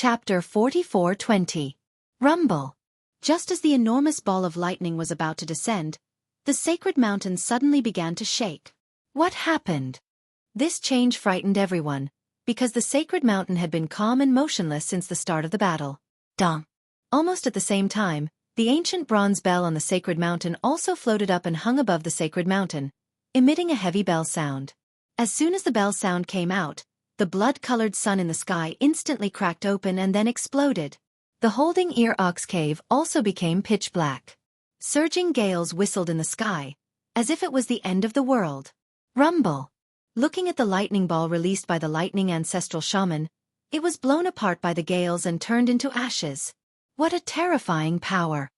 Chapter 44:20. Rumble. Just as the enormous ball of lightning was about to descend, the sacred mountain suddenly began to shake. What happened? This change frightened everyone, because the sacred mountain had been calm and motionless since the start of the battle. Dong. Almost at the same time, the ancient bronze bell on the sacred mountain also floated up and hung above the sacred mountain, emitting a heavy bell sound. As soon as the bell sound came out, the blood-colored sun in the sky instantly cracked open and then exploded. The Holding Ear Ox Cave also became pitch black. Surging gales whistled in the sky, as if it was the end of the world. Rumble. Looking at the lightning ball released by the lightning ancestral shaman, it was blown apart by the gales and turned into ashes. What a terrifying power!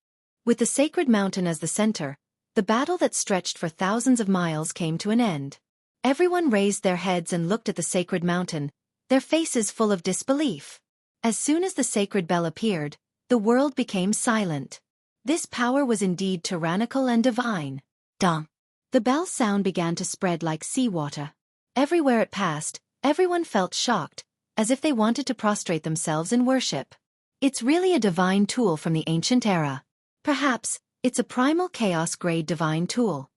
With the sacred mountain as the center, the battle that stretched for thousands of miles came to an end. Everyone raised their heads and looked at the sacred mountain, their faces full of disbelief. As soon as the sacred bell appeared, the world became silent. This power was indeed tyrannical and divine. Dong. The bell's sound began to spread like seawater. Everywhere it passed, everyone felt shocked, as if they wanted to prostrate themselves in worship. It's really a divine tool from the ancient era. Perhaps, it's a primal chaos-grade divine tool.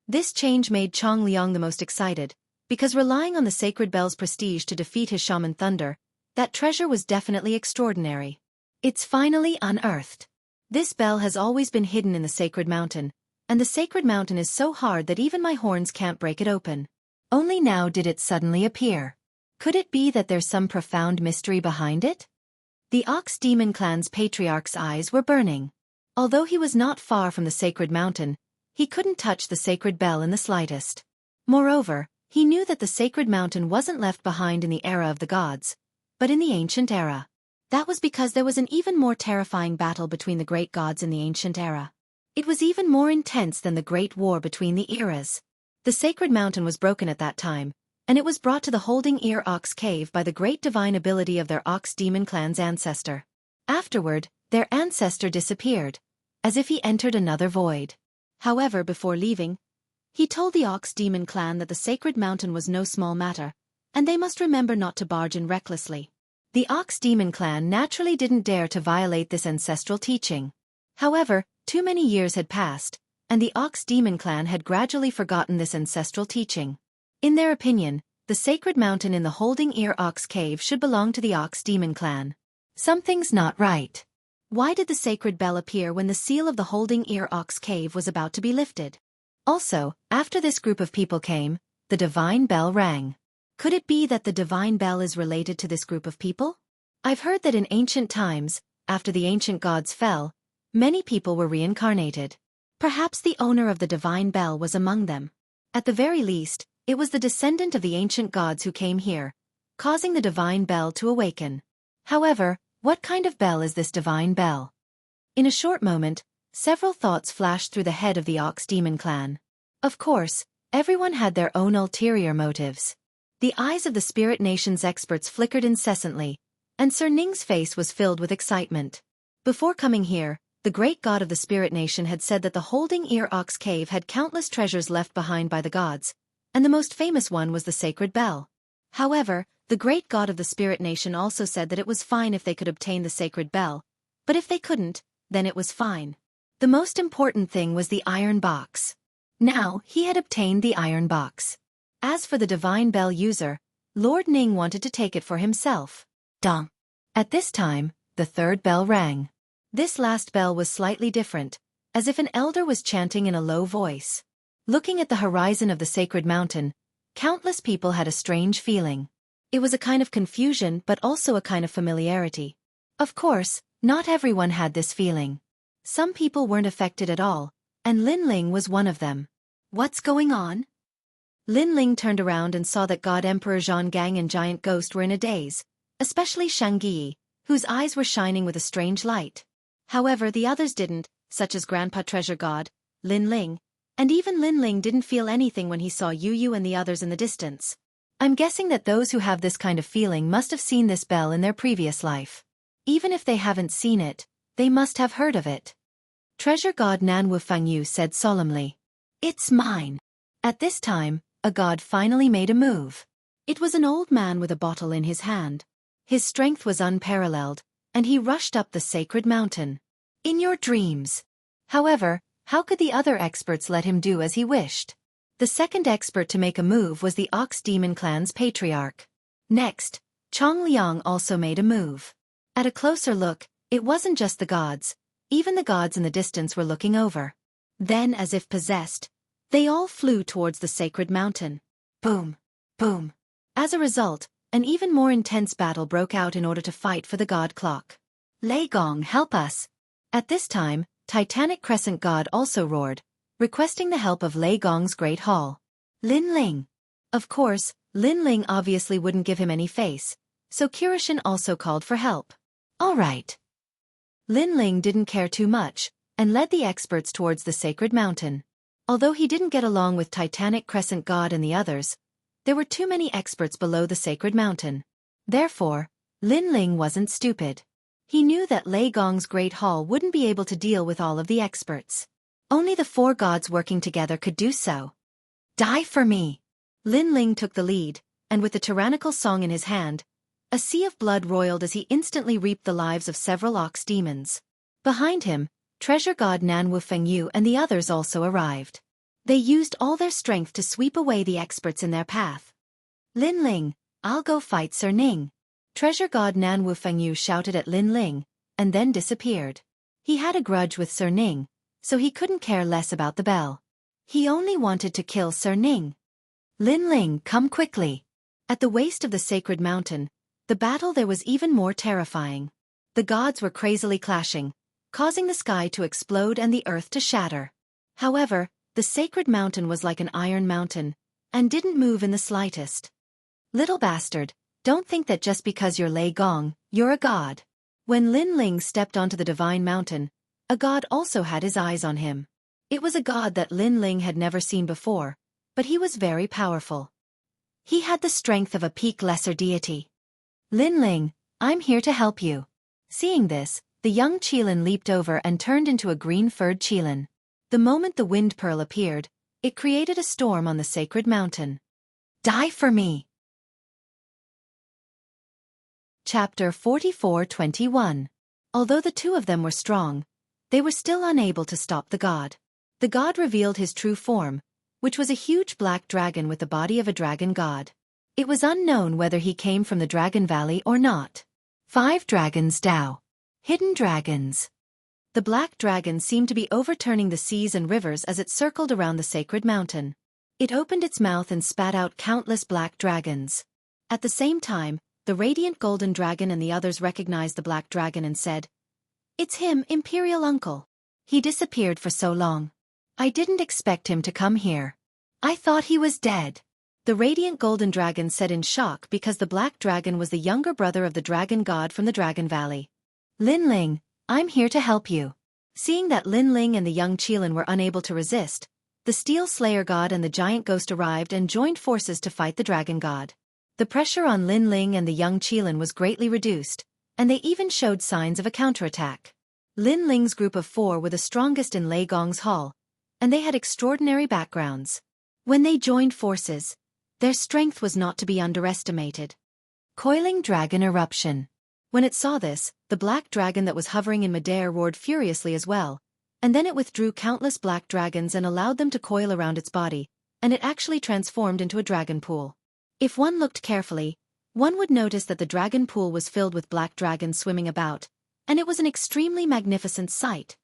This change made Chong Liang the most excited, because relying on the sacred bell's prestige to defeat his shaman thunder, that treasure was definitely extraordinary. It's finally unearthed. This bell has always been hidden in the sacred mountain, and the sacred mountain is so hard that even my horns can't break it open. Only now did it suddenly appear. Could it be that there's some profound mystery behind it? The Ox Demon Clan's patriarch's eyes were burning. Although he was not far from the sacred mountain, he couldn't touch the sacred bell in the slightest. Moreover, he knew that the sacred mountain wasn't left behind in the era of the gods, but in the ancient era. That was because there was an even more terrifying battle between the great gods in the ancient era. It was even more intense than the great war between the eras. The sacred mountain was broken at that time, and it was brought to the Holding Ear Ox Cave by the great divine ability of their Ox Demon Clan's ancestor. Afterward, their ancestor disappeared, as if he entered another void. However, before leaving, he told the Ox Demon Clan that the sacred mountain was no small matter, and they must remember not to barge in recklessly. The Ox Demon Clan naturally didn't dare to violate this ancestral teaching. However, too many years had passed, and the Ox Demon Clan had gradually forgotten this ancestral teaching. In their opinion, the sacred mountain in the Holding Ear Ox Cave should belong to the Ox Demon Clan. Something's not right. Why did the sacred bell appear when the seal of the Holding Ear Ox Cave was about to be lifted? Also, after this group of people came, the divine bell rang. Could it be that the divine bell is related to this group of people? I've heard that in ancient times, after the ancient gods fell, many people were reincarnated. Perhaps the owner of the divine bell was among them. At the very least, it was the descendant of the ancient gods who came here, causing the divine bell to awaken. However, what kind of bell is this divine bell? In a short moment, several thoughts flashed through the head of the Ox Demon Clan. Of course, everyone had their own ulterior motives. The eyes of the Spirit Nation's experts flickered incessantly, and Sir Ning's face was filled with excitement. Before coming here, the great god of the Spirit Nation had said that the Holding Ear Ox Cave had countless treasures left behind by the gods, and the most famous one was the sacred bell. However, the great god of the Spirit Nation also said that it was fine if they could obtain the sacred bell, but if they couldn't, then it was fine. The most important thing was the iron box. Now, he had obtained the iron box. As for the divine bell user, Lord Ning wanted to take it for himself. Dong. At this time, the third bell rang. This last bell was slightly different, as if an elder was chanting in a low voice. Looking at the horizon of the sacred mountain, countless people had a strange feeling. It was a kind of confusion but also a kind of familiarity. Of course, not everyone had this feeling. Some people weren't affected at all, and Lin Ling was one of them. What's going on? Lin Ling turned around and saw that God Emperor Zhang Gang and Giant Ghost were in a daze, especially Shangyi, whose eyes were shining with a strange light. However, the others didn't, such as Grandpa Treasure God, Lin Ling, and even Lin Ling didn't feel anything when he saw Yu Yu and the others in the distance. I'm guessing that those who have this kind of feeling must have seen this bell in their previous life. Even if they haven't seen it, they must have heard of it. Treasure God Nanwu Fangyu said solemnly, "It's mine." At this time, a god finally made a move. It was an old man with a bottle in his hand. His strength was unparalleled, and he rushed up the sacred mountain. In your dreams. However, how could the other experts let him do as he wished? The second expert to make a move was the Ox Demon Clan's patriarch. Next, Chong Liang also made a move. At a closer look, it wasn't just the gods. Even the gods in the distance were looking over. Then, as if possessed, they all flew towards the sacred mountain. Boom! Boom! As a result, an even more intense battle broke out in order to fight for the god clock. Lei Gong, help us! At this time, Titanic Crescent God also roared, requesting the help of Lei Gong's Great Hall. Lin Ling. Of course, Lin Ling obviously wouldn't give him any face, so Kirishin also called for help. All right. Lin Ling didn't care too much, and led the experts towards the sacred mountain. Although he didn't get along with Titanic Crescent God and the others, there were too many experts below the sacred mountain. Therefore, Lin Ling wasn't stupid. He knew that Lei Gong's Great Hall wouldn't be able to deal with all of the experts. Only the four gods working together could do so. Die for me! Lin Ling took the lead, and with the tyrannical song in his hand, a sea of blood roiled as he instantly reaped the lives of several ox demons. Behind him, treasure god Nanwu Fengyu and the others also arrived. They used all their strength to sweep away the experts in their path. Lin Ling, I'll go fight Sir Ning. Treasure god Nanwu Fengyu shouted at Lin Ling, and then disappeared. He had a grudge with Sir Ning, so he couldn't care less about the bell. He only wanted to kill Sir Ning. Lin Ling, come quickly. At the waist of the sacred mountain, the battle there was even more terrifying. The gods were crazily clashing, causing the sky to explode and the earth to shatter. However, the sacred mountain was like an iron mountain, and didn't move in the slightest. Little bastard, don't think that just because you're Lei Gong, you're a god. When Lin Ling stepped onto the divine mountain, a god also had his eyes on him. It was a god that Lin Ling had never seen before, but he was very powerful. He had the strength of a peak lesser deity. Lin Ling, I'm here to help you. Seeing this, the young Qilin leaped over and turned into a green-furred Qilin. The moment the wind pearl appeared, it created a storm on the sacred mountain. Die for me! Chapter 44:21. Although the two of them were strong, they were still unable to stop the god. The god revealed his true form, which was a huge black dragon with the body of a dragon god. It was unknown whether he came from the Dragon Valley or not. 5 Dragons Dao. Hidden Dragons. The black dragon seemed to be overturning the seas and rivers as it circled around the sacred mountain. It opened its mouth and spat out countless black dragons. At the same time, the radiant golden dragon and the others recognized the black dragon and said, "It's him, Imperial Uncle. He disappeared for so long. I didn't expect him to come here. I thought he was dead." The radiant golden dragon said in shock because the black dragon was the younger brother of the dragon god from the Dragon Valley. Lin Ling, I'm here to help you. Seeing that Lin Ling and the young Qilin were unable to resist, the Steel Slayer god and the giant ghost arrived and joined forces to fight the dragon god. The pressure on Lin Ling and the young Qilin was greatly reduced, and they even showed signs of a counterattack. Lin Ling's group of 4 were the strongest in Lei Gong's hall, and they had extraordinary backgrounds. When they joined forces, their strength was not to be underestimated. Coiling Dragon Eruption. When it saw this, the black dragon that was hovering in midair roared furiously as well, and then it withdrew countless black dragons and allowed them to coil around its body, and it actually transformed into a dragon pool. If one looked carefully, one would notice that the dragon pool was filled with black dragons swimming about, and it was an extremely magnificent sight.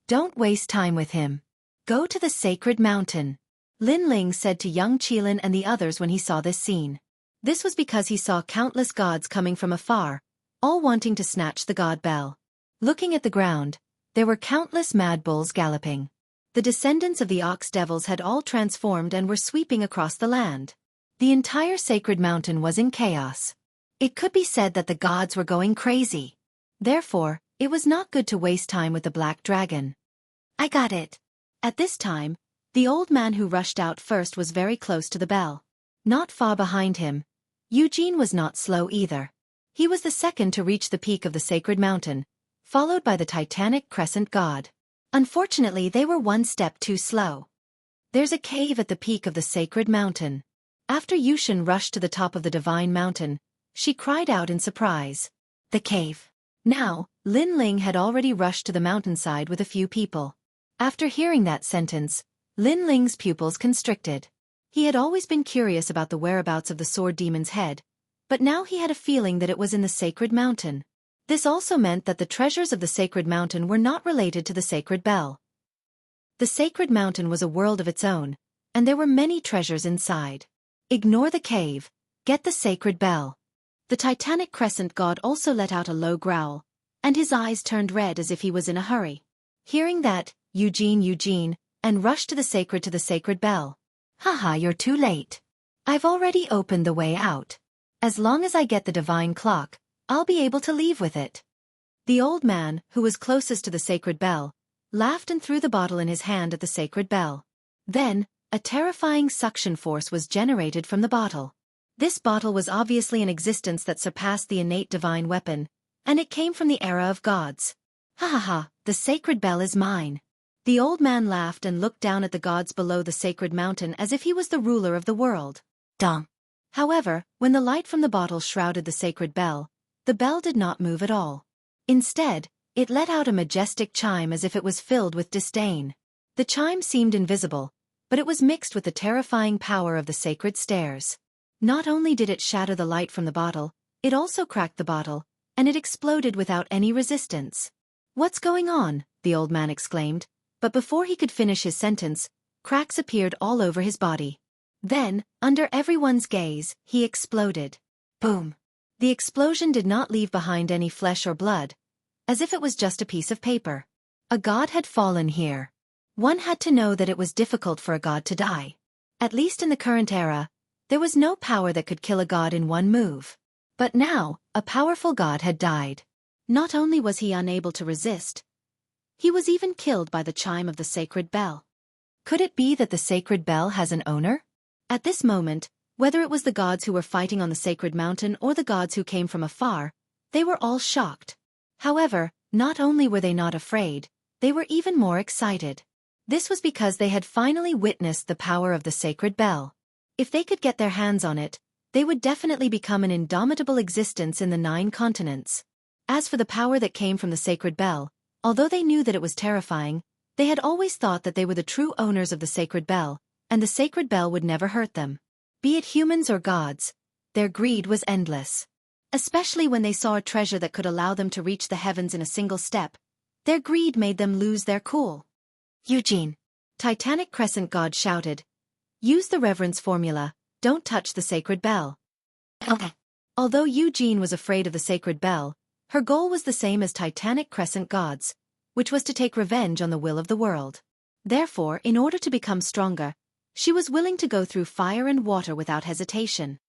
Don't waste time with him. Go to the sacred mountain. Lin Ling said to young Qilin and the others when he saw this scene. This was because he saw countless gods coming from afar, all wanting to snatch the god bell. Looking at the ground, there were countless mad bulls galloping. The descendants of the ox devils had all transformed and were sweeping across the land. The entire sacred mountain was in chaos. It could be said that the gods were going crazy. Therefore, it was not good to waste time with the black dragon. I got it. At this time, the old man who rushed out first was very close to the bell. Not far behind him, Eugene was not slow either. He was the second to reach the peak of the sacred mountain, followed by the Titanic Crescent god. Unfortunately, they were one step too slow. There's a cave at the peak of the sacred mountain. After Yushin rushed to the top of the divine mountain, she cried out in surprise. The cave. Now, Lin Ling had already rushed to the mountainside with a few people. After hearing that sentence, Lin Ling's pupils constricted. He had always been curious about the whereabouts of the sword demon's head, but now he had a feeling that it was in the sacred mountain. This also meant that the treasures of the sacred mountain were not related to the sacred bell. The sacred mountain was a world of its own, and there were many treasures inside. Ignore the cave, get the sacred bell. The Titanic Crescent god also let out a low growl, and his eyes turned red as if he was in a hurry. Hearing that, Eugene, and rushed to the sacred bell. Haha, you're too late. I've already opened the way out. As long as I get the divine clock, I'll be able to leave with it. The old man, who was closest to the sacred bell, laughed and threw the bottle in his hand at the sacred bell. Then, a terrifying suction force was generated from the bottle. This bottle was obviously an existence that surpassed the innate divine weapon, and it came from the era of gods. Ha ha ha, the sacred bell is mine. The old man laughed and looked down at the gods below the sacred mountain as if he was the ruler of the world. Dong. However, when the light from the bottle shrouded the sacred bell, the bell did not move at all. Instead, it let out a majestic chime as if it was filled with disdain. The chime seemed invisible, but it was mixed with the terrifying power of the sacred stairs. Not only did it shatter the light from the bottle, it also cracked the bottle, and it exploded without any resistance. What's going on? The old man exclaimed, but before he could finish his sentence, cracks appeared all over his body. Then, under everyone's gaze, he exploded. Boom! The explosion did not leave behind any flesh or blood, as if it was just a piece of paper. A god had fallen here. One had to know that it was difficult for a god to die. At least in the current era, there was no power that could kill a god in one move. But now, a powerful god had died. Not only was he unable to resist, he was even killed by the chime of the sacred bell. Could it be that the sacred bell has an owner? At this moment, whether it was the gods who were fighting on the sacred mountain or the gods who came from afar, they were all shocked. However, not only were they not afraid, they were even more excited. This was because they had finally witnessed the power of the sacred bell. If they could get their hands on it, they would definitely become an indomitable existence in the 9 continents. As for the power that came from the sacred bell, although they knew that it was terrifying, they had always thought that they were the true owners of the sacred bell, and the sacred bell would never hurt them. Be it humans or gods, their greed was endless. Especially when they saw a treasure that could allow them to reach the heavens in a single step, their greed made them lose their cool. Eugene, Titanic Crescent god shouted. Use the reverence formula, don't touch the sacred bell. Okay. Although Eugene was afraid of the sacred bell, her goal was the same as Titanic Crescent gods, which was to take revenge on the will of the world. Therefore, in order to become stronger, she was willing to go through fire and water without hesitation.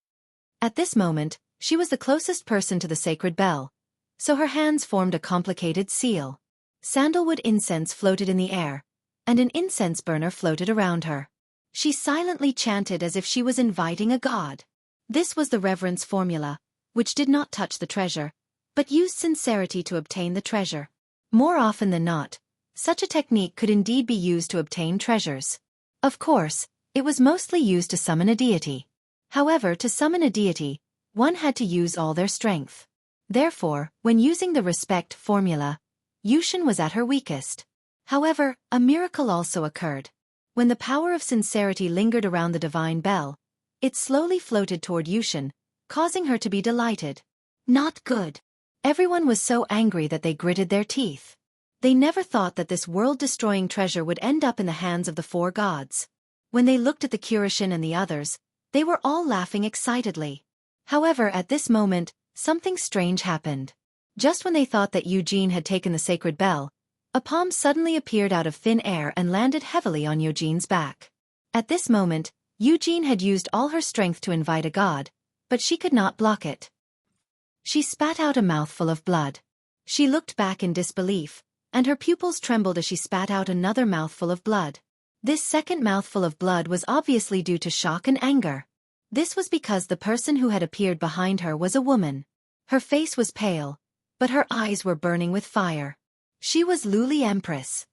At this moment, she was the closest person to the sacred bell, so her hands formed a complicated seal. Sandalwood incense floated in the air, and an incense burner floated around her. She silently chanted as if she was inviting a god. This was the reverence formula, which did not touch the treasure, but used sincerity to obtain the treasure. More often than not, such a technique could indeed be used to obtain treasures. Of course, it was mostly used to summon a deity. However, to summon a deity, one had to use all their strength. Therefore, when using the respect formula, Yushin was at her weakest. However, a miracle also occurred. When the power of sincerity lingered around the divine bell, it slowly floated toward Yushin, causing her to be delighted. Not good. Everyone was so angry that they gritted their teeth. They never thought that this world-destroying treasure would end up in the hands of the 4 gods. When they looked at the Kurishin and the others, they were all laughing excitedly. However, at this moment, something strange happened. Just when they thought that Eugene had taken the sacred bell, a palm suddenly appeared out of thin air and landed heavily on Eugene's back. At this moment, Eugene had used all her strength to invite a god, but she could not block it. She spat out a mouthful of blood. She looked back in disbelief, and her pupils trembled as she spat out another mouthful of blood. This second mouthful of blood was obviously due to shock and anger. This was because the person who had appeared behind her was a woman. Her face was pale, but her eyes were burning with fire. She was Luli Empress.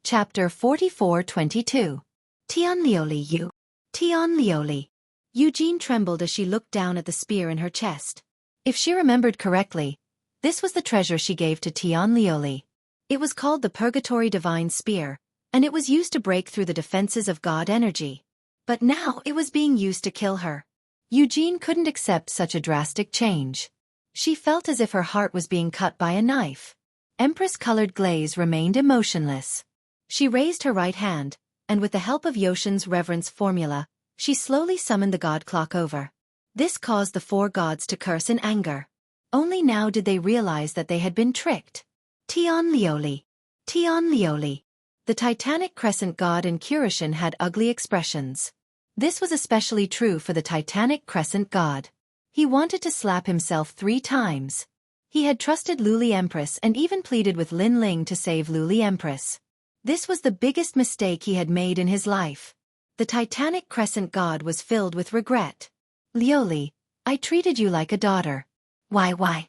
Chapter 44-22. Tian Lioli Yu. Tian Lioli. Eugene trembled as she looked down at the spear in her chest. If she remembered correctly, this was the treasure she gave to Tian Lioli. It was called the Purgatory Divine Spear, and it was used to break through the defenses of God energy. But now it was being used to kill her. Eugene couldn't accept such a drastic change. She felt as if her heart was being cut by a knife. Empress-colored glaze remained emotionless. She raised her right hand, and with the help of Yoshin's reverence formula, she slowly summoned the god clock over. This caused the four gods to curse in anger. Only now did they realize that they had been tricked. Tian Lioli. Tian Lioli. The Titanic Crescent god in Kurashin had ugly expressions. This was especially true for the Titanic Crescent god. He wanted to slap himself 3 times. He had trusted Luli Empress and even pleaded with Lin Ling to save Luli Empress. This was the biggest mistake he had made in his life. The Titanic Crescent god was filled with regret. Lioli, I treated you like a daughter. Why?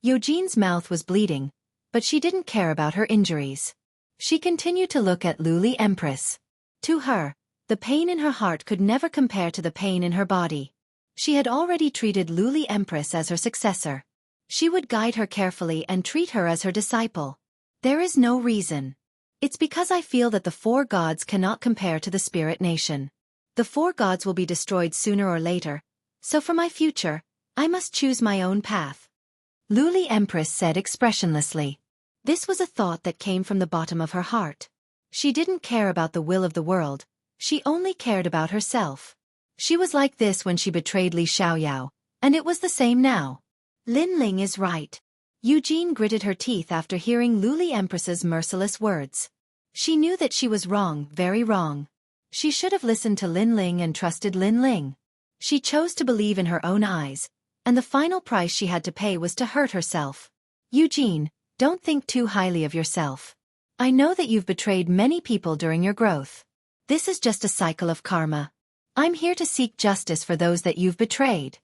Eugene's mouth was bleeding, but she didn't care about her injuries. She continued to look at Luli Empress. To her, the pain in her heart could never compare to the pain in her body. She had already treated Luli Empress as her successor. She would guide her carefully and treat her as her disciple. There is no reason. It's because I feel that the 4 gods cannot compare to the spirit nation. The 4 gods will be destroyed sooner or later, so for my future, I must choose my own path. Luli Empress said expressionlessly. This was a thought that came from the bottom of her heart. She didn't care about the will of the world, she only cared about herself. She was like this when she betrayed Li Xiaoyao, and it was the same now. Lin Ling is right. Eugene gritted her teeth after hearing Luli Empress's merciless words. She knew that she was wrong, very wrong. She should have listened to Lin Ling and trusted Lin Ling. She chose to believe in her own eyes, and the final price she had to pay was to hurt herself. Eugene, don't think too highly of yourself. I know that you've betrayed many people during your growth. This is just a cycle of karma. I'm here to seek justice for those that you've betrayed.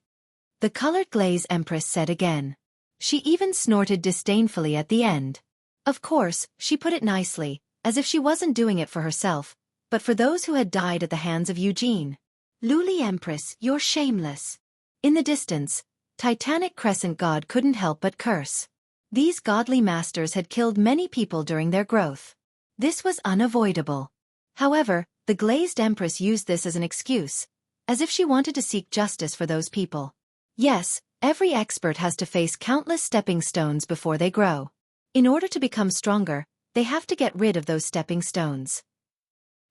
The colored glaze Empress said again. She even snorted disdainfully at the end. Of course, she put it nicely, as if she wasn't doing it for herself, but for those who had died at the hands of Eugene. Luli Empress, you're shameless. In the distance, Titanic Crescent god couldn't help but curse. These godly masters had killed many people during their growth. This was unavoidable. However, the glazed Empress used this as an excuse, as if she wanted to seek justice for those people. Yes, every expert has to face countless stepping stones before they grow. In order to become stronger, they have to get rid of those stepping stones.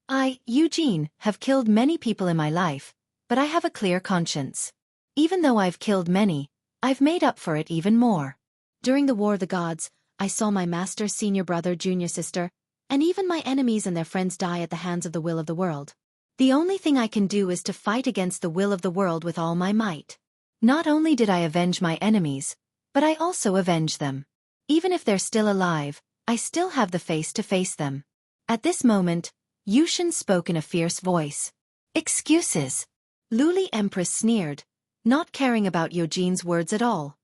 I, Eugene, have killed many people in my life, but I have a clear conscience. Even though I've killed many, I've made up for it even more. During the War of the Gods, I saw my master, senior brother, junior sister, and even my enemies and their friends die at the hands of the will of the world. The only thing I can do is to fight against the will of the world with all my might. Not only did I avenge my enemies, but I also avenge them. Even if they're still alive, I still have the face to face them. At this moment, Yushin spoke in a fierce voice. Excuses. Luli Empress sneered, not caring about Eugene's words at all.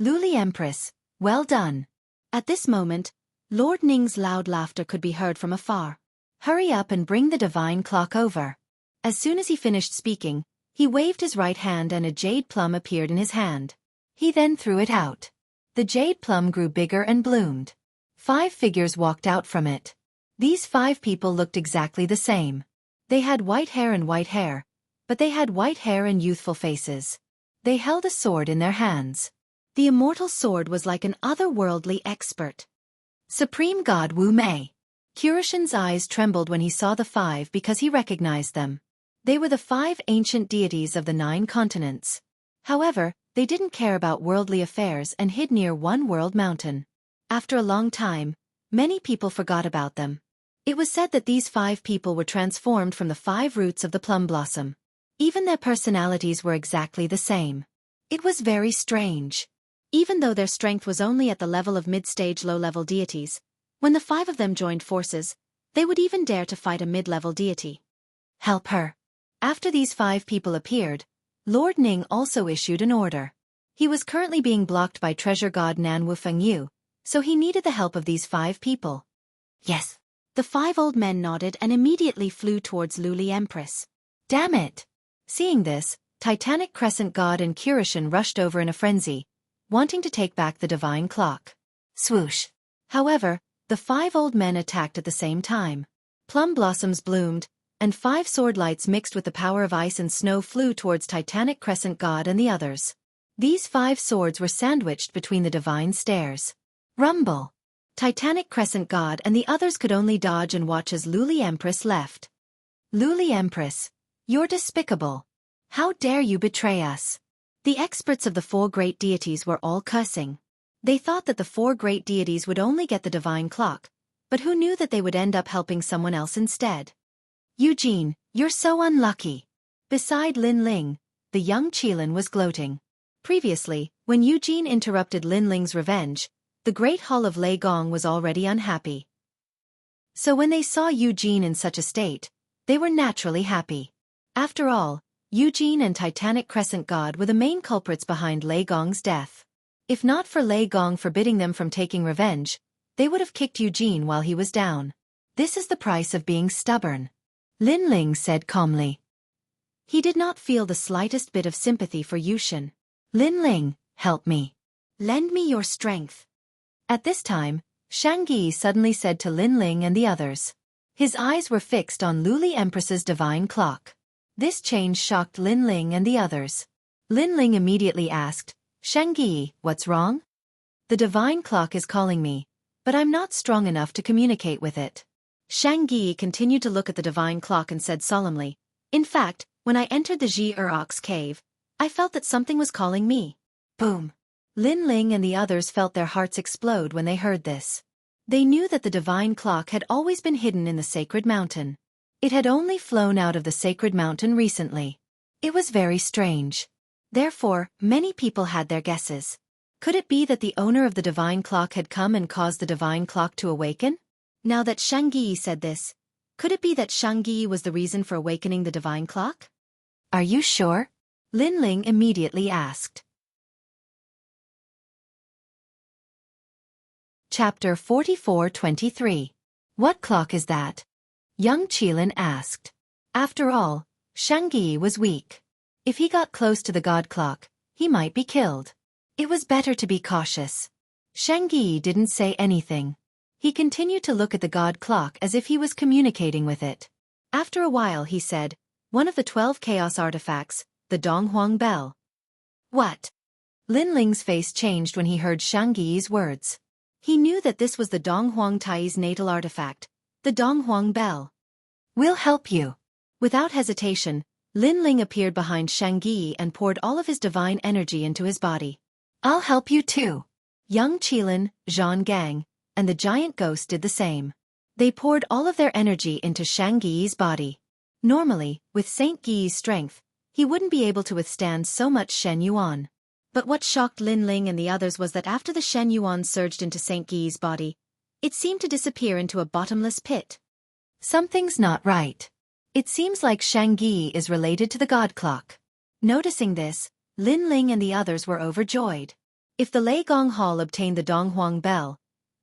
Luli Empress, well done. At this moment, Lord Ning's loud laughter could be heard from afar. Hurry up and bring the divine clock over. As soon as he finished speaking, he waved his right hand and a jade plum appeared in his hand. He then threw it out. The jade plum grew bigger and bloomed. 5 figures walked out from it. These 5 people looked exactly the same. They had white hair, but they had white hair and youthful faces. They held a sword in their hands. The immortal sword was like an otherworldly expert. Supreme God Wu Mei. Kurashin's eyes trembled when he saw the 5 because he recognized them. They were the 5 ancient deities of the 9 continents. However, they didn't care about worldly affairs and hid near One World Mountain. After a long time, many people forgot about them. It was said that these 5 people were transformed from the 5 roots of the plum blossom. Even their personalities were exactly the same. It was very strange. Even though their strength was only at the level of mid-stage low-level deities, when the 5 of them joined forces, they would even dare to fight a mid-level deity. Help her. After these 5 people appeared, Lord Ning also issued an order. He was currently being blocked by treasure god Nan Wu Fengyu, so he needed the help of these 5 people. Yes. The 5 old men nodded and immediately flew towards Luli Empress. Damn it! Seeing this, Titanic Crescent God and Kurishin rushed over in a frenzy, wanting to take back the divine clock. Swoosh! However, the 5 old men attacked at the same time. Plum blossoms bloomed, and 5 sword lights mixed with the power of ice and snow flew towards Titanic Crescent God and the others. These 5 swords were sandwiched between the divine stairs. Rumble! Titanic Crescent God and the others could only dodge and watch as Luli Empress left. Luli Empress, you're despicable. How dare you betray us? The experts of the 4 great deities were all cursing. They thought that the 4 great deities would only get the divine clock, but who knew that they would end up helping someone else instead? Eugene, you're so unlucky. Beside Lin Ling, the young Qilin was gloating. Previously, when Eugene interrupted Lin Ling's revenge, the Great Hall of Lei Gong was already unhappy. So when they saw Eugene in such a state, they were naturally happy. After all, Eugene and Titanic Crescent God were the main culprits behind Lei Gong's death. If not for Lei Gong forbidding them from taking revenge, they would have kicked Eugene while he was down. This is the price of being stubborn, Lin Ling said calmly. He did not feel the slightest bit of sympathy for Yushin. Lin Ling, help me. Lend me your strength. At this time, Xueqi suddenly said to Lin Ling and the others. His eyes were fixed on Luli Empress's divine clock. This change shocked Lin Ling and the others. Lin Ling immediately asked, Xueqi, what's wrong? The divine clock is calling me, but I'm not strong enough to communicate with it. Xueqi continued to look at the divine clock and said solemnly, in fact, when I entered the Xueqi cave, I felt that something was calling me. Boom! Lin Ling and the others felt their hearts explode when they heard this. They knew that the divine clock had always been hidden in the sacred mountain. It had only flown out of the sacred mountain recently. It was very strange. Therefore, many people had their guesses. Could it be that the owner of the divine clock had come and caused the divine clock to awaken? Now that Xueqi said this, could it be that Xueqi was the reason for awakening the divine clock? Are you sure? Lin Ling immediately asked. Chapter 44-23. What clock is that? Young Qilin asked. After all, Xueqi was weak. If he got close to the god clock, he might be killed. It was better to be cautious. Xueqi didn't say anything. He continued to look at the god clock as if he was communicating with it. After a while he said, one of the 12 chaos artifacts, the Donghuang Bell. What? Lin Ling's face changed when he heard Xueqi's words. He knew that this was the Donghuang Tai's natal artifact, the Donghuang Bell. We'll help you. Without hesitation, Lin Ling appeared behind Xueqi and poured all of his divine energy into his body. I'll help you too. Young Qilin, Zhang Gang, and the giant ghost did the same. They poured all of their energy into Xueqi's body. Normally, with Saint Gui's strength, he wouldn't be able to withstand so much Shen Yuan. But what shocked Lin Ling and the others was that after the Shen Yuan surged into Saint Gui's body, it seemed to disappear into a bottomless pit. Something's not right. It seems like Xueqi is related to the god clock. Noticing this, Lin Ling and the others were overjoyed. If the Lei Gong Hall obtained the Donghuang Bell,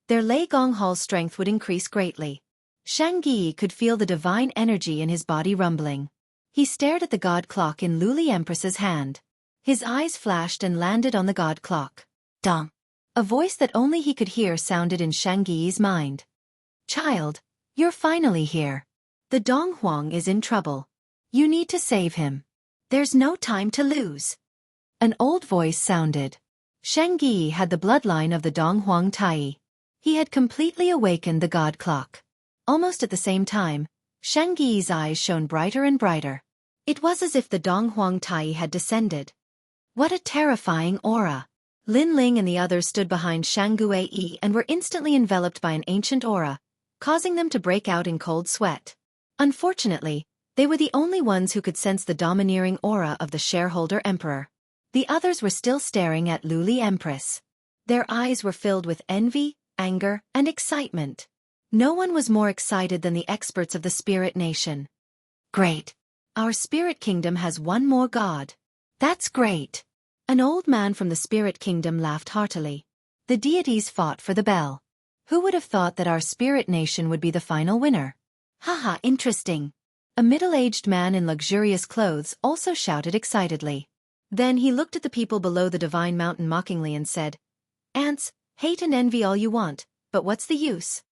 their Lei Gong Hall's strength would increase greatly. Xueqi could feel the divine energy in his body rumbling. He stared at the god clock in Luli Empress's hand. His eyes flashed and landed on the god clock. Dong! A voice that only he could hear sounded in Xueqi's mind. Child, you're finally here. The Donghuang is in trouble. You need to save him. There's no time to lose. An old voice sounded. Xueqi had the bloodline of the Donghuang Tai. He had completely awakened the god clock. Almost at the same time, Xueqi's eyes shone brighter and brighter. It was as if the Donghuang Tai had descended. What a terrifying aura! Lin Ling and the others stood behind Xueqi and were instantly enveloped by an ancient aura, causing them to break out in cold sweat. Unfortunately, they were the only ones who could sense the domineering aura of the shareholder emperor. The others were still staring at Luli Empress. Their eyes were filled with envy, anger, and excitement. No one was more excited than the experts of the Spirit Nation. Great! Our Spirit Kingdom has one more god. That's great! An old man from the Spirit Kingdom laughed heartily. The deities fought for the bell. Who would have thought that our Spirit Nation would be the final winner? Haha, interesting. A middle-aged man in luxurious clothes also shouted excitedly. Then he looked at the people below the divine mountain mockingly and said, "Ants, hate and envy all you want, but what's the use?"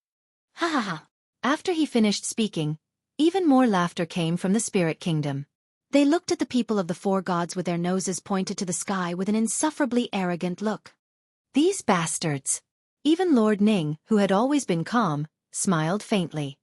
Ha ha ha. After he finished speaking, even more laughter came from the spirit kingdom. They looked at the people of the four gods with their noses pointed to the sky with an insufferably arrogant look. These bastards! Even Lord Ning, who had always been calm, smiled faintly.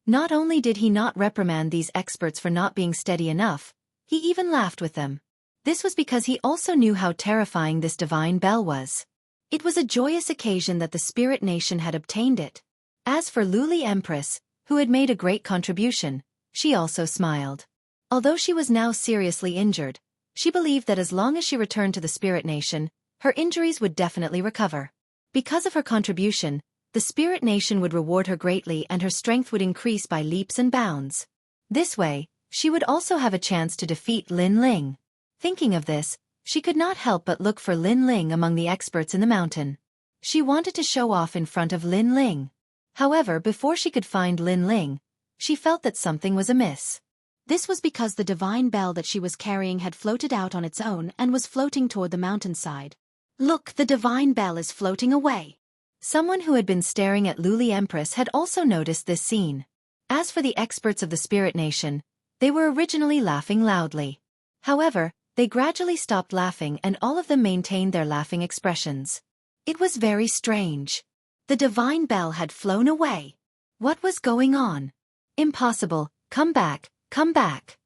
Not only did he not reprimand these experts for not being steady enough, he even laughed with them. This was because he also knew how terrifying this divine bell was. It was a joyous occasion that the spirit nation had obtained it. As for Luli Empress, who had made a great contribution, she also smiled. Although she was now seriously injured, she believed that as long as she returned to the spirit nation, her injuries would definitely recover. Because of her contribution, the spirit nation would reward her greatly and her strength would increase by leaps and bounds. This way, she would also have a chance to defeat Lin Ling. Thinking of this, she could not help but look for Lin Ling among the experts in the mountain. She wanted to show off in front of Lin Ling. However, before she could find Lin Ling, she felt that something was amiss. This was because the divine bell that she was carrying had floated out on its own and was floating toward the mountainside. Look, the divine bell is floating away. Someone who had been staring at Luli Empress had also noticed this scene. As for the experts of the spirit nation, they were originally laughing loudly. However, they gradually stopped laughing and all of them maintained their laughing expressions. It was very strange. The divine bell had flown away. What was going on? Impossible, come back, come back.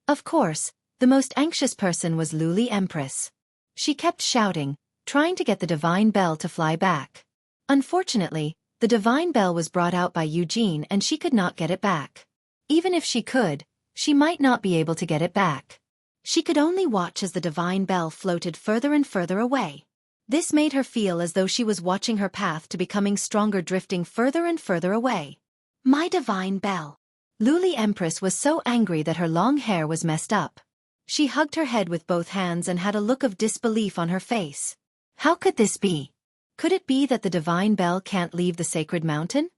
Of course, the most anxious person was Luli Empress. She kept shouting, trying to get the divine bell to fly back. Unfortunately, the divine bell was brought out by Eugene and she could not get it back. Even if she could, she might not be able to get it back. She could only watch as the divine bell floated further and further away. This made her feel as though she was watching her path to becoming stronger, drifting further and further away. My divine bell! Luli Empress was so angry that her long hair was messed up. She hugged her head with both hands and had a look of disbelief on her face. How could this be? Could it be that the divine bell can't leave the sacred mountain?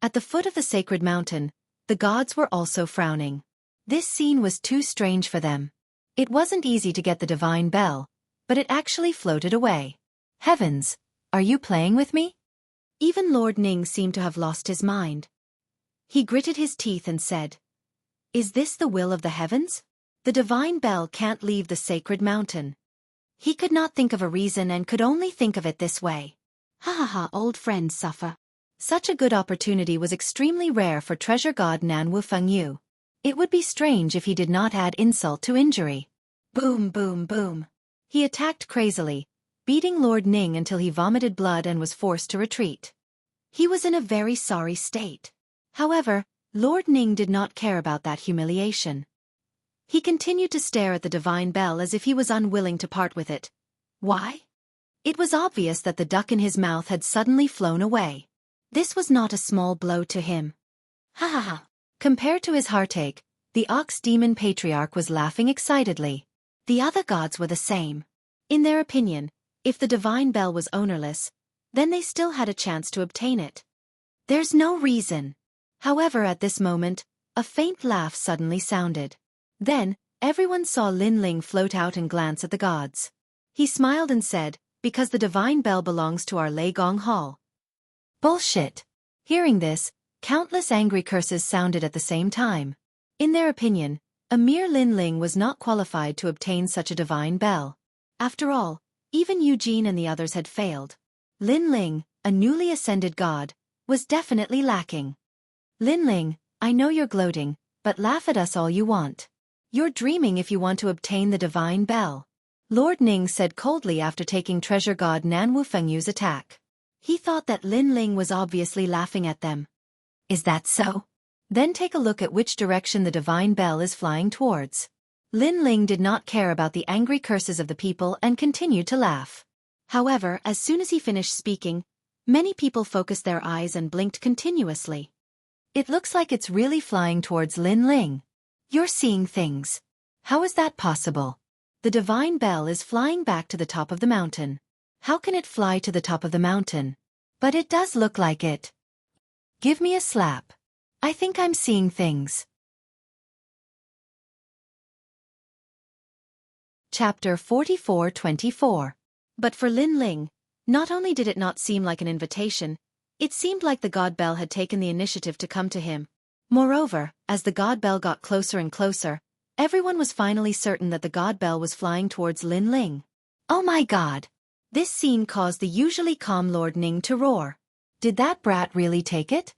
At the foot of the sacred mountain, the gods were also frowning. This scene was too strange for them. It wasn't easy to get the divine bell, but it actually floated away. Heavens, are you playing with me? Even Lord Ning seemed to have lost his mind. He gritted his teeth and said, "Is this the will of the heavens? The divine bell can't leave the sacred mountain." He could not think of a reason and could only think of it this way. Ha ha ha, old friend suffer. Such a good opportunity was extremely rare for treasure god Nanwu Fengyu. It would be strange if he did not add insult to injury. Boom, boom, boom. He attacked crazily, beating Lord Ning until he vomited blood and was forced to retreat. He was in a very sorry state. However, Lord Ning did not care about that humiliation. He continued to stare at the divine bell as if he was unwilling to part with it. Why? It was obvious that the duck in his mouth had suddenly flown away. This was not a small blow to him. Ha ha ha. Compared to his heartache, the ox demon patriarch was laughing excitedly. The other gods were the same. In their opinion, if the divine bell was ownerless, then they still had a chance to obtain it. There's no reason. However, at this moment, a faint laugh suddenly sounded. Then, everyone saw Lin Ling float out and glance at the gods. He smiled and said, "Because the divine bell belongs to our Lei Gong Hall." Bullshit. Hearing this, countless angry curses sounded at the same time. In their opinion, a mere Lin Ling was not qualified to obtain such a divine bell. After all, even Eugene and the others had failed. Lin Ling, a newly ascended god, was definitely lacking. Lin Ling, I know you're gloating, but laugh at us all you want. You're dreaming if you want to obtain the divine bell. Lord Ning said coldly after taking treasure god Nanwu Fengyu's attack. He thought that Lin Ling was obviously laughing at them. Is that so? Then take a look at which direction the divine bell is flying towards. Lin Ling did not care about the angry curses of the people and continued to laugh. However, as soon as he finished speaking, many people focused their eyes and blinked continuously. It looks like it's really flying towards Lin Ling. You're seeing things. How is that possible? The divine bell is flying back to the top of the mountain. How can it fly to the top of the mountain? But it does look like it. Give me a slap. I think I'm seeing things. Chapter 44-24. But for Lin Ling, not only did it not seem like an invitation, it seemed like the God Bell had taken the initiative to come to him. Moreover, as the God Bell got closer and closer, everyone was finally certain that the God Bell was flying towards Lin Ling. Oh my God! This scene caused the usually calm Lord Ning to roar. Did that brat really take it?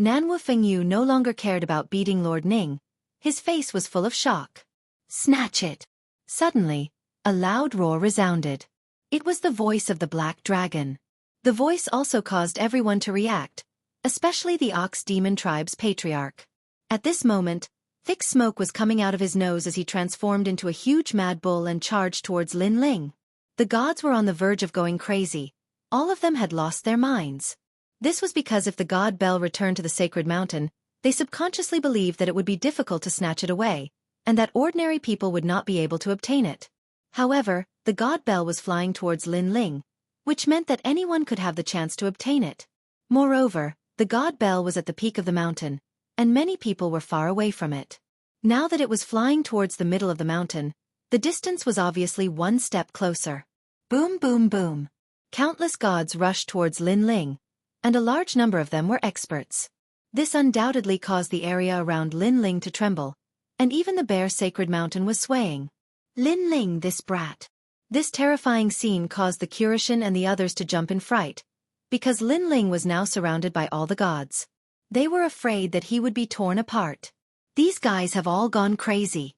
Nanwu Fengyu no longer cared about beating Lord Ning. His face was full of shock. Snatch it! Suddenly, a loud roar resounded. It was the voice of the Black Dragon. The voice also caused everyone to react, especially the Ox Demon Tribe's patriarch. At this moment, thick smoke was coming out of his nose as he transformed into a huge mad bull and charged towards Lin Ling. The gods were on the verge of going crazy. All of them had lost their minds. This was because if the God Bell returned to the sacred mountain, they subconsciously believed that it would be difficult to snatch it away, and that ordinary people would not be able to obtain it. However, the God Bell was flying towards Lin Ling, which meant that anyone could have the chance to obtain it. Moreover, the God Bell was at the peak of the mountain, and many people were far away from it. Now that it was flying towards the middle of the mountain, the distance was obviously one step closer. Boom boom boom. Countless gods rushed towards Lin Ling, and a large number of them were experts. This undoubtedly caused the area around Lin Ling to tremble, and even the bare sacred mountain was swaying. Lin Ling, this brat. This terrifying scene caused the Kurishin and the others to jump in fright, because Lin Ling was now surrounded by all the gods. They were afraid that he would be torn apart. These guys have all gone crazy.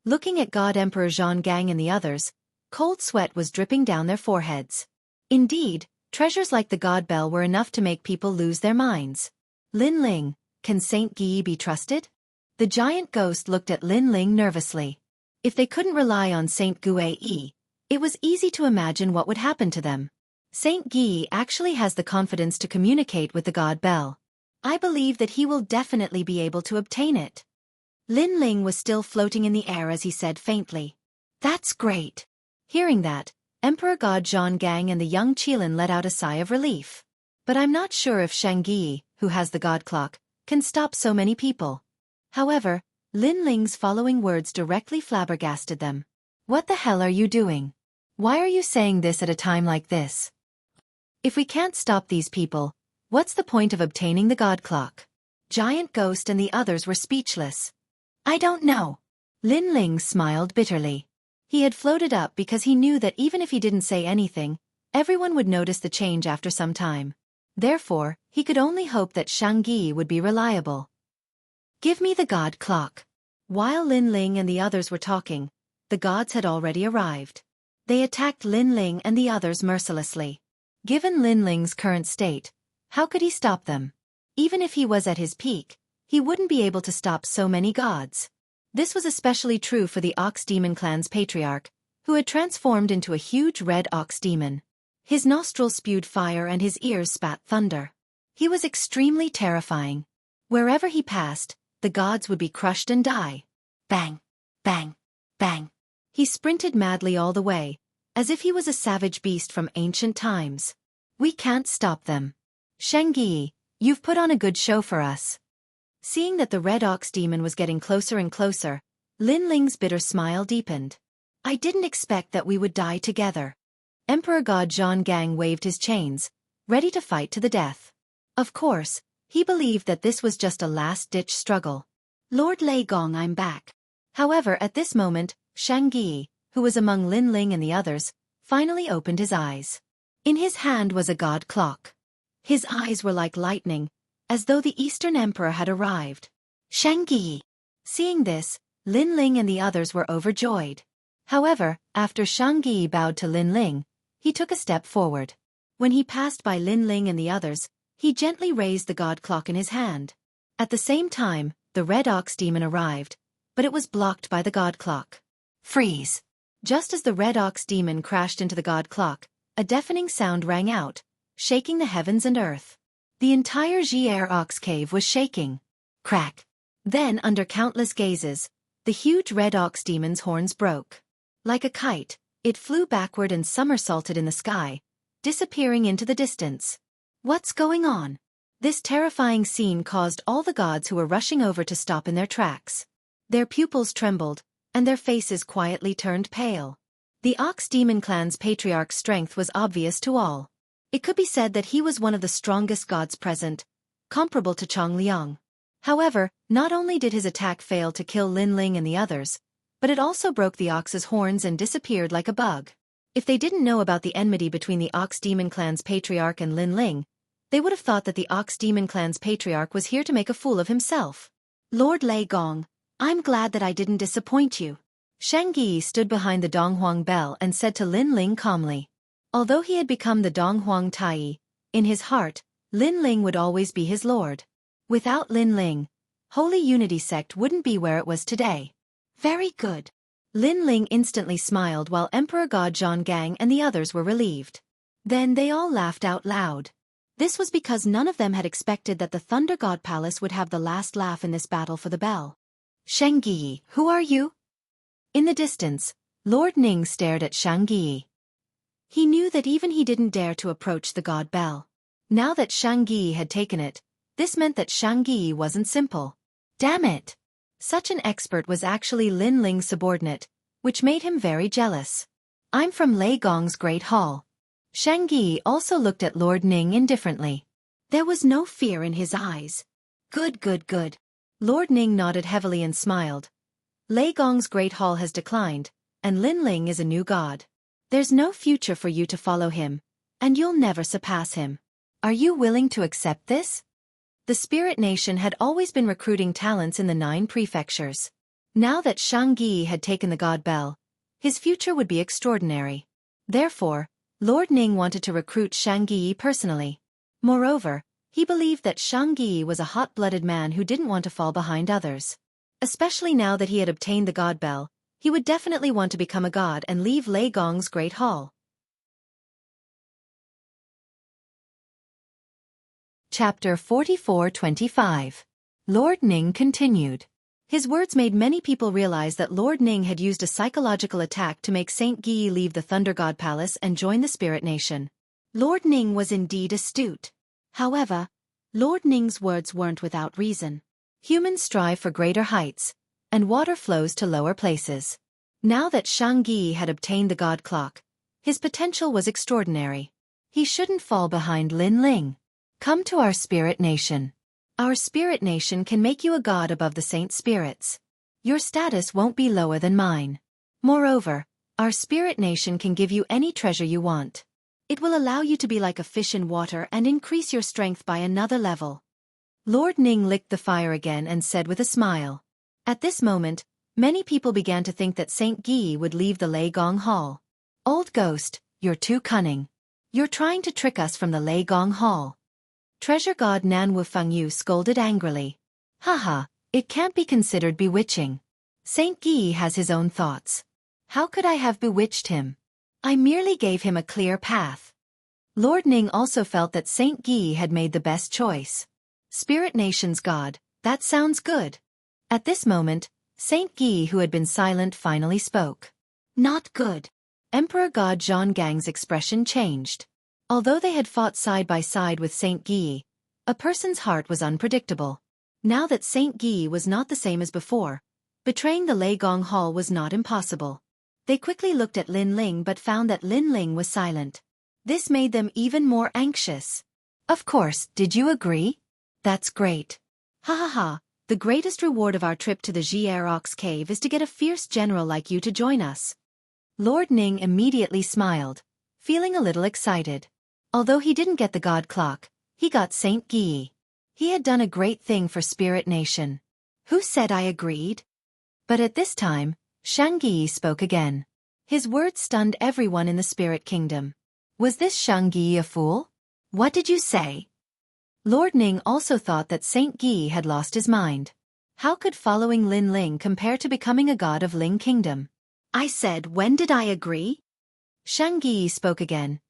Looking at God Emperor Zhonggang and the others, cold sweat was dripping down their foreheads. Indeed, treasures like the God Bell were enough to make people lose their minds. Lin Ling, can Saint Guyi be trusted? The giant ghost looked at Lin Ling nervously. If they couldn't rely on Saint Guyi, it was easy to imagine what would happen to them. Saint Guyi actually has the confidence to communicate with the God Bell. I believe that he will definitely be able to obtain it. Lin Ling was still floating in the air as he said faintly. That's great. Hearing that, Emperor God Zhonggang and the young Qilin let out a sigh of relief. But I'm not sure if Shangyi, who has the God Clock, can stop so many people. However, Lin Ling's following words directly flabbergasted them. What the hell are you doing? Why are you saying this at a time like this? If we can't stop these people, what's the point of obtaining the God Clock? Giant Ghost and the others were speechless. I don't know. Lin Ling smiled bitterly. He had floated up because he knew that even if he didn't say anything, everyone would notice the change after some time. Therefore, he could only hope that Shangyi would be reliable. Give me the God Clock. While Lin Ling and the others were talking, the gods had already arrived. They attacked Lin Ling and the others mercilessly. Given Lin Ling's current state, how could he stop them? Even if he was at his peak, he wouldn't be able to stop so many gods. This was especially true for the Ox Demon clan's patriarch, who had transformed into a huge red ox demon. His nostrils spewed fire and his ears spat thunder. He was extremely terrifying. Wherever he passed, the gods would be crushed and die. Bang, bang, bang. He sprinted madly all the way, as if he was a savage beast from ancient times. We can't stop them. Shangyi, you've put on a good show for us. Seeing that the red ox demon was getting closer and closer, Lin Ling's bitter smile deepened. I didn't expect that we would die together. Emperor God Zhonggang waved his chains, ready to fight to the death. Of course, he believed that this was just a last-ditch struggle. Lord Lei Gong, I'm back. However, at this moment, Shangyi, who was among Lin Ling and the others, finally opened his eyes. In his hand was a God Clock. His eyes were like lightning, as though the Eastern Emperor had arrived. Shangyi. Seeing this, Lin Ling and the others were overjoyed. However, after Shangyi bowed to Lin Ling, he took a step forward. When he passed by Lin Ling and the others, he gently raised the God Clock in his hand. At the same time, the red ox demon arrived, but it was blocked by the God Clock. Freeze! Just as the red ox demon crashed into the God Clock, a deafening sound rang out, shaking the heavens and earth. The entire Jier Ox Cave was shaking. Crack! Then, under countless gazes, the huge red ox demon's horns broke. Like a kite, it flew backward and somersaulted in the sky, disappearing into the distance. What's going on? This terrifying scene caused all the gods who were rushing over to stop in their tracks. Their pupils trembled, and their faces quietly turned pale. The Ox Demon Clan's patriarch's strength was obvious to all. It could be said that he was one of the strongest gods present, comparable to Chong Liang. However, not only did his attack fail to kill Lin Ling and the others, but it also broke the ox's horns and disappeared like a bug. If they didn't know about the enmity between the Ox Demon Clan's patriarch and Lin Ling, they would have thought that the Ox Demon Clan's patriarch was here to make a fool of himself. Lord Lei Gong, I'm glad that I didn't disappoint you. Shang Yi stood behind the Donghuang bell and said to Lin Ling calmly. Although he had become the Donghuang Tai, in his heart, Lin Ling would always be his lord. Without Lin Ling, Holy Unity Sect wouldn't be where it was today. Very good. Lin Ling instantly smiled while Emperor God Zhang Gang and the others were relieved. Then they all laughed out loud. This was because none of them had expected that the Thunder God Palace would have the last laugh in this battle for the bell. Shang Yi, who are you? In the distance, Lord Ning stared at Shang Yi. He knew that even he didn't dare to approach the God Bell. Now that Shang Yi had taken it, this meant that Shang Yi wasn't simple. Damn it! Such an expert was actually Lin Ling's subordinate, which made him very jealous. I'm from Lei Gong's Great Hall. Shang Yi also looked at Lord Ning indifferently. There was no fear in his eyes. Good, good, good. Lord Ning nodded heavily and smiled. Lei Gong's Great Hall has declined, and Lin Ling is a new god. There's no future for you to follow him, and you'll never surpass him. Are you willing to accept this? The Spirit Nation had always been recruiting talents in the 9 prefectures. Now that Shang Yi had taken the God Bell, his future would be extraordinary. Therefore, Lord Ning wanted to recruit Shang Yi personally. Moreover, he believed that Shang Yi was a hot-blooded man who didn't want to fall behind others. Especially now that he had obtained the God Bell, he would definitely want to become a god and leave Lei Gong's Great Hall. Chapter 44-25. Lord Ning continued. His words made many people realize that Lord Ning had used a psychological attack to make Saint Yi leave the Thunder God Palace and join the Spirit Nation. Lord Ning was indeed astute. However, Lord Ning's words weren't without reason. Humans strive for greater heights, and water flows to lower places. Now that Shang Yi had obtained the God Clock, his potential was extraordinary. He shouldn't fall behind Lin Ling. Come to our Spirit Nation. Our Spirit Nation can make you a god above the Saint Spirits. Your status won't be lower than mine. Moreover, our Spirit Nation can give you any treasure you want. It will allow you to be like a fish in water and increase your strength by another level. Lord Ning licked the fire again and said with a smile. At this moment, many people began to think that Saint Yi would leave the Lei Gong Hall. Old ghost, you're too cunning. You're trying to trick us from the Lei Gong Hall. Treasure God Nan Wu Fengyu scolded angrily. Haha, it can't be considered bewitching. Saint Yi has his own thoughts. How could I have bewitched him? I merely gave him a clear path. Lord Ning also felt that Saint Yi had made the best choice. Spirit Nation's god, that sounds good. At this moment, Saint Yi, who had been silent, finally spoke. Not good. Emperor God Zhang Gang's expression changed. Although they had fought side by side with Saint Yi, a person's heart was unpredictable. Now that Saint Yi was not the same as before, betraying the Lei Gong Hall was not impossible. They quickly looked at Lin Ling but found that Lin Ling was silent. This made them even more anxious. Of course, did you agree? That's great. Ha ha ha, the greatest reward of our trip to the Xierox cave is to get a fierce general like you to join us. Lord Ning immediately smiled, feeling a little excited. Although he didn't get the God Clock, he got Saint Yi. He had done a great thing for Spirit Nation. Who said I agreed? But at this time, Shang Yi spoke again. His words stunned everyone in the Spirit Kingdom. Was this Shang Yi a fool? What did you say? Lord Ning also thought that Saint Yi had lost his mind. How could following Lin Ling compare to becoming a god of Ling Kingdom? I said, when did I agree? Shang Yi spoke again.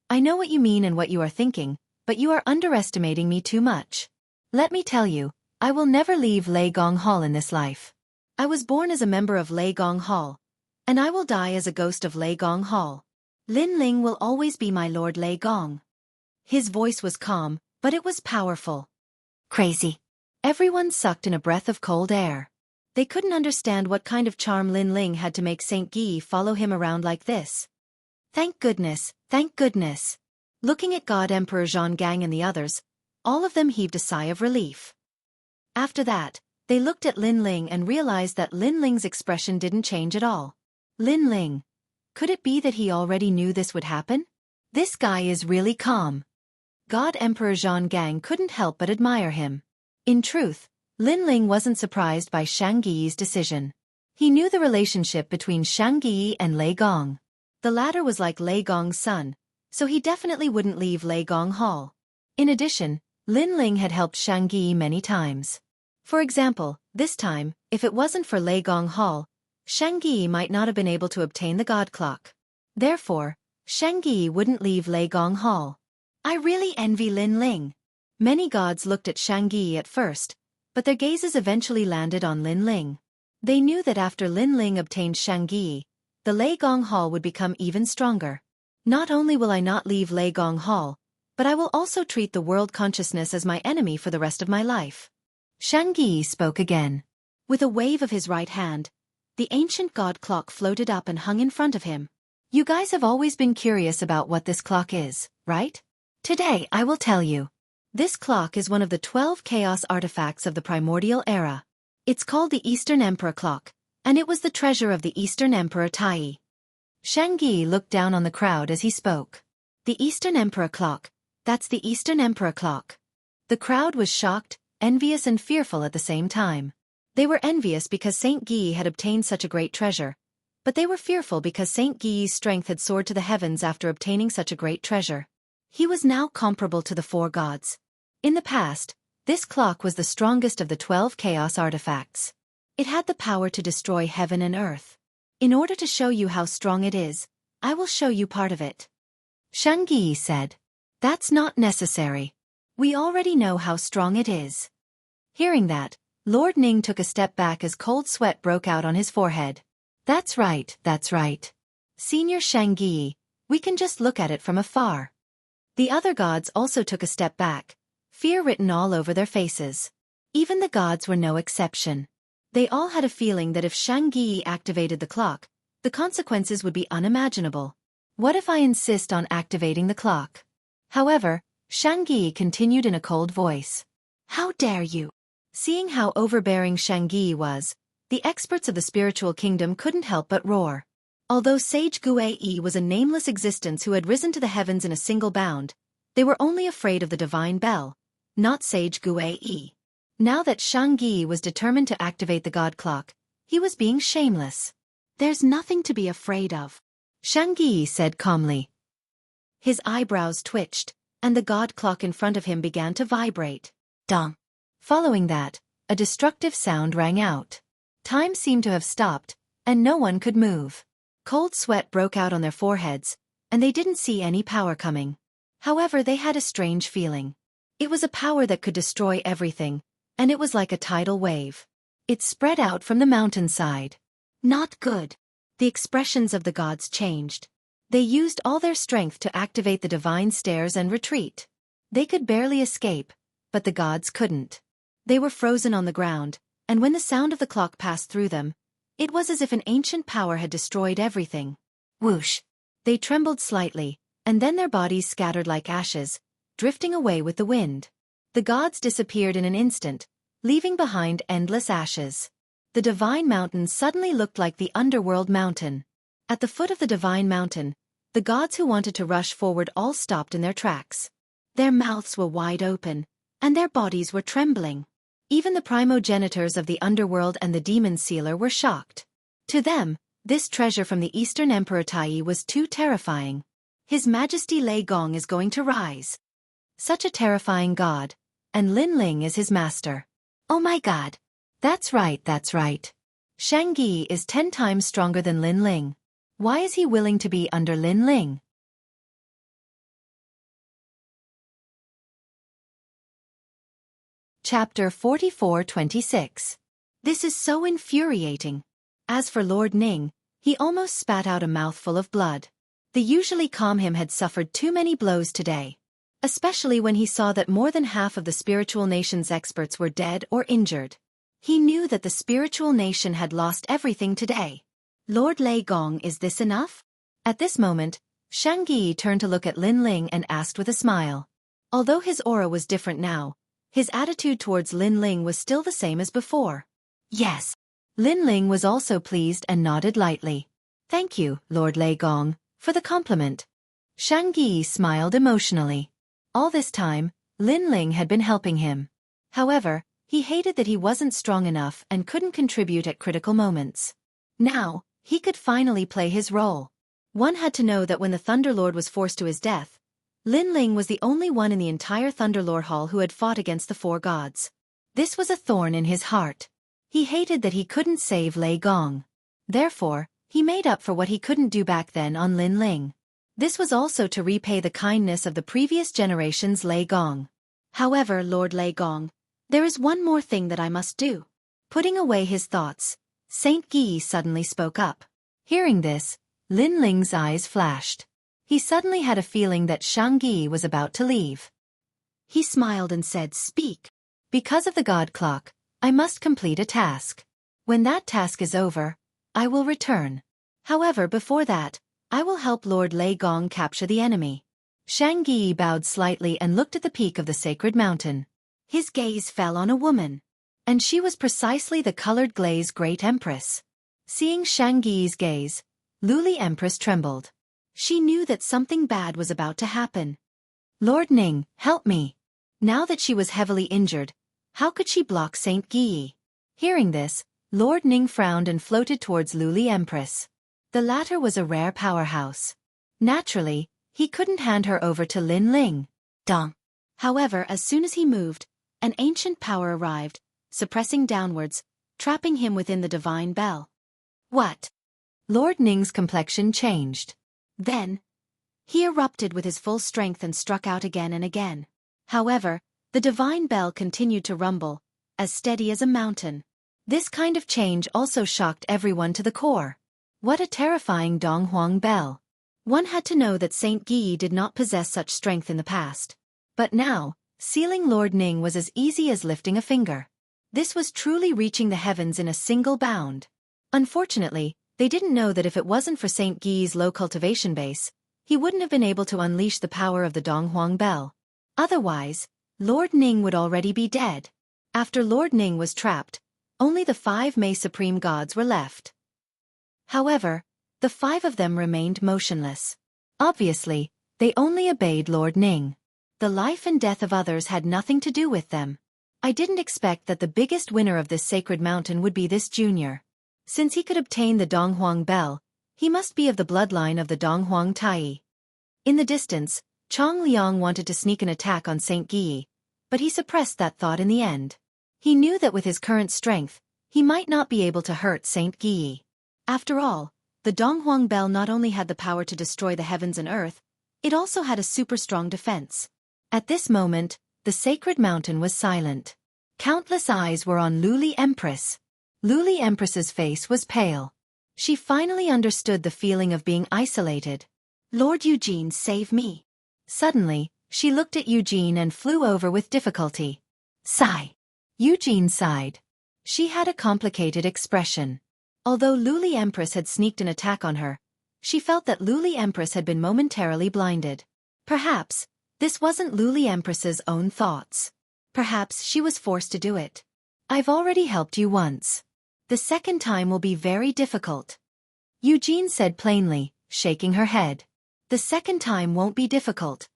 I know what you mean and what you are thinking, but you are underestimating me too much. Let me tell you, I will never leave Lei Gong Hall in this life. I was born as a member of Lei Gong Hall, and I will die as a ghost of Lei Gong Hall. Lin Ling will always be my Lord Lei Gong. His voice was calm, but it was powerful. Crazy. Everyone sucked in a breath of cold air. They couldn't understand what kind of charm Lin Ling had to make Saint Guy follow him around like this. Thank goodness, thank goodness. Looking at God Emperor Zhonggang and the others, all of them heaved a sigh of relief. After that, they looked at Lin Ling and realized that Lin Ling's expression didn't change at all. Lin Ling. Could it be that he already knew this would happen? This guy is really calm. God Emperor Zhonggang couldn't help but admire him. In truth, Lin Ling wasn't surprised by Shang Yi's decision. He knew the relationship between Shang Yi and Lei Gong. The latter was like Lei Gong's son, so he definitely wouldn't leave Lei Gong Hall. In addition, Lin Ling had helped Shang Yi many times. For example, this time, if it wasn't for Lei Gong Hall, Shang Yi might not have been able to obtain the God Clock. Therefore, Shang Yi wouldn't leave Lei Gong Hall. I really envy Lin Ling. Many gods looked at Shang Yi at first, but their gazes eventually landed on Lin Ling. They knew that after Lin Ling obtained Shang Yi, the Lei Gong Hall would become even stronger. Not only will I not leave Lei Gong Hall, but I will also treat the world consciousness as my enemy for the rest of my life. Shang Yi spoke again. With a wave of his right hand, the ancient god clock floated up and hung in front of him. You guys have always been curious about what this clock is, right? Today I will tell you. This clock is one of the 12 chaos artifacts of the primordial era. It's called the Eastern Emperor Clock, and it was the treasure of the Eastern Emperor Tai. Shang Yi looked down on the crowd as he spoke. The Eastern Emperor Clock, that's the Eastern Emperor Clock. The crowd was shocked, envious and fearful at the same time. They were envious because Saint Guy had obtained such a great treasure, but they were fearful because Saint Guy's strength had soared to the heavens after obtaining such a great treasure. He was now comparable to the 4 gods. In the past, this clock was the strongest of the 12 chaos artifacts. It had the power to destroy heaven and earth. In order to show you how strong it is, I will show you part of it. Shang Yi said. That's not necessary. We already know how strong it is. Hearing that, Lord Ning took a step back as cold sweat broke out on his forehead. That's right, that's right. Senior Shang Yi, we can just look at it from afar. The other gods also took a step back, fear written all over their faces. Even the gods were no exception. They all had a feeling that if Shang Yi activated the clock, the consequences would be unimaginable. What if I insist on activating the clock? However, Shang Yi continued in a cold voice. How dare you? Seeing how overbearing Shang Yi was, the experts of the spiritual kingdom couldn't help but roar. Although Sage Xueqi was a nameless existence who had risen to the heavens in a single bound, they were only afraid of the divine bell, not Sage Xueqi. Now that Shang Yi was determined to activate the god clock, he was being shameless. There's nothing to be afraid of, Shang Yi said calmly. His eyebrows twitched, and the god clock in front of him began to vibrate. Dong. Following that, a destructive sound rang out. Time seemed to have stopped, and no one could move. Cold sweat broke out on their foreheads, and they didn't see any power coming. However, they had a strange feeling. It was a power that could destroy everything, and it was like a tidal wave. It spread out from the mountainside. Not good. The expressions of the gods changed. They used all their strength to activate the divine stairs and retreat. They could barely escape, but the gods couldn't. They were frozen on the ground, and when the sound of the clock passed through them, it was as if an ancient power had destroyed everything. Whoosh! They trembled slightly, and then their bodies scattered like ashes, drifting away with the wind. The gods disappeared in an instant, leaving behind endless ashes. The divine mountain suddenly looked like the underworld mountain. At the foot of the divine mountain, the gods who wanted to rush forward all stopped in their tracks. Their mouths were wide open, and their bodies were trembling. Even the primogenitors of the underworld and the demon sealer were shocked. To them, this treasure from the Eastern Emperor Tai was too terrifying. His Majesty Lei Gong is going to rise. Such a terrifying god, and Lin Ling is his master. Oh my god. That's right, that's right. Shang Yi is 10 times stronger than Lin Ling. Why is he willing to be under Lin Ling? Chapter 44-26. This is so infuriating. As for Lord Ning, he almost spat out a mouthful of blood. The usually calm him had suffered too many blows today. Especially when he saw that more than half of the spiritual nation's experts were dead or injured. He knew that the spiritual nation had lost everything today. Lord Lei Gong, is this enough? At this moment, Xueqi turned to look at Lin Ling and asked with a smile. Although his aura was different now, his attitude towards Lin Ling was still the same as before. Yes. Lin Ling was also pleased and nodded lightly. Thank you, Lord Lei Gong, for the compliment. Xueqi smiled emotionally. All this time, Lin Ling had been helping him. However, he hated that he wasn't strong enough and couldn't contribute at critical moments. Now, he could finally play his role. One had to know that when the Thunderlord was forced to his death, Lin Ling was the only one in the entire Thunderlord Hall who had fought against the four gods. This was a thorn in his heart. He hated that he couldn't save Lei Gong. Therefore, he made up for what he couldn't do back then on Lin Ling. This was also to repay the kindness of the previous generation's Lei Gong. However, Lord Lei Gong, there is one more thing that I must do. Putting away his thoughts, Saint Gi suddenly spoke up. Hearing this, Lin Ling's eyes flashed. He suddenly had a feeling that Xueqi was about to leave. He smiled and said, "Speak. Because of the God Clock, I must complete a task. When that task is over, I will return. However, before that, I will help Lord Lei Gong capture the enemy." Xueqi bowed slightly and looked at the peak of the sacred mountain. His gaze fell on a woman. And she was precisely the colored glaze Great Empress. Seeing Xueqi's gaze, Luli Empress trembled. She knew that something bad was about to happen. "Lord Ning, help me." Now that she was heavily injured, how could she block Saint Gi? Hearing this, Lord Ning frowned and floated towards Luli Empress. The latter was a rare powerhouse. Naturally, he couldn't hand her over to Lin Ling. Dong. However, as soon as he moved, an ancient power arrived, suppressing downwards, trapping him within the divine bell. What? Lord Ning's complexion changed. Then, he erupted with his full strength and struck out again and again. However, the divine bell continued to rumble, as steady as a mountain. This kind of change also shocked everyone to the core. What a terrifying Donghuang bell. One had to know that Saint Gi did not possess such strength in the past. But now, sealing Lord Ning was as easy as lifting a finger. This was truly reaching the heavens in a single bound. Unfortunately, they didn't know that if it wasn't for Saint Gi's low cultivation base, he wouldn't have been able to unleash the power of the Donghuang bell. Otherwise, Lord Ning would already be dead. After Lord Ning was trapped, only the 5 Mei Supreme Gods were left. However, the 5 of them remained motionless. Obviously, they only obeyed Lord Ning. The life and death of others had nothing to do with them. I didn't expect that the biggest winner of this sacred mountain would be this junior. Since he could obtain the Donghuang bell, he must be of the bloodline of the Donghuang Tai. In the distance, Chong Liang wanted to sneak an attack on Saint Gi, but he suppressed that thought in the end. He knew that with his current strength, he might not be able to hurt Saint Gi. After all, the Donghuang bell not only had the power to destroy the heavens and earth, it also had a super strong defense. At this moment, the sacred mountain was silent. Countless eyes were on Luli Empress. Luli Empress's face was pale. She finally understood the feeling of being isolated. "Lord Eugene, save me." Suddenly, she looked at Eugene and flew over with difficulty. Sigh. Eugene sighed. She had a complicated expression. Although Luli Empress had sneaked an attack on her, she felt that Luli Empress had been momentarily blinded. Perhaps, this wasn't Luli Empress's own thoughts. Perhaps she was forced to do it. "I've already helped you once. The second time will be very difficult," Eugene said plainly, shaking her head. "The second time won't be difficult."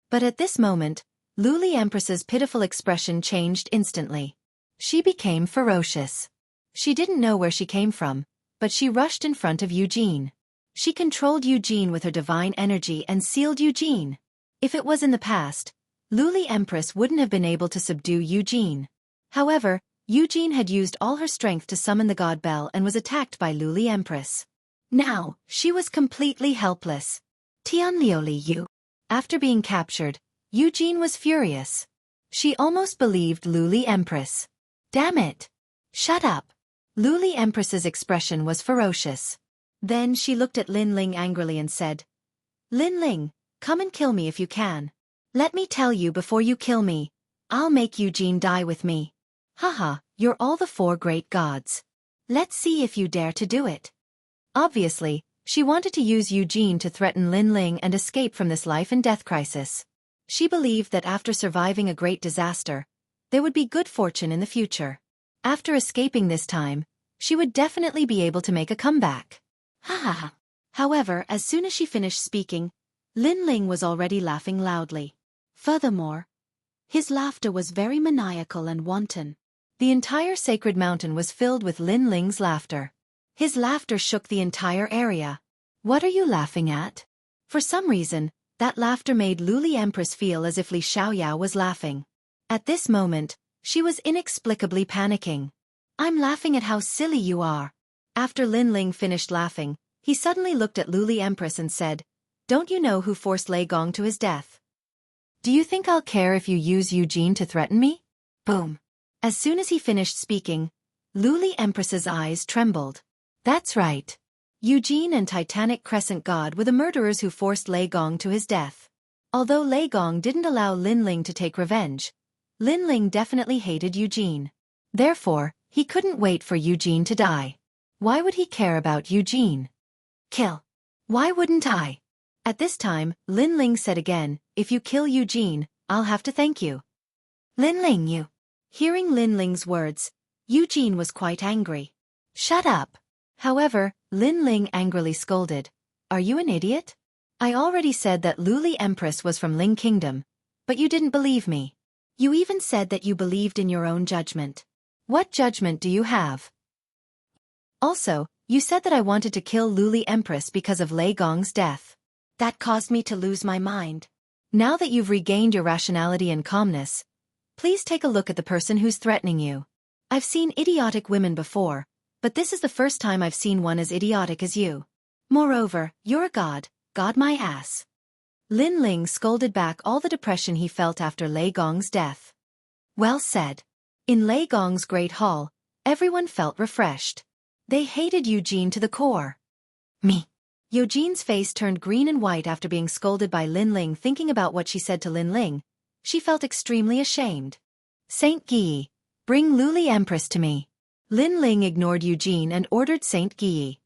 But at this moment, Luli Empress's pitiful expression changed instantly. She became ferocious. She didn't know where she came from, but she rushed in front of Eugene. She controlled Eugene with her divine energy and sealed Eugene. If it was in the past, Luli Empress wouldn't have been able to subdue Eugene. However, Eugene had used all her strength to summon the God Bell and was attacked by Luli Empress. Now, she was completely helpless. Tianliuli Yu. After being captured, Eugene was furious. She almost believed Luli Empress. "Damn it! Shut up!" Luli Empress's expression was ferocious. Then she looked at Lin Ling angrily and said, "Lin Ling, come and kill me if you can. Let me tell you before you kill me, I'll make Eugene die with me." Haha, you're all the four great gods. Let's see if you dare to do it. Obviously, she wanted to use Eugene to threaten Lin Ling and escape from this life and death crisis. She believed that after surviving a great disaster, there would be good fortune in the future. After escaping this time, she would definitely be able to make a comeback. Haha. However, as soon as she finished speaking, Lin Ling was already laughing loudly. Furthermore, his laughter was very maniacal and wanton. The entire sacred mountain was filled with Lin Ling's laughter. His laughter shook the entire area. What are you laughing at? For some reason, that laughter made Luli Empress feel as if Li Xiaoyao was laughing. At this moment, she was inexplicably panicking. I'm laughing at how silly you are. After Lin Ling finished laughing, he suddenly looked at Luli Empress and said, Don't you know who forced Lei Gong to his death? Do you think I'll care if you use Eugene to threaten me? Boom. As soon as he finished speaking, Luli Empress's eyes trembled. That's right. Eugene and Titanic Crescent God were the murderers who forced Lei Gong to his death. Although Lei Gong didn't allow Lin Ling to take revenge, Lin Ling definitely hated Eugene. Therefore, he couldn't wait for Eugene to die. Why would he care about Eugene? Kill. Why wouldn't I? At this time, Lin Ling said again, If you kill Eugene, I'll have to thank you. Lin Ling, you. Hearing Lin Ling's words, Eugene was quite angry. Shut up. However, Lin Ling angrily scolded. Are you an idiot? I already said that Luli Empress was from Ling Kingdom, but you didn't believe me. You even said that you believed in your own judgment. What judgment do you have? Also, you said that I wanted to kill Luli Empress because of Lei Gong's death. That caused me to lose my mind. Now that you've regained your rationality and calmness, please take a look at the person who's threatening you. I've seen idiotic women before, but this is the first time I've seen one as idiotic as you. Moreover, you're a god my ass. Lin Ling scolded back all the depression he felt after Lei Gong's death. Well said. In Lei Gong's great hall, everyone felt refreshed. They hated Eugene to the core. Me. Eugene's face turned green and white after being scolded by Lin Ling. Thinking about what she said to Lin Ling, she felt extremely ashamed. Saint Guyi, bring Luli Empress to me. Lin Ling ignored Eugene and ordered Saint Guyi.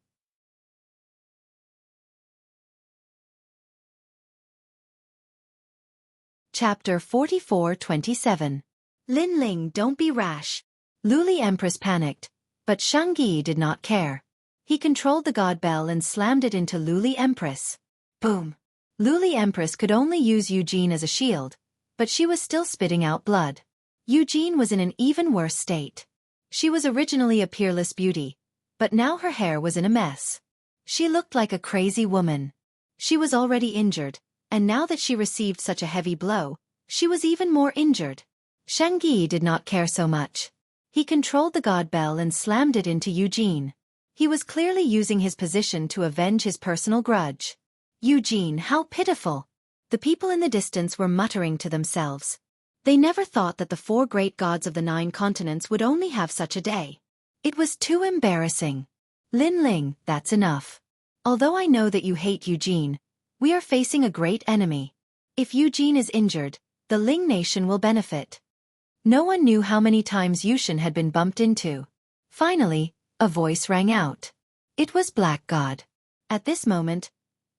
Chapter 44-27. Lin Ling, don't be rash. Luli Empress panicked, but Shangyi did not care. He controlled the god bell and slammed it into Luli Empress. Boom. Luli Empress could only use Eugene as a shield, but she was still spitting out blood. Eugene was in an even worse state. She was originally a peerless beauty, but now her hair was in a mess. She looked like a crazy woman. She was already injured, and now that she received such a heavy blow, she was even more injured. Shangyi did not care so much. He controlled the god bell and slammed it into Eugene. He was clearly using his position to avenge his personal grudge. Eugene, how pitiful! The people in the distance were muttering to themselves. They never thought that the four great gods of the 9 continents would only have such a day. It was too embarrassing. Lin Ling, that's enough. Although I know that you hate Eugene, we are facing a great enemy. If Eugene is injured, the Ling nation will benefit. No one knew how many times Yushin had been bumped into. Finally, a voice rang out. It was Black God. At this moment,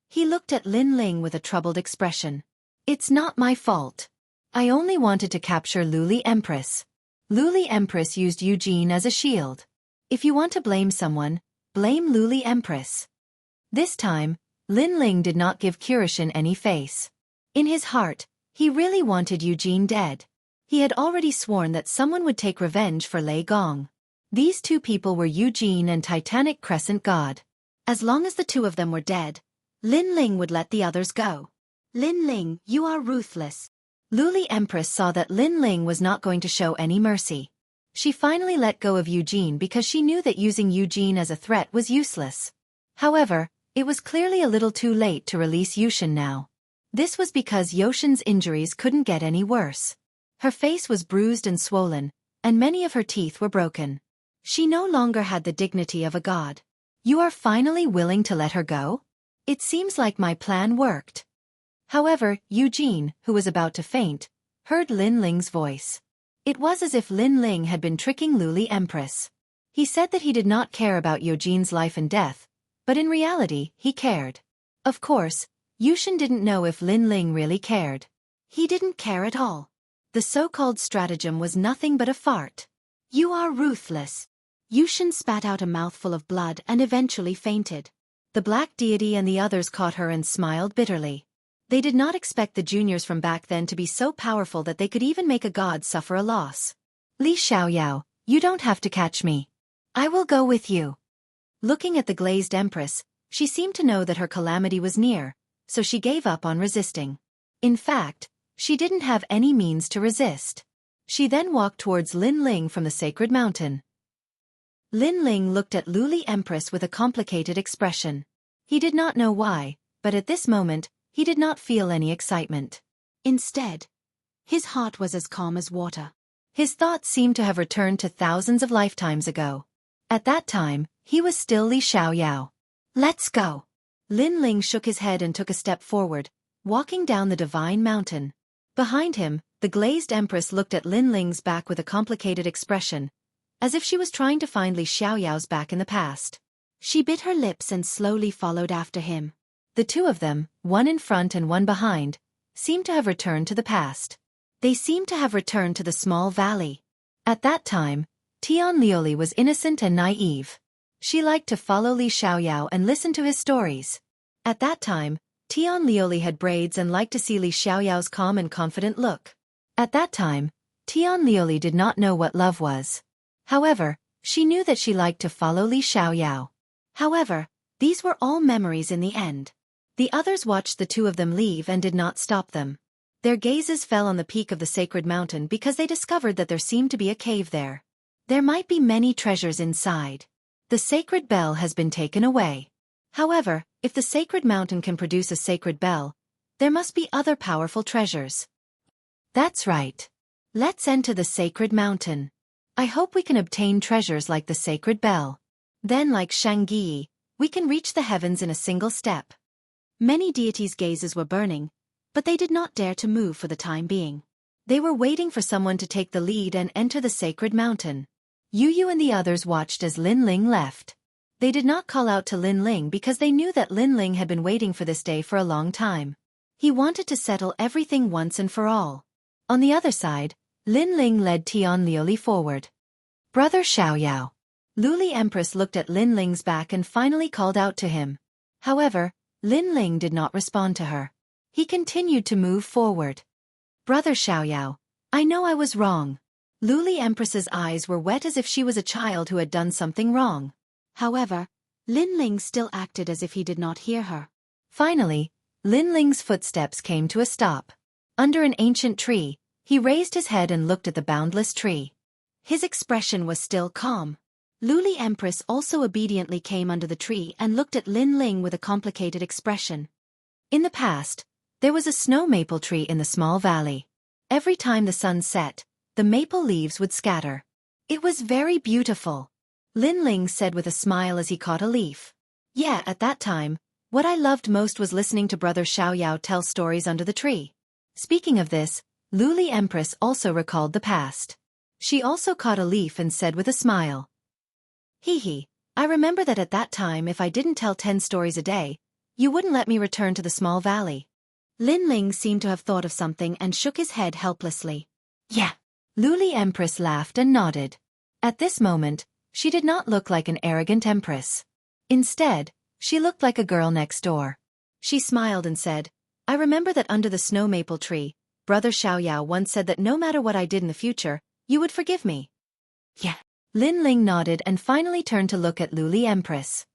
he looked at Lin Ling with a troubled expression. It's not my fault. I only wanted to capture Luli Empress. Luli Empress used Eugene as a shield. If you want to blame someone, blame Luli Empress. This time, Lin Ling did not give Kurishin any face. In his heart, he really wanted Eugene dead. He had already sworn that someone would take revenge for Lei Gong. These two people were Eugene and Titanic Crescent God. As long as the two of them were dead, Lin Ling would let the others go. Lin Ling, you are ruthless. Luli Empress saw that Lin Ling was not going to show any mercy. She finally let go of Eugene because she knew that using Eugene as a threat was useless. However, it was clearly a little too late to release Yushin now. This was because Yoshin's injuries couldn't get any worse. Her face was bruised and swollen, and many of her teeth were broken. She no longer had the dignity of a god. You are finally willing to let her go? It seems like my plan worked. However, Eugene, who was about to faint, heard Lin Ling's voice. It was as if Lin Ling had been tricking Luli Empress. He said that he did not care about Yojin's life and death, but in reality, he cared. Of course, Yushin didn't know if Lin Ling really cared. He didn't care at all. The so-called stratagem was nothing but a fart. You are ruthless. Yushin spat out a mouthful of blood and eventually fainted. The black deity and the others caught her and smiled bitterly. They did not expect the juniors from back then to be so powerful that they could even make a god suffer a loss. Li Xiaoyao, you don't have to catch me. I will go with you. Looking at the glazed empress, she seemed to know that her calamity was near, so she gave up on resisting. In fact, she didn't have any means to resist. She then walked towards Lin Ling from the sacred mountain. Lin Ling looked at Luli Empress with a complicated expression. He did not know why, but at this moment, he did not feel any excitement. Instead, his heart was as calm as water. His thoughts seemed to have returned to thousands of lifetimes ago. At that time, he was still Li Xiaoyao. Let's go. Lin Ling shook his head and took a step forward, walking down the divine mountain. Behind him, the glazed empress looked at Lin Ling's back with a complicated expression, as if she was trying to find Li Xiaoyao's back in the past. She bit her lips and slowly followed after him. The two of them, one in front and one behind, seemed to have returned to the past. They seemed to have returned to the small valley. At that time, Tian Lioli was innocent and naive. She liked to follow Li Xiaoyao and listen to his stories. At that time, Tian Lioli had braids and liked to see Li Xiaoyao's calm and confident look. At that time, Tian Lioli did not know what love was. However, she knew that she liked to follow Li Xiaoyao. However, these were all memories in the end. The others watched the two of them leave and did not stop them. Their gazes fell on the peak of the sacred mountain because they discovered that there seemed to be a cave there. There might be many treasures inside. The sacred bell has been taken away. However, if the sacred mountain can produce a sacred bell, there must be other powerful treasures. That's right. Let's enter the sacred mountain. I hope we can obtain treasures like the sacred bell. Then, like Shangyi, we can reach the heavens in a single step. Many deities' gazes were burning, but they did not dare to move for the time being. They were waiting for someone to take the lead and enter the sacred mountain. Yu Yu and the others watched as Lin Ling left. They did not call out to Lin Ling because they knew that Lin Ling had been waiting for this day for a long time. He wanted to settle everything once and for all. On the other side, Lin Ling led Tian Lioli forward. Brother Xiaoyao. Luli Empress looked at Lin Ling's back and finally called out to him. However, Lin Ling did not respond to her. He continued to move forward. Brother Xiaoyao, I know I was wrong. Luli Empress's eyes were wet as if she was a child who had done something wrong. However, Lin Ling still acted as if he did not hear her. Finally, Lin Ling's footsteps came to a stop. Under an ancient tree, he raised his head and looked at the boundless tree. His expression was still calm. Luli Empress also obediently came under the tree and looked at Lin Ling with a complicated expression. In the past, there was a snow maple tree in the small valley. Every time the sun set, the maple leaves would scatter. It was very beautiful. Lin Ling said with a smile as he caught a leaf. Yeah, at that time, what I loved most was listening to Brother Xiaoyao tell stories under the tree. Speaking of this, Luli Empress also recalled the past. She also caught a leaf and said with a smile. Hee, I remember that at that time if I didn't tell 10 stories a day, you wouldn't let me return to the small valley. Lin Ling seemed to have thought of something and shook his head helplessly. Yeah. Luli Empress laughed and nodded. At this moment, she did not look like an arrogant empress. Instead, she looked like a girl next door. She smiled and said, I remember that under the snow maple tree, Brother Xiaoyao once said that no matter what I did in the future, you would forgive me. Yeah. Lin Ling nodded and finally turned to look at Luli Empress.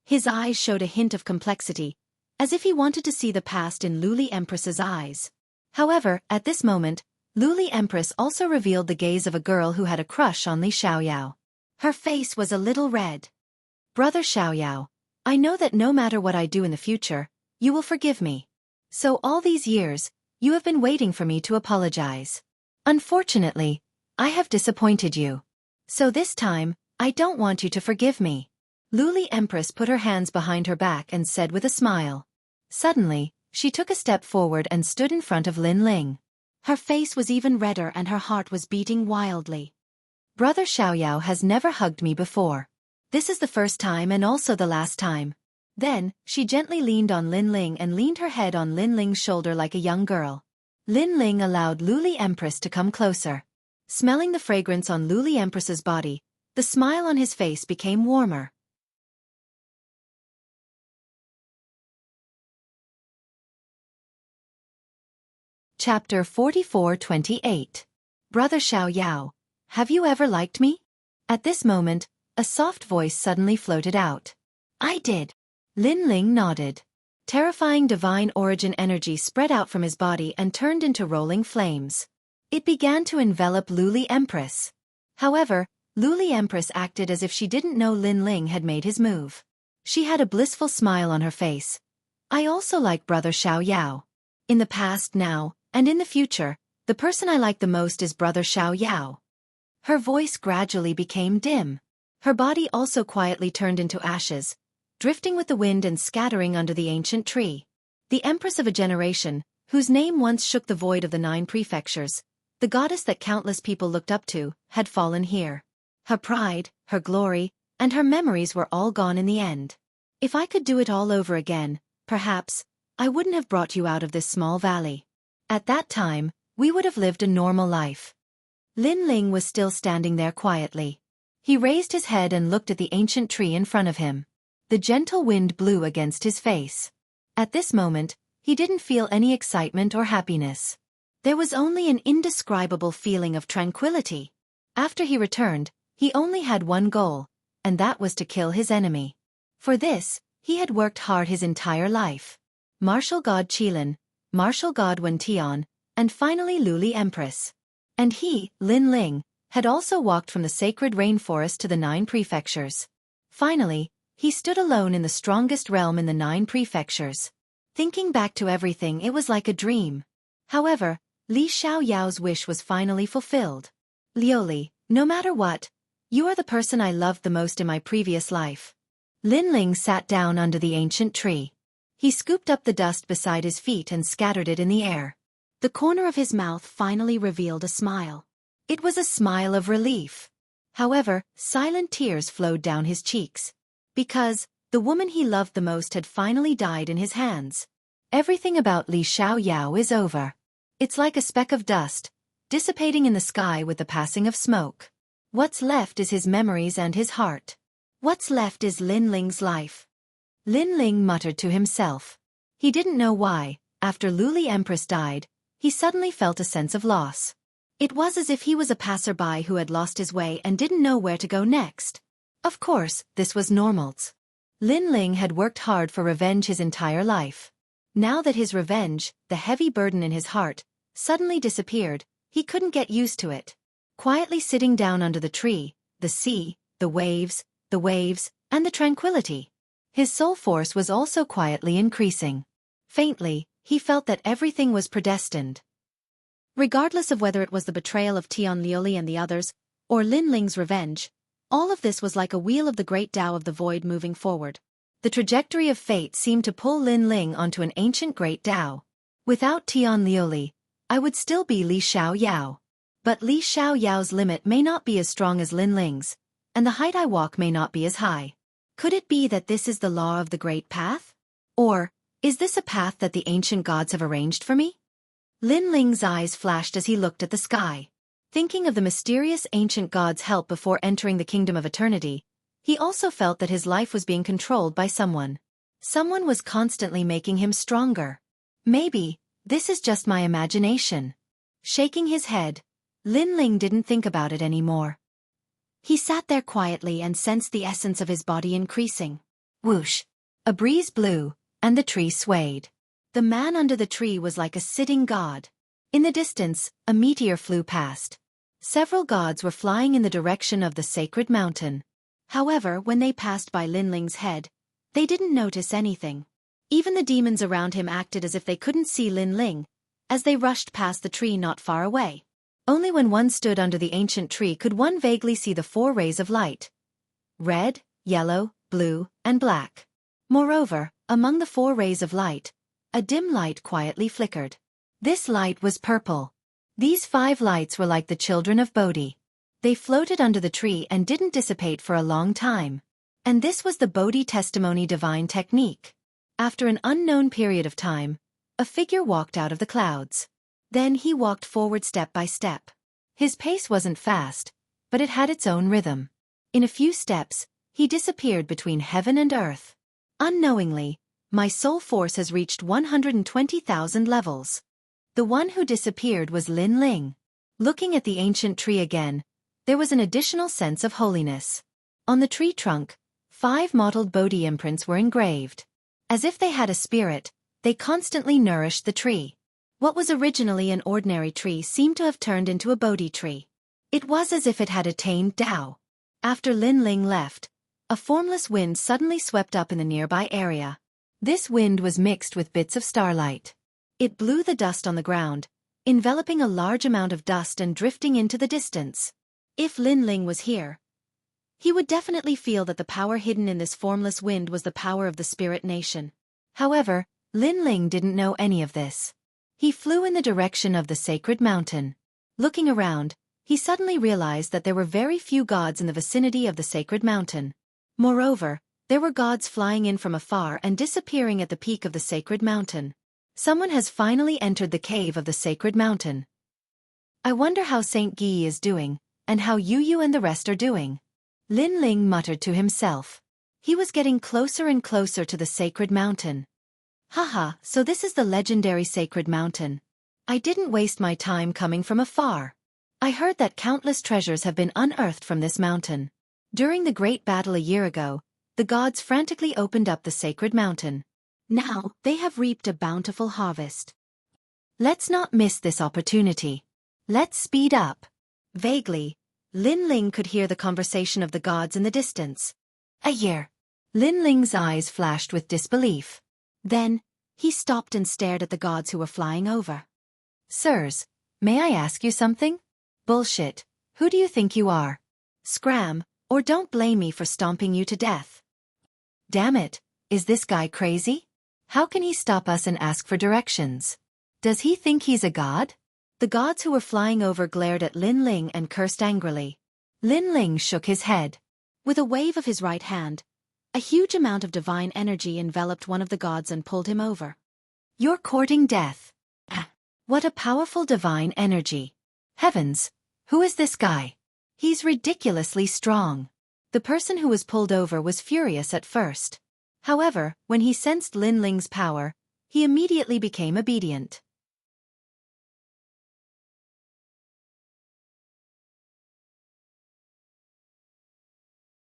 His eyes showed a hint of complexity, as if he wanted to see the past in Luli Empress's eyes. However, at this moment, Luli Empress also revealed the gaze of a girl who had a crush on Li Xiaoyao. Her face was a little red. Brother Xiaoyao, I know that no matter what I do in the future, you will forgive me. So all these years, you have been waiting for me to apologize. Unfortunately, I have disappointed you. So this time, I don't want you to forgive me. Luli Empress put her hands behind her back and said with a smile. Suddenly, she took a step forward and stood in front of Lin Ling. Her face was even redder and her heart was beating wildly. Brother Xiaoyao has never hugged me before. This is the first time and also the last time. Then, she gently leaned on Lin Ling and leaned her head on Lin Ling's shoulder like a young girl. Lin Ling allowed Luli Empress to come closer. Smelling the fragrance on Luli Empress's body, the smile on his face became warmer. Chapter 44-28. Brother Xiaoyao, have you ever liked me? At this moment, a soft voice suddenly floated out. I did. Lin Ling nodded. Terrifying divine origin energy spread out from his body and turned into rolling flames. It began to envelop Luli Empress. However, Luli Empress acted as if she didn't know Lin Ling had made his move. She had a blissful smile on her face. I also like Brother Xiaoyao. In the past, now, and in the future, the person I like the most is Brother Xiaoyao. Her voice gradually became dim. Her body also quietly turned into ashes, drifting with the wind and scattering under the ancient tree. The Empress of a generation, whose name once shook the void of the 9 prefectures, the goddess that countless people looked up to, had fallen here. Her pride, her glory, and her memories were all gone in the end. If I could do it all over again, perhaps, I wouldn't have brought you out of this small valley. At that time, we would have lived a normal life. Lin Ling was still standing there quietly. He raised his head and looked at the ancient tree in front of him. The gentle wind blew against his face. At this moment, he didn't feel any excitement or happiness. There was only an indescribable feeling of tranquility. After he returned, he only had one goal, and that was to kill his enemy. For this, he had worked hard his entire life. Martial God Qilin, Martial God Wen Tian, and finally Luli Empress. And he, Lin Ling, had also walked from the sacred rainforest to the 9 prefectures. Finally, he stood alone in the strongest realm in the 9 prefectures. Thinking back to everything, it was like a dream. However, Li Xiaoyao's wish was finally fulfilled. Liuli, no matter what, you are the person I loved the most in my previous life. Lin Ling sat down under the ancient tree. He scooped up the dust beside his feet and scattered it in the air. The corner of his mouth finally revealed a smile. It was a smile of relief. However, silent tears flowed down his cheeks. Because, the woman he loved the most had finally died in his hands. Everything about Li Xiaoyao is over. It's like a speck of dust, dissipating in the sky with the passing of smoke. What's left is his memories and his heart. What's left is Lin Ling's life. Lin Ling muttered to himself. He didn't know why, after Luli Empress died, he suddenly felt a sense of loss. It was as if he was a passerby who had lost his way and didn't know where to go next. Of course, this was normal. Lin Ling had worked hard for revenge his entire life. Now that his revenge, the heavy burden in his heart, suddenly disappeared, he couldn't get used to it. Quietly sitting down under the tree, the sea, the waves, and the tranquility. His soul force was also quietly increasing. Faintly, he felt that everything was predestined. Regardless of whether it was the betrayal of Tian Liuli and the others, or Lin Ling's revenge, all of this was like a wheel of the great Tao of the void moving forward. The trajectory of fate seemed to pull Lin Ling onto an ancient great Tao. Without Tian Liuli, I would still be Li Xiaoyao. But Li Xiaoyao's limit may not be as strong as Lin Ling's, and the height I walk may not be as high. Could it be that this is the law of the great path? Or, is this a path that the ancient gods have arranged for me? Lin Ling's eyes flashed as he looked at the sky. Thinking of the mysterious ancient god's help before entering the kingdom of eternity, he also felt that his life was being controlled by someone. Someone was constantly making him stronger. Maybe, this is just my imagination. Shaking his head, Lin Ling didn't think about it anymore. He sat there quietly and sensed the essence of his body increasing. Whoosh! A breeze blew, and the tree swayed. The man under the tree was like a sitting god. In the distance, a meteor flew past. Several gods were flying in the direction of the sacred mountain. However, when they passed by Lin Ling's head, they didn't notice anything. Even the demons around him acted as if they couldn't see Lin Ling, as they rushed past the tree not far away. Only when one stood under the ancient tree could one vaguely see the 4 rays of light. Red, yellow, blue, and black. Moreover, among the 4 rays of light, a dim light quietly flickered. This light was purple. These 5 lights were like the children of Bodhi. They floated under the tree and didn't dissipate for a long time. And this was the Bodhi testimony divine technique. After an unknown period of time, a figure walked out of the clouds. Then he walked forward step by step. His pace wasn't fast, but it had its own rhythm. In a few steps, he disappeared between heaven and earth. Unknowingly, my soul force has reached 120,000 levels. The one who disappeared was Lin Ling. Looking at the ancient tree again, there was an additional sense of holiness. On the tree trunk, 5 mottled Bodhi imprints were engraved. As if they had a spirit, they constantly nourished the tree. What was originally an ordinary tree seemed to have turned into a Bodhi tree. It was as if it had attained Tao. After Lin Ling left, a formless wind suddenly swept up in the nearby area. This wind was mixed with bits of starlight. It blew the dust on the ground, enveloping a large amount of dust and drifting into the distance. If Lin Ling was here, he would definitely feel that the power hidden in this formless wind was the power of the spirit nation. However, Lin Ling didn't know any of this. He flew in the direction of the sacred mountain. Looking around, he suddenly realized that there were very few gods in the vicinity of the sacred mountain. Moreover, there were gods flying in from afar and disappearing at the peak of the sacred mountain. Someone has finally entered the cave of the sacred mountain. I wonder how Saint Guy is doing, and how Yu and the rest are doing. Lin Ling muttered to himself. He was getting closer and closer to the sacred mountain. Haha, so this is the legendary sacred mountain. I didn't waste my time coming from afar. I heard that countless treasures have been unearthed from this mountain. During the great battle a year ago, the gods frantically opened up the sacred mountain. Now, they have reaped a bountiful harvest. Let's not miss this opportunity. Let's speed up. Vaguely, Lin Ling could hear the conversation of the gods in the distance. A year. Lin Ling's eyes flashed with disbelief. Then, he stopped and stared at the gods who were flying over. Sirs, may I ask you something? Bullshit. Who do you think you are? Scram, or don't blame me for stomping you to death. Damn it, is this guy crazy? How can he stop us and ask for directions? Does he think he's a god? The gods who were flying over glared at Lin Ling and cursed angrily. Lin Ling shook his head. With a wave of his right hand, a huge amount of divine energy enveloped one of the gods and pulled him over. You're courting death. What a powerful divine energy. Heavens, who is this guy? He's ridiculously strong. The person who was pulled over was furious at first. However, when he sensed Lin Ling's power, he immediately became obedient.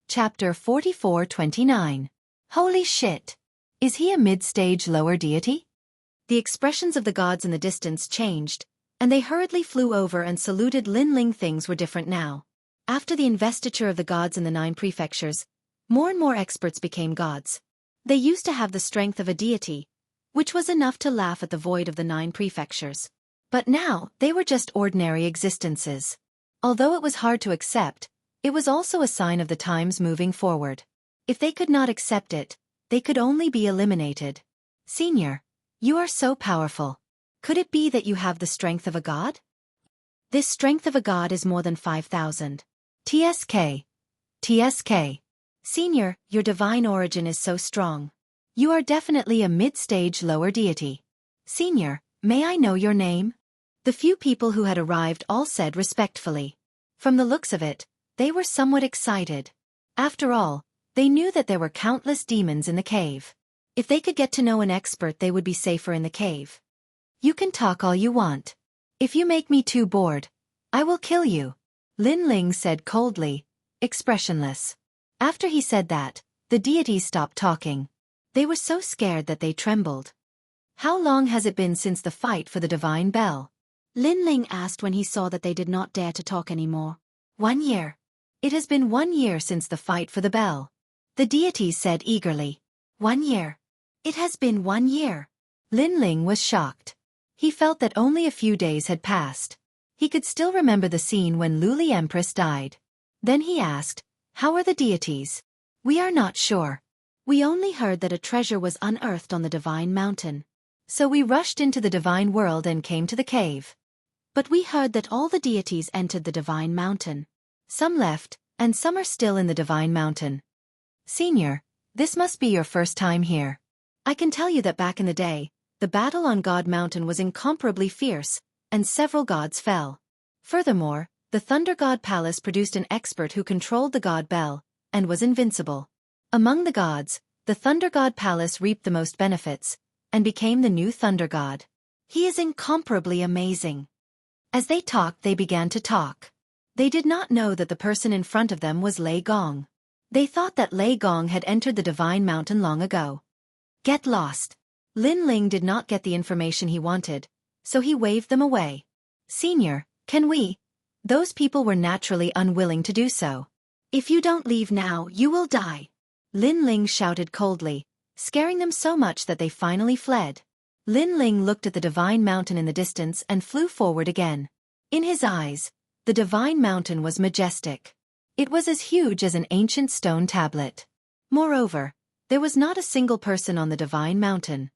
Chapter 44-29. Holy shit! Is he a mid-stage lower deity? The expressions of the gods in the distance changed, and they hurriedly flew over and saluted Lin Ling. Things were different now. After the investiture of the gods in the 9 prefectures, more and more experts became gods. They used to have the strength of a deity, which was enough to laugh at the void of the 9 prefectures. But now, they were just ordinary existences. Although it was hard to accept, it was also a sign of the times moving forward. If they could not accept it, they could only be eliminated. Senior, you are so powerful. Could it be that you have the strength of a god? This strength of a god is more than 5,000. TSK. TSK. Senior, your divine origin is so strong. You are definitely a mid-stage lower deity. Senior, may I know your name? The few people who had arrived all said respectfully. From the looks of it, they were somewhat excited. After all, they knew that there were countless demons in the cave. If they could get to know an expert, they would be safer in the cave. You can talk all you want. If you make me too bored, I will kill you, Lin Ling said coldly, expressionless. After he said that, the deities stopped talking. They were so scared that they trembled. How long has it been since the fight for the divine bell? Lin Ling asked when he saw that they did not dare to talk anymore. 1 year. It has been 1 year since the fight for the bell. The deities said eagerly. 1 year. It has been 1 year. Lin Ling was shocked. He felt that only a few days had passed. He could still remember the scene when Luli Empress died. Then he asked, how are the deities? We are not sure. We only heard that a treasure was unearthed on the divine mountain. So we rushed into the divine world and came to the cave. But we heard that all the deities entered the Divine Mountain. Some left, and some are still in the Divine Mountain. Senior, this must be your first time here. I can tell you that back in the day, the battle on God Mountain was incomparably fierce, and several gods fell. Furthermore, the Thunder God Palace produced an expert who controlled the God Bell, and was invincible. Among the gods, the Thunder God Palace reaped the most benefits, and became the new Thunder God. He is incomparably amazing. As they talked, they began to talk. They did not know that the person in front of them was Lei Gong. They thought that Lei Gong had entered the Divine Mountain long ago. Get lost. Lin Ling did not get the information he wanted, so he waved them away. Senior, can we? Those people were naturally unwilling to do so. If you don't leave now, you will die. Lin Ling shouted coldly, scaring them so much that they finally fled. Lin Ling looked at the Divine Mountain in the distance and flew forward again. In his eyes, the Divine Mountain was majestic. It was as huge as an ancient stone tablet. Moreover, there was not a single person on the Divine Mountain.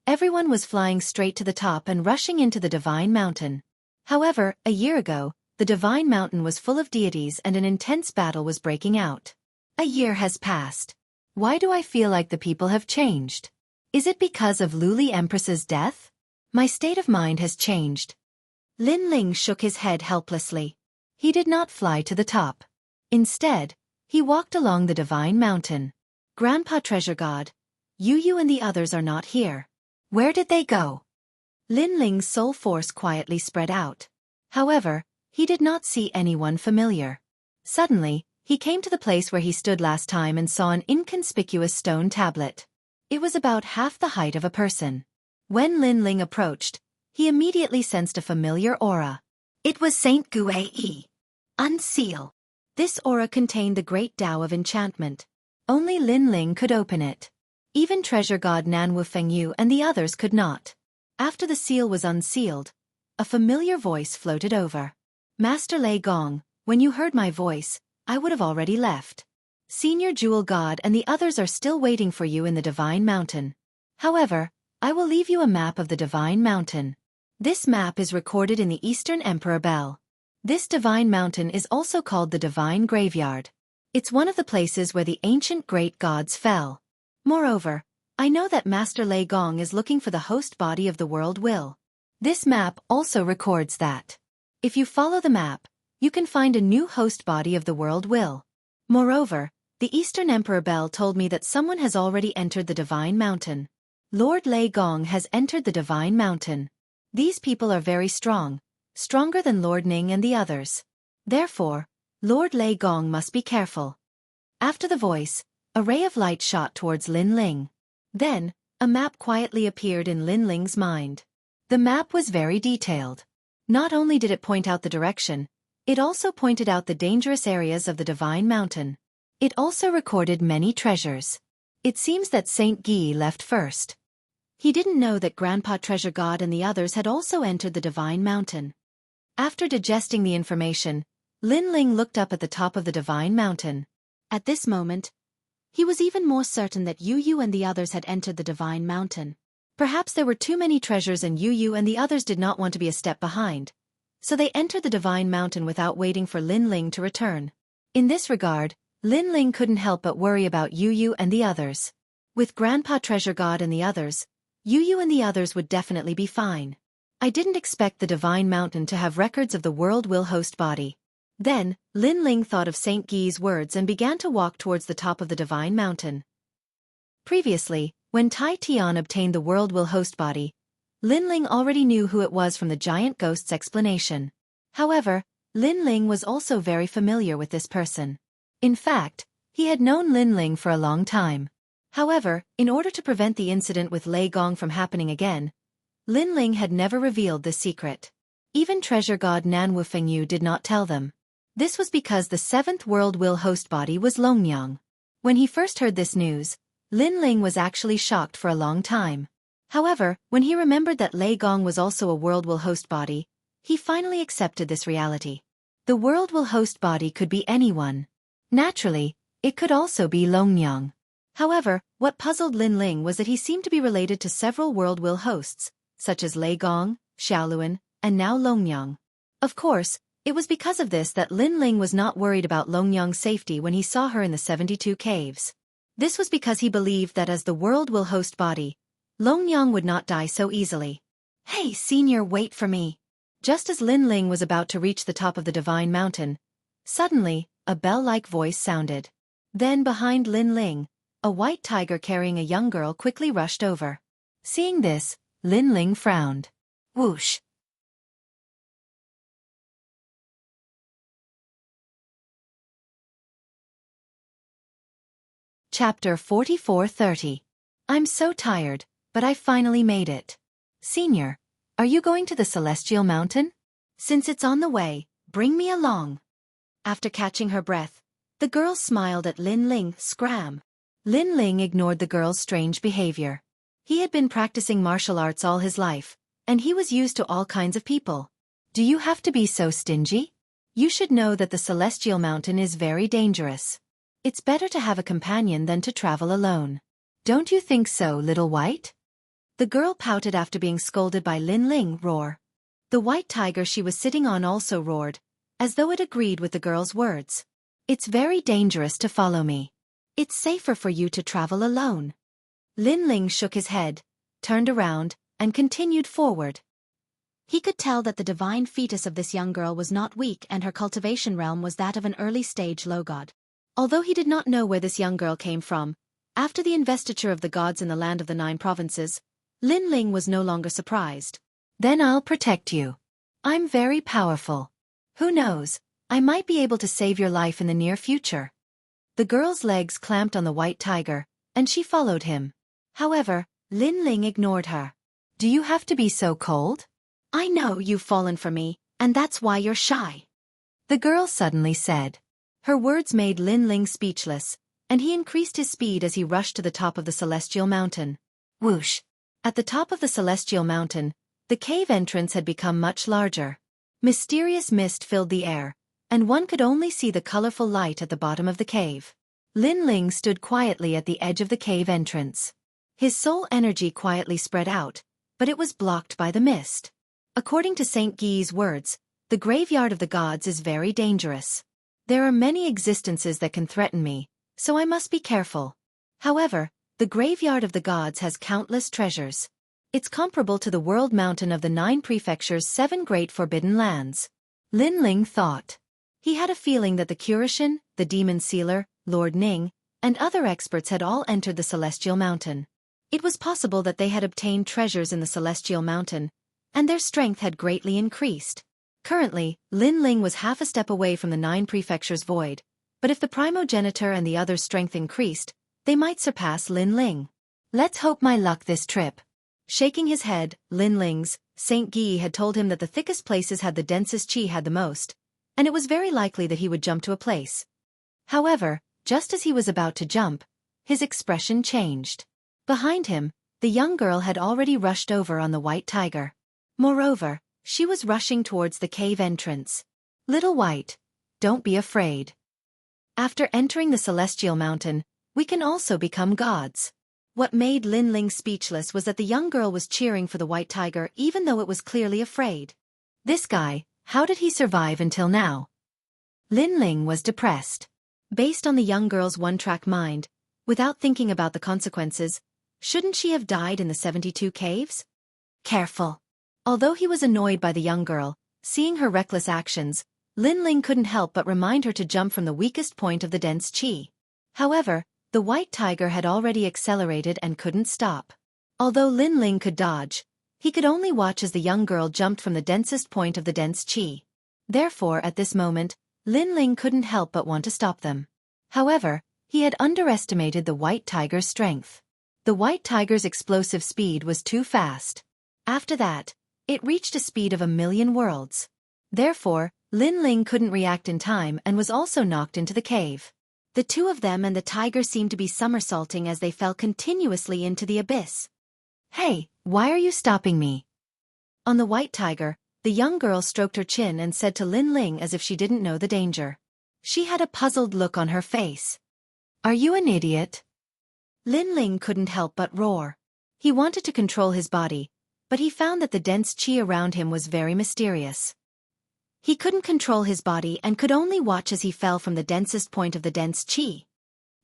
Everyone was flying straight to the top and rushing into the Divine Mountain. However, a year ago, the Divine Mountain was full of deities and an intense battle was breaking out. A year has passed. Why do I feel like the people have changed? Is it because of Luli Empress's death? My state of mind has changed. Lin Ling shook his head helplessly. He did not fly to the top. Instead, he walked along the Divine Mountain. Grandpa Treasure God, Yu and the others are not here. Where did they go? Lin Ling's soul force quietly spread out. However, he did not see anyone familiar. Suddenly, he came to the place where he stood last time and saw an inconspicuous stone tablet. It was about half the height of a person. When Lin Ling approached, he immediately sensed a familiar aura. It was Saint Xueqi. Unseal. This aura contained the great Tao of enchantment. Only Lin Ling could open it. Even Treasure God Nanwu Fengyu and the others could not. After the seal was unsealed, a familiar voice floated over. Master Lei Gong, when you heard my voice, I would have already left. Senior Jewel God and the others are still waiting for you in the Divine Mountain. However, I will leave you a map of the Divine Mountain. This map is recorded in the Eastern Emperor Bell. This Divine Mountain is also called the Divine Graveyard. It's one of the places where the ancient great gods fell. Moreover, I know that Master Lei Gong is looking for the host body of the world will. This map also records that. If you follow the map, you can find a new host body of the world will. Moreover, the Eastern Emperor Bell told me that someone has already entered the Divine Mountain. Lord Lei Gong has entered the Divine Mountain. These people are very strong, stronger than Lord Ning and the others. Therefore, Lord Lei Gong must be careful. After the voice, a ray of light shot towards Lin Ling. Then, a map quietly appeared in Lin Ling's mind. The map was very detailed. Not only did it point out the direction, it also pointed out the dangerous areas of the Divine Mountain. It also recorded many treasures. It seems that Saint Guy left first. He didn't know that Grandpa Treasure God and the others had also entered the Divine Mountain. After digesting the information, Lin Ling looked up at the top of the Divine Mountain. At this moment, he was even more certain that Yu and the others had entered the Divine Mountain. Perhaps there were too many treasures and Yu and the others did not want to be a step behind. So they entered the Divine Mountain without waiting for Lin Ling to return. In this regard, Lin Ling couldn't help but worry about Yu and the others. With Grandpa Treasure God and the others, Yu and the others would definitely be fine. I didn't expect the Divine Mountain to have records of the world will host body. Then, Lin Ling thought of Saint Guy's words and began to walk towards the top of the Divine Mountain. Previously, when Tai Tian obtained the world will host body, Lin Ling already knew who it was from the giant ghost's explanation. However, Lin Ling was also very familiar with this person. In fact, he had known Lin Ling for a long time. However, in order to prevent the incident with Lei Gong from happening again, Lin Ling had never revealed this secret. Even Treasure God Nanwu Fengyu did not tell them. This was because the seventh world will host body was Longyang. When he first heard this news, Lin Ling was actually shocked for a long time. However, when he remembered that Lei Gong was also a world will host body, he finally accepted this reality. The world will host body could be anyone. Naturally, it could also be Longyang. However, what puzzled Lin Ling was that he seemed to be related to several world will hosts, such as Lei Gong, Xiaoluan, and now Longyang. Of course, it was because of this that Lin Ling was not worried about Longyang's safety when he saw her in the 72 caves. This was because he believed that as the world will host body, Longyang would not die so easily. Hey, senior, wait for me. Just as Lin Ling was about to reach the top of the divine mountain, suddenly, a bell-like voice sounded. Then behind Lin Ling, a white tiger carrying a young girl quickly rushed over. Seeing this, Lin Ling frowned. Whoosh! Chapter 44:30. I'm so tired, but I finally made it. Senior, are you going to the Celestial Mountain? Since it's on the way, bring me along. After catching her breath, the girl smiled at Lin Ling. Scram. Lin Ling ignored the girl's strange behavior. He had been practicing martial arts all his life, and he was used to all kinds of people. Do you have to be so stingy? You should know that the Celestial Mountain is very dangerous. It's better to have a companion than to travel alone. Don't you think so, little white? The girl pouted after being scolded by Lin Ling. Roar. The white tiger she was sitting on also roared, as though it agreed with the girl's words. It's very dangerous to follow me. It's safer for you to travel alone. Lin Ling shook his head, turned around, and continued forward. He could tell that the divine fetus of this young girl was not weak and her cultivation realm was that of an early-stage low god. Although he did not know where this young girl came from, after the investiture of the gods in the land of the 9 provinces, Lin Ling was no longer surprised. Then I'll protect you. I'm very powerful. Who knows, I might be able to save your life in the near future. The girl's legs clamped on the white tiger, and she followed him. However, Lin Ling ignored her. Do you have to be so cold? I know you've fallen for me, and that's why you're shy. The girl suddenly said. Her words made Lin Ling speechless, and he increased his speed as he rushed to the top of the Celestial Mountain. Whoosh! At the top of the Celestial Mountain, the cave entrance had become much larger. Mysterious mist filled the air, and one could only see the colorful light at the bottom of the cave. Lin Ling stood quietly at the edge of the cave entrance. His soul energy quietly spread out, but it was blocked by the mist. According to Saint Gui's words, the graveyard of the gods is very dangerous. There are many existences that can threaten me, so I must be careful. However, the graveyard of the gods has countless treasures. It's comparable to the world mountain of the 9 prefectures' 7 great forbidden lands. Lin Ling thought. He had a feeling that the Curishan, the demon sealer, Lord Ning, and other experts had all entered the Celestial Mountain. It was possible that they had obtained treasures in the Celestial Mountain, and their strength had greatly increased. Currently, Lin Ling was half a step away from the 9 prefectures' void, but if the primogenitor and the others' strength increased, they might surpass Lin Ling. Let's hope my luck this trip. Shaking his head, Lin Ling's, Saint Gui had told him that the thickest places had the densest qi had the most, and it was very likely that he would jump to a place. However, just as he was about to jump, his expression changed. Behind him, the young girl had already rushed over on the white tiger. Moreover, she was rushing towards the cave entrance. Little white, don't be afraid. After entering the Celestial Mountain, we can also become gods. What made Lin Ling speechless was that the young girl was cheering for the white tiger even though it was clearly afraid. This guy, how did he survive until now? Lin Ling was depressed. Based on the young girl's one-track mind, without thinking about the consequences, shouldn't she have died in the 72 caves? Careful. Although he was annoyed by the young girl, seeing her reckless actions, Lin Ling couldn't help but remind her to jump from the weakest point of the dense qi. However, the white tiger had already accelerated and couldn't stop. Although Lin Ling could dodge, he could only watch as the young girl jumped from the densest point of the dense qi. Therefore, at this moment, Lin Ling couldn't help but want to stop them. However, he had underestimated the white tiger's strength. The white tiger's explosive speed was too fast. After that, it reached a speed of 1,000,000 worlds. Therefore, Lin Ling couldn't react in time and was also knocked into the cave. The two of them and the tiger seemed to be somersaulting as they fell continuously into the abyss. Hey, why are you stopping me? On the white tiger, the young girl stroked her chin and said to Lin Ling as if she didn't know the danger. She had a puzzled look on her face. Are you an idiot? Lin Ling couldn't help but roar. He wanted to control his body, but he found that the dense qi around him was very mysterious. He couldn't control his body and could only watch as he fell from the densest point of the dense qi.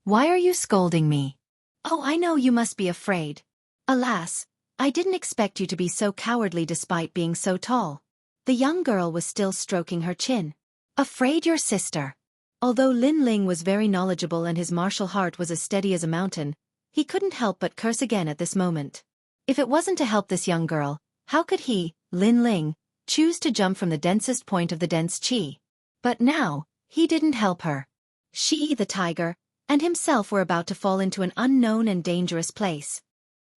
"Why are you scolding me?" "Oh, I know you must be afraid. Alas, I didn't expect you to be so cowardly despite being so tall." The young girl was still stroking her chin. "Afraid your sister?" Although Lin Ling was very knowledgeable and his martial heart was as steady as a mountain, he couldn't help but curse again at this moment. If it wasn't to help this young girl, how could he, Lin Ling, choose to jump from the densest point of the dense qi? But now, he didn't help her. She, the tiger, and himself were about to fall into an unknown and dangerous place.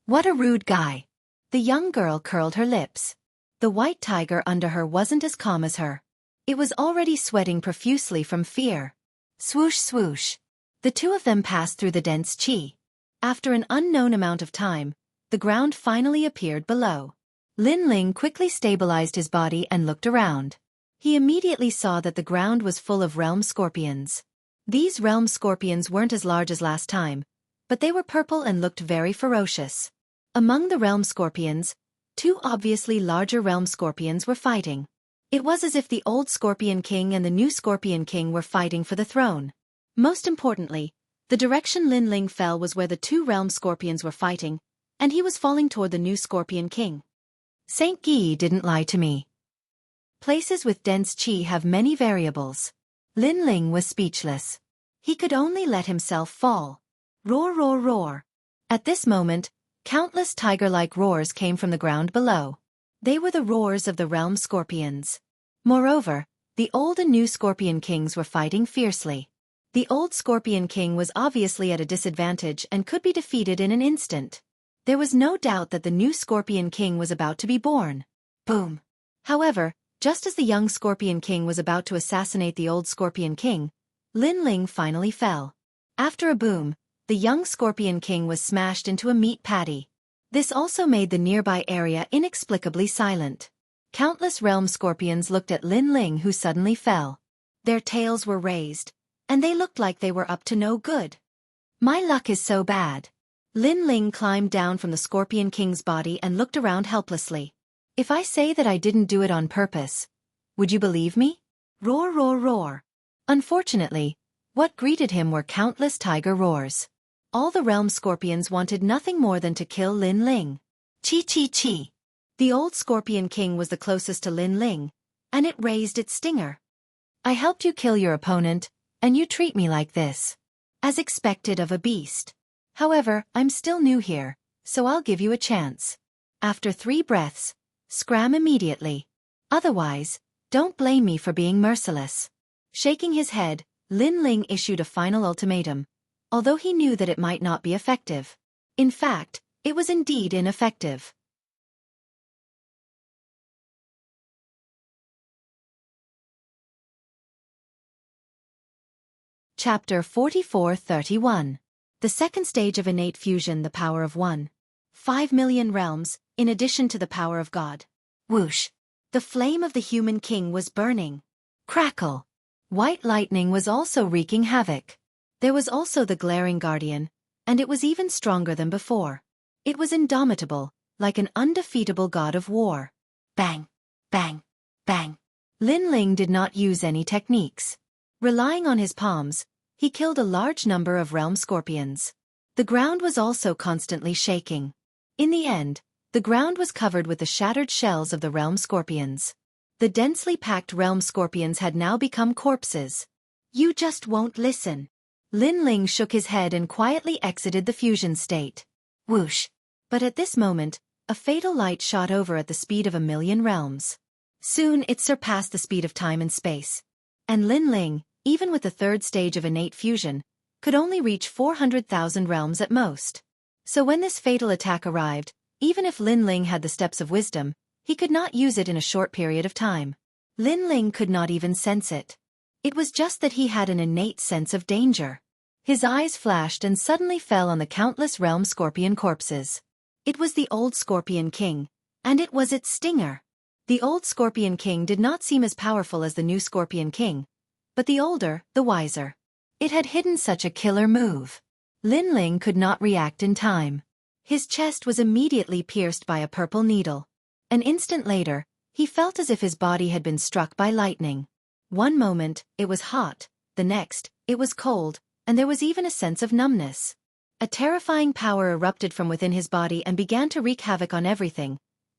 What a rude guy. The young girl curled her lips. The white tiger under her wasn't as calm as her. It was already sweating profusely from fear. Swoosh swoosh. The two of them passed through the dense qi. After an unknown amount of time, the ground finally appeared below. Lin Ling quickly stabilized his body and looked around. He immediately saw that the ground was full of realm scorpions. These realm scorpions weren't as large as last time, but they were purple and looked very ferocious. Among the realm scorpions, two obviously larger realm scorpions were fighting. It was as if the old Scorpion King and the new Scorpion King were fighting for the throne. Most importantly, the direction Lin Ling fell was where the two realm scorpions were fighting, and he was falling toward the new Scorpion King. Xueqi didn't lie to me. Places with dense qi have many variables. Lin Ling was speechless. He could only let himself fall. Roar, roar, roar. At this moment, countless tiger-like roars came from the ground below. They were the roars of the realm scorpions. Moreover, the old and new Scorpion Kings were fighting fiercely. The old Scorpion King was obviously at a disadvantage and could be defeated in an instant. There was no doubt that the new Scorpion King was about to be born. Boom. However, just as the young Scorpion King was about to assassinate the old Scorpion King, Lin Ling finally fell. After a boom, the young Scorpion King was smashed into a meat patty. This also made the nearby area inexplicably silent. Countless realm scorpions looked at Lin Ling, who suddenly fell. Their tails were raised, and they looked like they were up to no good. My luck is so bad. Lin Ling climbed down from the Scorpion King's body and looked around helplessly. If I say that I didn't do it on purpose, would you believe me? Roar, roar, roar. Unfortunately, what greeted him were countless tiger roars. All the realm scorpions wanted nothing more than to kill Lin Ling. Chi chi chi. The old Scorpion King was the closest to Lin Ling, and it raised its stinger. I helped you kill your opponent, and you treat me like this. As expected of a beast. However, I'm still new here, so I'll give you a chance. After 3 breaths, scram immediately. Otherwise, don't blame me for being merciless. Shaking his head, Lin Ling issued a final ultimatum, although he knew that it might not be effective. In fact, it was indeed ineffective. Chapter 44-31. The second stage of innate fusion, the power of 1.5 million realms, in addition to the power of God. Whoosh! The flame of the human king was burning. Crackle! White lightning was also wreaking havoc. There was also the glaring guardian, and it was even stronger than before. It was indomitable, like an undefeatable god of war. Bang! Bang! Bang! Lin Ling did not use any techniques. Relying on his palms, he killed a large number of realm scorpions. The ground was also constantly shaking. In the end, the ground was covered with the shattered shells of the realm scorpions. The densely packed realm scorpions had now become corpses. You just won't listen. Lin Ling shook his head and quietly exited the fusion state. Whoosh! But at this moment, a fatal light shot over at the speed of 1,000,000 realms. Soon it surpassed the speed of time and space. And Lin Ling, even with the third stage of innate fusion, could only reach 400,000 realms at most. So when this fatal attack arrived, even if Lin Ling had the steps of wisdom, he could not use it in a short period of time. Lin Ling could not even sense it. It was just that he had an innate sense of danger. His eyes flashed and suddenly fell on the countless realm scorpion corpses. It was the old Scorpion King, and it was its stinger. The old Scorpion King did not seem as powerful as the new Scorpion King, but the older, the wiser. It had hidden such a killer move. Lin Ling could not react in time. His chest was immediately pierced by a purple needle. An instant later, he felt as if his body had been struck by lightning. One moment, it was hot, the next, it was cold, and there was even a sense of numbness. A terrifying power erupted from within his body and began to wreak havoc on everything,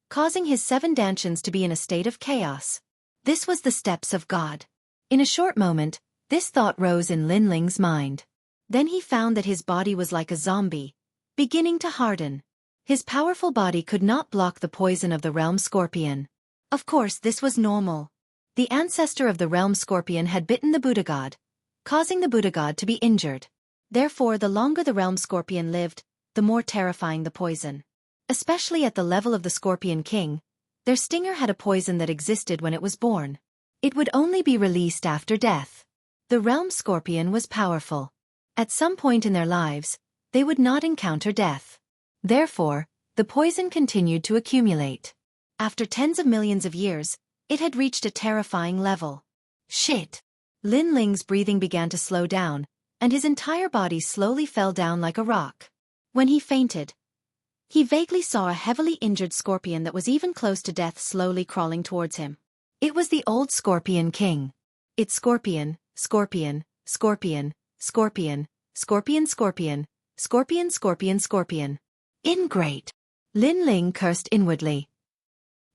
causing his 7 dantians to be in a state of chaos. This was the steps of God. In a short moment, this thought rose in Lin Ling's mind. Then he found that his body was like a zombie, beginning to harden. His powerful body could not block the poison of the realm scorpion. Of course, this was normal. The ancestor of the realm scorpion had bitten the Buddha god, causing the Buddha god to be injured. Therefore, the longer the realm scorpion lived, the more terrifying the poison. Especially at the level of the Scorpion King, their stinger had a poison that existed when it was born. It would only be released after death. The realm scorpion was powerful. At some point in their lives, they would not encounter death. Therefore, the poison continued to accumulate. After tens of millions of years, it had reached a terrifying level. Shit! Lin Ling's breathing began to slow down, and his entire body slowly fell down like a rock. When he fainted, he vaguely saw a heavily injured scorpion that was even close to death slowly crawling towards him. It was the old Scorpion King. It's Scorpion, Scorpion, Scorpion, Scorpion, Scorpion, Scorpion, Scorpion, Scorpion, Scorpion. Ingrate! Lin Ling cursed inwardly.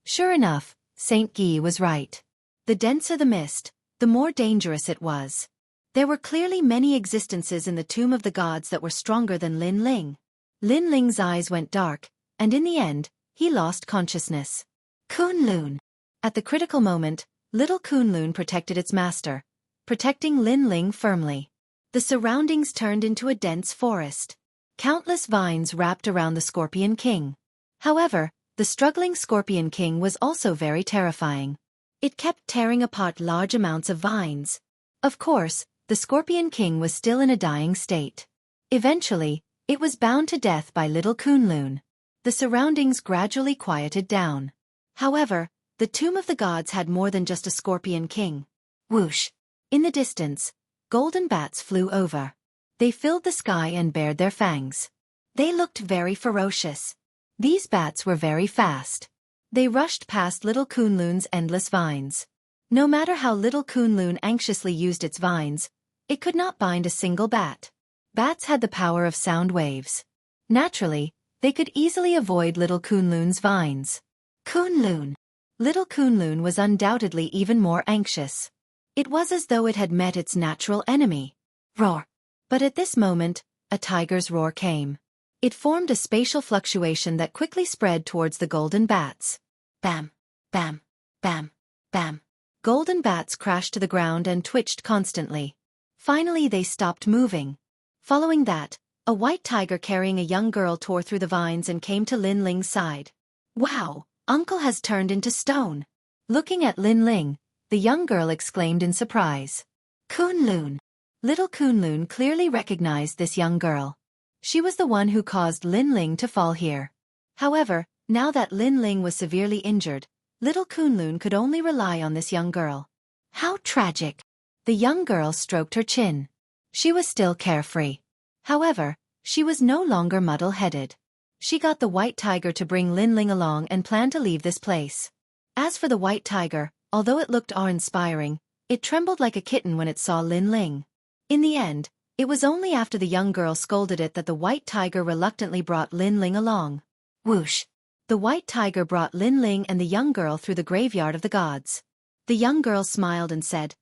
Sure enough, Saint Guy was right. The denser the mist, the more dangerous it was. There were clearly many existences in the tomb of the gods that were stronger than Lin Ling. Lin Ling's eyes went dark, and in the end, he lost consciousness. Kunlun! At the critical moment, little Kunlun protected its master, protecting Lin Ling firmly. The surroundings turned into a dense forest. Countless vines wrapped around the Scorpion King. However, the struggling Scorpion King was also very terrifying. It kept tearing apart large amounts of vines. Of course, the Scorpion King was still in a dying state. Eventually, it was bound to death by little Kunlun. The surroundings gradually quieted down. However, the tomb of the gods had more than just a Scorpion King. Whoosh! In the distance, golden bats flew over. They filled the sky and bared their fangs. They looked very ferocious. These bats were very fast. They rushed past little Kunlun's endless vines. No matter how little Kunlun anxiously used its vines, it could not bind a single bat. Bats had the power of sound waves. Naturally, they could easily avoid little Kunlun's vines. Kunlun! Little Kunlun was undoubtedly even more anxious. It was as though it had met its natural enemy. Roar! But at this moment, a tiger's roar came. It formed a spatial fluctuation that quickly spread towards the golden bats. Bam! Bam! Bam! Bam! Golden bats crashed to the ground and twitched constantly. Finally they stopped moving. Following that, a white tiger carrying a young girl tore through the vines and came to Lin Ling's side. Wow! Uncle has turned into stone. Looking at Lin Ling, the young girl exclaimed in surprise. Kunlun! Little Kunlun clearly recognized this young girl. She was the one who caused Lin Ling to fall here. However, now that Lin Ling was severely injured, little Kunlun could only rely on this young girl. How tragic! The young girl stroked her chin. She was still carefree. However, she was no longer muddle-headed. She got the white tiger to bring Lin Ling along and planned to leave this place. As for the white tiger, although it looked awe-inspiring, it trembled like a kitten when it saw Lin Ling. In the end, it was only after the young girl scolded it that the white tiger reluctantly brought Lin Ling along. Whoosh! The white tiger brought Lin Ling and the young girl through the graveyard of the gods. The young girl smiled and said,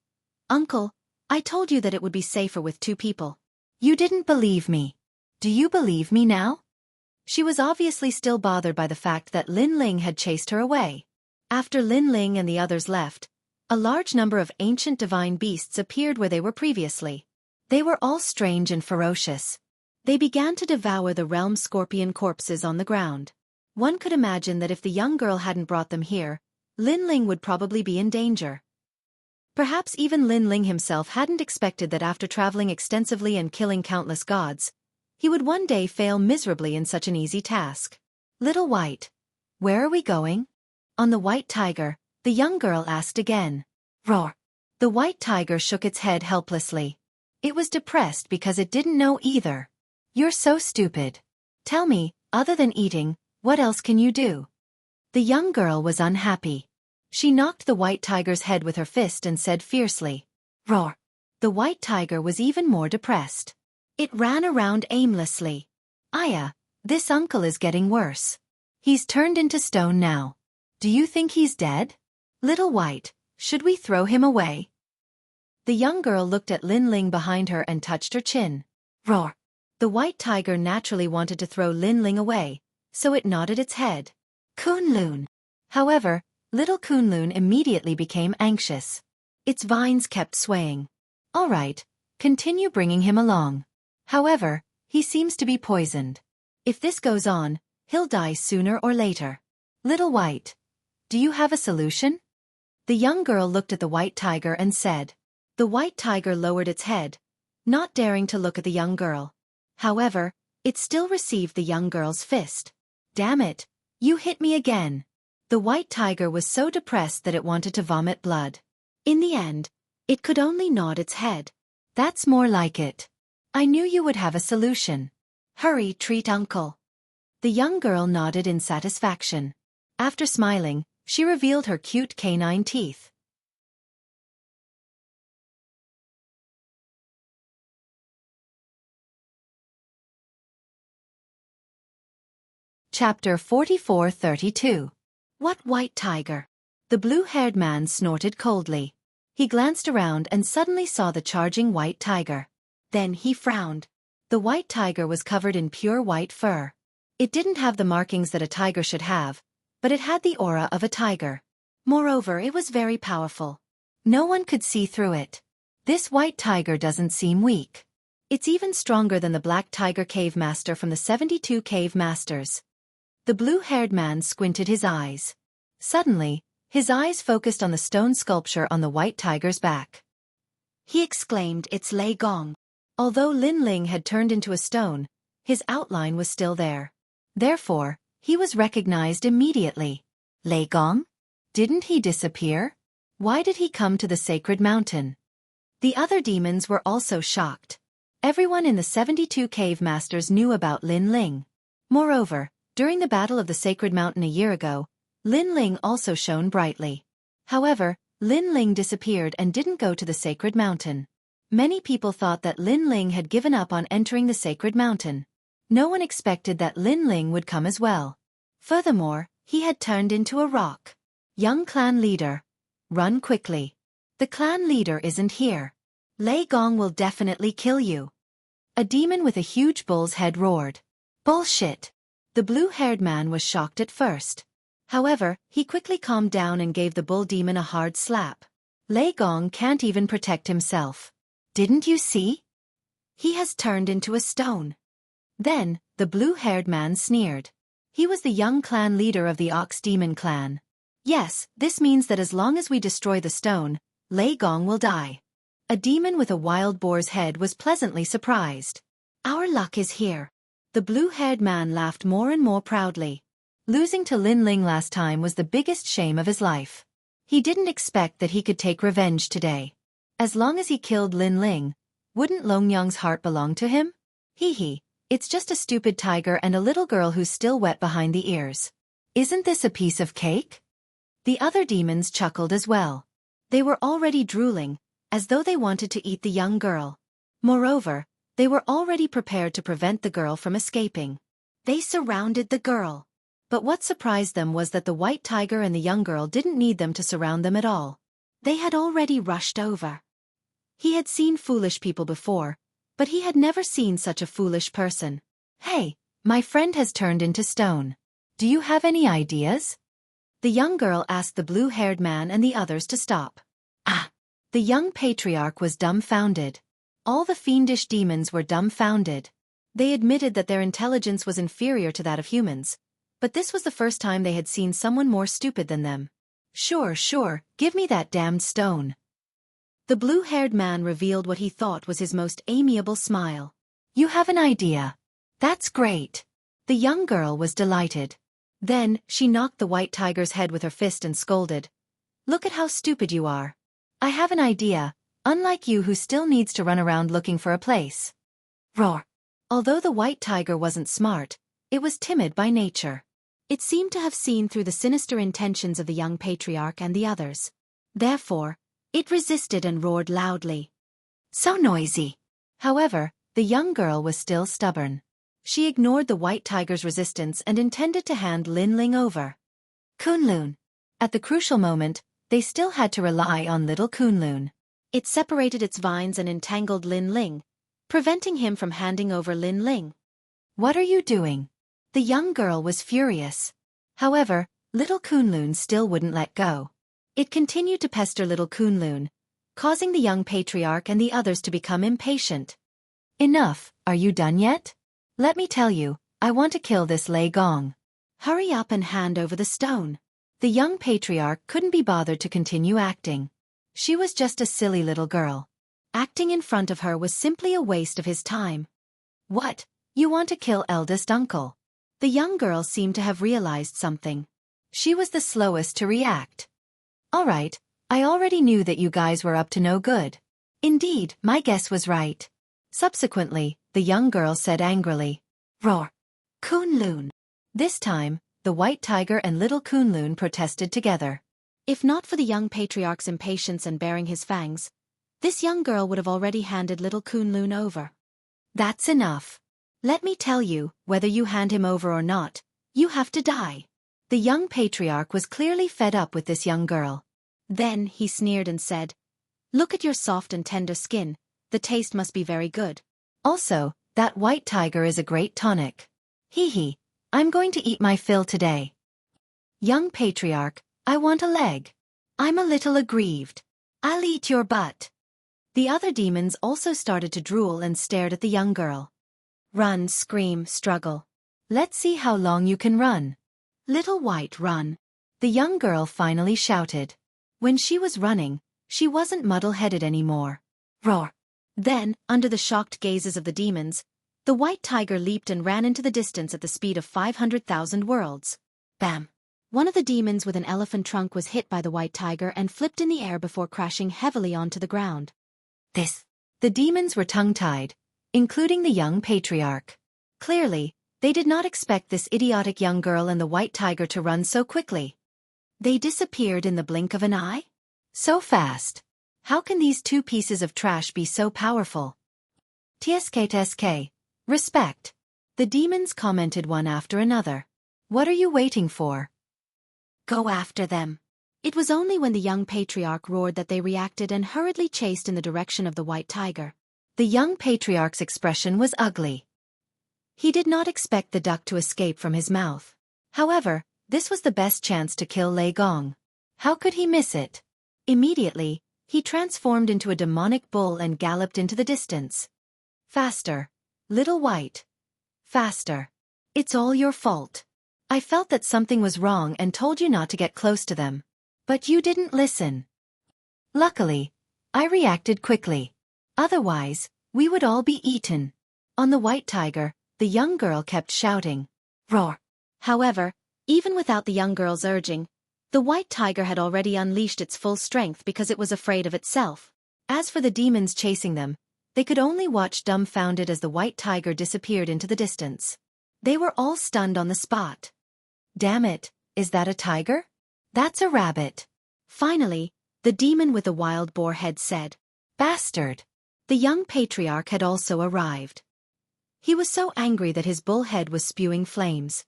Uncle, I told you that it would be safer with 2 people. You didn't believe me. Do you believe me now? She was obviously still bothered by the fact that Lin Ling had chased her away. After Lin Ling and the others left, a large number of ancient divine beasts appeared where they were previously. They were all strange and ferocious. They began to devour the realm scorpion corpses on the ground. One could imagine that if the young girl hadn't brought them here, Lin Ling would probably be in danger. Perhaps even Lin Ling himself hadn't expected that after traveling extensively and killing countless gods, he would one day fail miserably in such an easy task. Little White, where are we going? On the white tiger, the young girl asked again. Roar! The white tiger shook its head helplessly. It was depressed because it didn't know either. You're so stupid. Tell me, other than eating, what else can you do? The young girl was unhappy. She knocked the white tiger's head with her fist and said fiercely, "Roar!" The white tiger was even more depressed. It ran around aimlessly. "Aya, this uncle is getting worse. He's turned into stone now. Do you think he's dead? Little White, should we throw him away?" The young girl looked at Lin Ling behind her and touched her chin. Roar! The white tiger naturally wanted to throw Lin Ling away, so it nodded its head. Kunlun. However, little Kunlun immediately became anxious. Its vines kept swaying. "All right, continue bringing him along. However, he seems to be poisoned. If this goes on, he'll die sooner or later. Little White, do you have a solution?" The young girl looked at the white tiger and said. The white tiger lowered its head, not daring to look at the young girl. However, it still received the young girl's fist. "Damn it, you hit me again." The white tiger was so depressed that it wanted to vomit blood. In the end, it could only nod its head. "That's more like it. I knew you would have a solution. Hurry, treat uncle." The young girl nodded in satisfaction. After smiling, she revealed her cute canine teeth. Chapter 44-32. What white tiger? The blue-haired man snorted coldly. He glanced around and suddenly saw the charging white tiger. Then he frowned. The white tiger was covered in pure white fur. It didn't have the markings that a tiger should have, but it had the aura of a tiger. Moreover, it was very powerful. No one could see through it. This white tiger doesn't seem weak. It's even stronger than the black tiger cave master from the 72 cave masters. The blue-haired man squinted his eyes. Suddenly, his eyes focused on the stone sculpture on the white tiger's back. He exclaimed, "It's Lei Gong." Although Lin Ling had turned into a stone, his outline was still there. Therefore, he was recognized immediately. Lei Gong? Didn't he disappear? Why did he come to the sacred mountain? The other demons were also shocked. Everyone in the 72 cave masters knew about Lin Ling. Moreover, during the battle of the sacred mountain a year ago, Lin Ling also shone brightly. However, Lin Ling disappeared and didn't go to the sacred mountain. Many people thought that Lin Ling had given up on entering the sacred mountain. No one expected that Lin Ling would come as well. Furthermore, he had turned into a rock. Young clan leader. Run quickly. The clan leader isn't here. Lei Gong will definitely kill you. A demon with a huge bull's head roared. Bullshit. The blue-haired man was shocked at first. However, he quickly calmed down and gave the bull demon a hard slap. Lei Gong can't even protect himself. Didn't you see? He has turned into a stone. Then, the blue-haired man sneered. He was the young clan leader of the Ox Demon clan. Yes, this means that as long as we destroy the stone, Lei Gong will die. A demon with a wild boar's head was pleasantly surprised. Our luck is here. The blue-haired man laughed more and more proudly. Losing to Lin Ling last time was the biggest shame of his life. He didn't expect that he could take revenge today. As long as he killed Lin Ling, wouldn't Longyang's heart belong to him? Hee, it's just a stupid tiger and a little girl who's still wet behind the ears. Isn't this a piece of cake? The other demons chuckled as well. They were already drooling, as though they wanted to eat the young girl. Moreover, they were already prepared to prevent the girl from escaping. They surrounded the girl. But what surprised them was that the white tiger and the young girl didn't need them to surround them at all. They had already rushed over. He had seen foolish people before, but he had never seen such a foolish person. Hey, my friend has turned into stone. Do you have any ideas? The young girl asked the blue-haired man and the others to stop. Ah! The young patriarch was dumbfounded. All the fiendish demons were dumbfounded. They admitted that their intelligence was inferior to that of humans, but this was the first time they had seen someone more stupid than them. Sure, give me that damned stone. The blue-haired man revealed what he thought was his most amiable smile. You have an idea. That's great. The young girl was delighted. Then, she knocked the white tiger's head with her fist and scolded. Look at how stupid you are. I have an idea, unlike you who still needs to run around looking for a place. Roar. Although the white tiger wasn't smart, it was timid by nature. It seemed to have seen through the sinister intentions of the young patriarch and the others. Therefore, it resisted and roared loudly. So noisy. However, the young girl was still stubborn. She ignored the white tiger's resistance and intended to hand Lin Ling over. Kunlun. At the crucial moment, they still had to rely on little Kunlun. It separated its vines and entangled Lin Ling, preventing him from handing over Lin Ling. What are you doing? The young girl was furious. However, little Kunlun still wouldn't let go. It continued to pester little Kunlun, causing the young patriarch and the others to become impatient. Enough, are you done yet? Let me tell you, I want to kill this Lei Gong. Hurry up and hand over the stone. The young patriarch couldn't be bothered to continue acting. She was just a silly little girl. Acting in front of her was simply a waste of his time. What? You want to kill eldest uncle? The young girl seemed to have realized something. She was the slowest to react. All right, I already knew that you guys were up to no good. Indeed, my guess was right. Subsequently, the young girl said angrily, Roar! Kunlun! This time, the white tiger and little Kunlun protested together. If not for the young patriarch's impatience and baring his fangs, this young girl would have already handed little Kunlun over. That's enough. Let me tell you, whether you hand him over or not, you have to die. The young patriarch was clearly fed up with this young girl. Then he sneered and said, Look at your soft and tender skin, the taste must be very good. Also, that white tiger is a great tonic. Hee hee, I'm going to eat my fill today. Young patriarch, I want a leg. I'm a little aggrieved. I'll eat your butt. The other demons also started to drool and stared at the young girl. Run, scream, struggle. Let's see how long you can run. Little white, run. The young girl finally shouted. When she was running, she wasn't muddle-headed anymore. Roar. Then, under the shocked gazes of the demons, the white tiger leaped and ran into the distance at the speed of 500,000 worlds. Bam! One of the demons with an elephant trunk was hit by the white tiger and flipped in the air before crashing heavily onto the ground. The demons were tongue-tied, including the young patriarch. Clearly, they did not expect this idiotic young girl and the white tiger to run so quickly. They disappeared in the blink of an eye? So fast. How can these two pieces of trash be so powerful? TSK. Respect. The demons commented one after another. What are you waiting for? Go after them. It was only when the young patriarch roared that they reacted and hurriedly chased in the direction of the white tiger. The young patriarch's expression was ugly. He did not expect the duck to escape from his mouth. However, this was the best chance to kill Lei Gong. How could he miss it? Immediately, he transformed into a demonic bull and galloped into the distance. Faster, little white. Faster. It's all your fault. I felt that something was wrong and told you not to get close to them. But you didn't listen. Luckily, I reacted quickly. Otherwise, we would all be eaten. On the white tiger, the young girl kept shouting. Roar. However, even without the young girl's urging, the white tiger had already unleashed its full strength because it was afraid of itself. As for the demons chasing them, they could only watch dumbfounded as the white tiger disappeared into the distance. They were all stunned on the spot. Damn it, is that a tiger? That's a rabbit. Finally, the demon with the wild boar head said, Bastard! The young patriarch had also arrived. He was so angry that his bull head was spewing flames.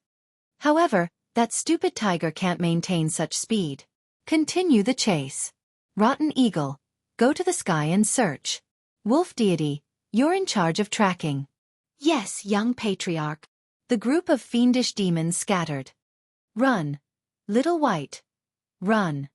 However, that stupid tiger can't maintain such speed. Continue the chase. Rotten eagle, go to the sky and search. Wolf deity, you're in charge of tracking. Yes, young patriarch. The group of fiendish demons scattered. Run, little white. Run.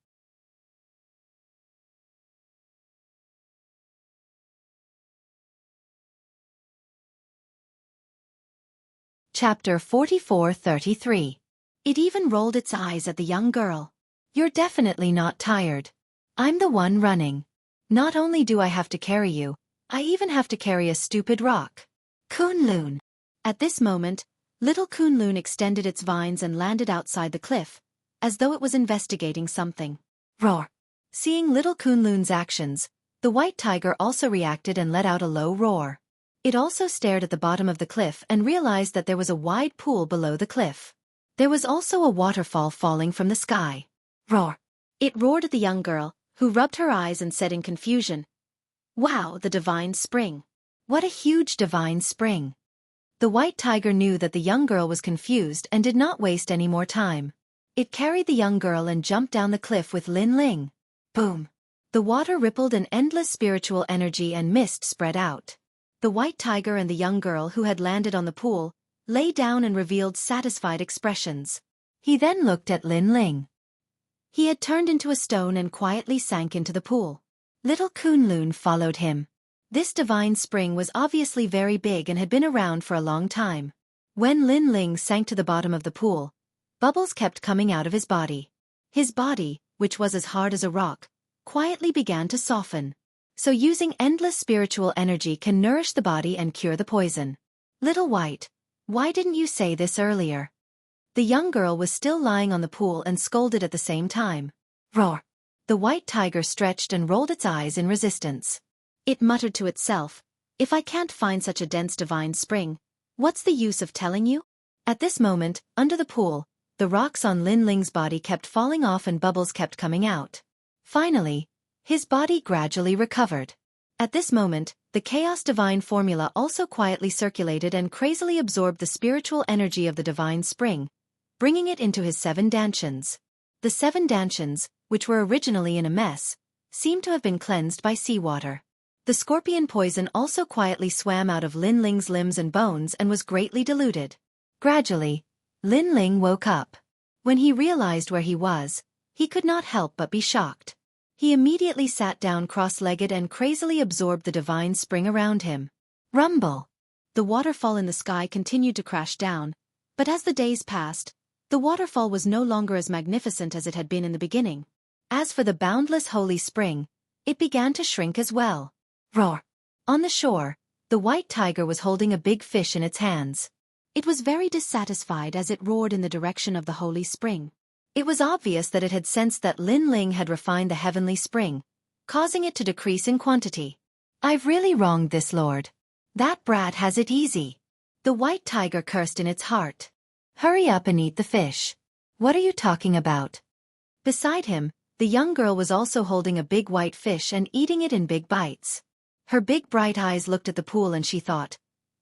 Chapter 44-33. It even rolled its eyes at the young girl. You're definitely not tired. I'm the one running. Not only do I have to carry you, I even have to carry a stupid rock. Kunlun. At this moment, little Kunlun extended its vines and landed outside the cliff, as though it was investigating something. Roar. Seeing little Kunlun's actions, the white tiger also reacted and let out a low roar. It also stared at the bottom of the cliff and realized that there was a wide pool below the cliff. There was also a waterfall falling from the sky. Roar! It roared at the young girl, who rubbed her eyes and said in confusion, "Wow, the divine spring. What a huge divine spring." The white tiger knew that the young girl was confused and did not waste any more time. It carried the young girl and jumped down the cliff with Lin Ling. Boom! The water rippled and endless spiritual energy and mist spread out. The white tiger and the young girl who had landed on the pool lay down and revealed satisfied expressions. He then looked at Lin Ling. He had turned into a stone and quietly sank into the pool. Little Kunlun followed him. This divine spring was obviously very big and had been around for a long time. When Lin Ling sank to the bottom of the pool, bubbles kept coming out of his body. His body, which was as hard as a rock, quietly began to soften. So using endless spiritual energy can nourish the body and cure the poison. Little White, why didn't you say this earlier? The young girl was still lying on the pool and scolded at the same time. Roar! The white tiger stretched and rolled its eyes in resistance. It muttered to itself, "If I can't find such a dense divine spring, what's the use of telling you?" At this moment, under the pool, the rocks on Lin Ling's body kept falling off and bubbles kept coming out. Finally, his body gradually recovered. At this moment, the Chaos Divine formula also quietly circulated and crazily absorbed the spiritual energy of the divine spring, bringing it into his 7 danshans. The 7 danshans, which were originally in a mess, seemed to have been cleansed by seawater. The scorpion poison also quietly swam out of Lin Ling's limbs and bones and was greatly diluted. Gradually, Lin Ling woke up. When he realized where he was, he could not help but be shocked. He immediately sat down cross-legged and crazily absorbed the divine spring around him. Rumble! The waterfall in the sky continued to crash down, but as the days passed, the waterfall was no longer as magnificent as it had been in the beginning. As for the boundless holy spring, it began to shrink as well. Roar! On the shore, the white tiger was holding a big fish in its hands. It was very dissatisfied as it roared in the direction of the holy spring. It was obvious that it had sensed that Lin Ling had refined the heavenly spring, causing it to decrease in quantity. "I've really wronged this lord. That brat has it easy." The white tiger cursed in its heart. "Hurry up and eat the fish. What are you talking about?" Beside him, the young girl was also holding a big white fish and eating it in big bites. Her big bright eyes looked at the pool and she thought,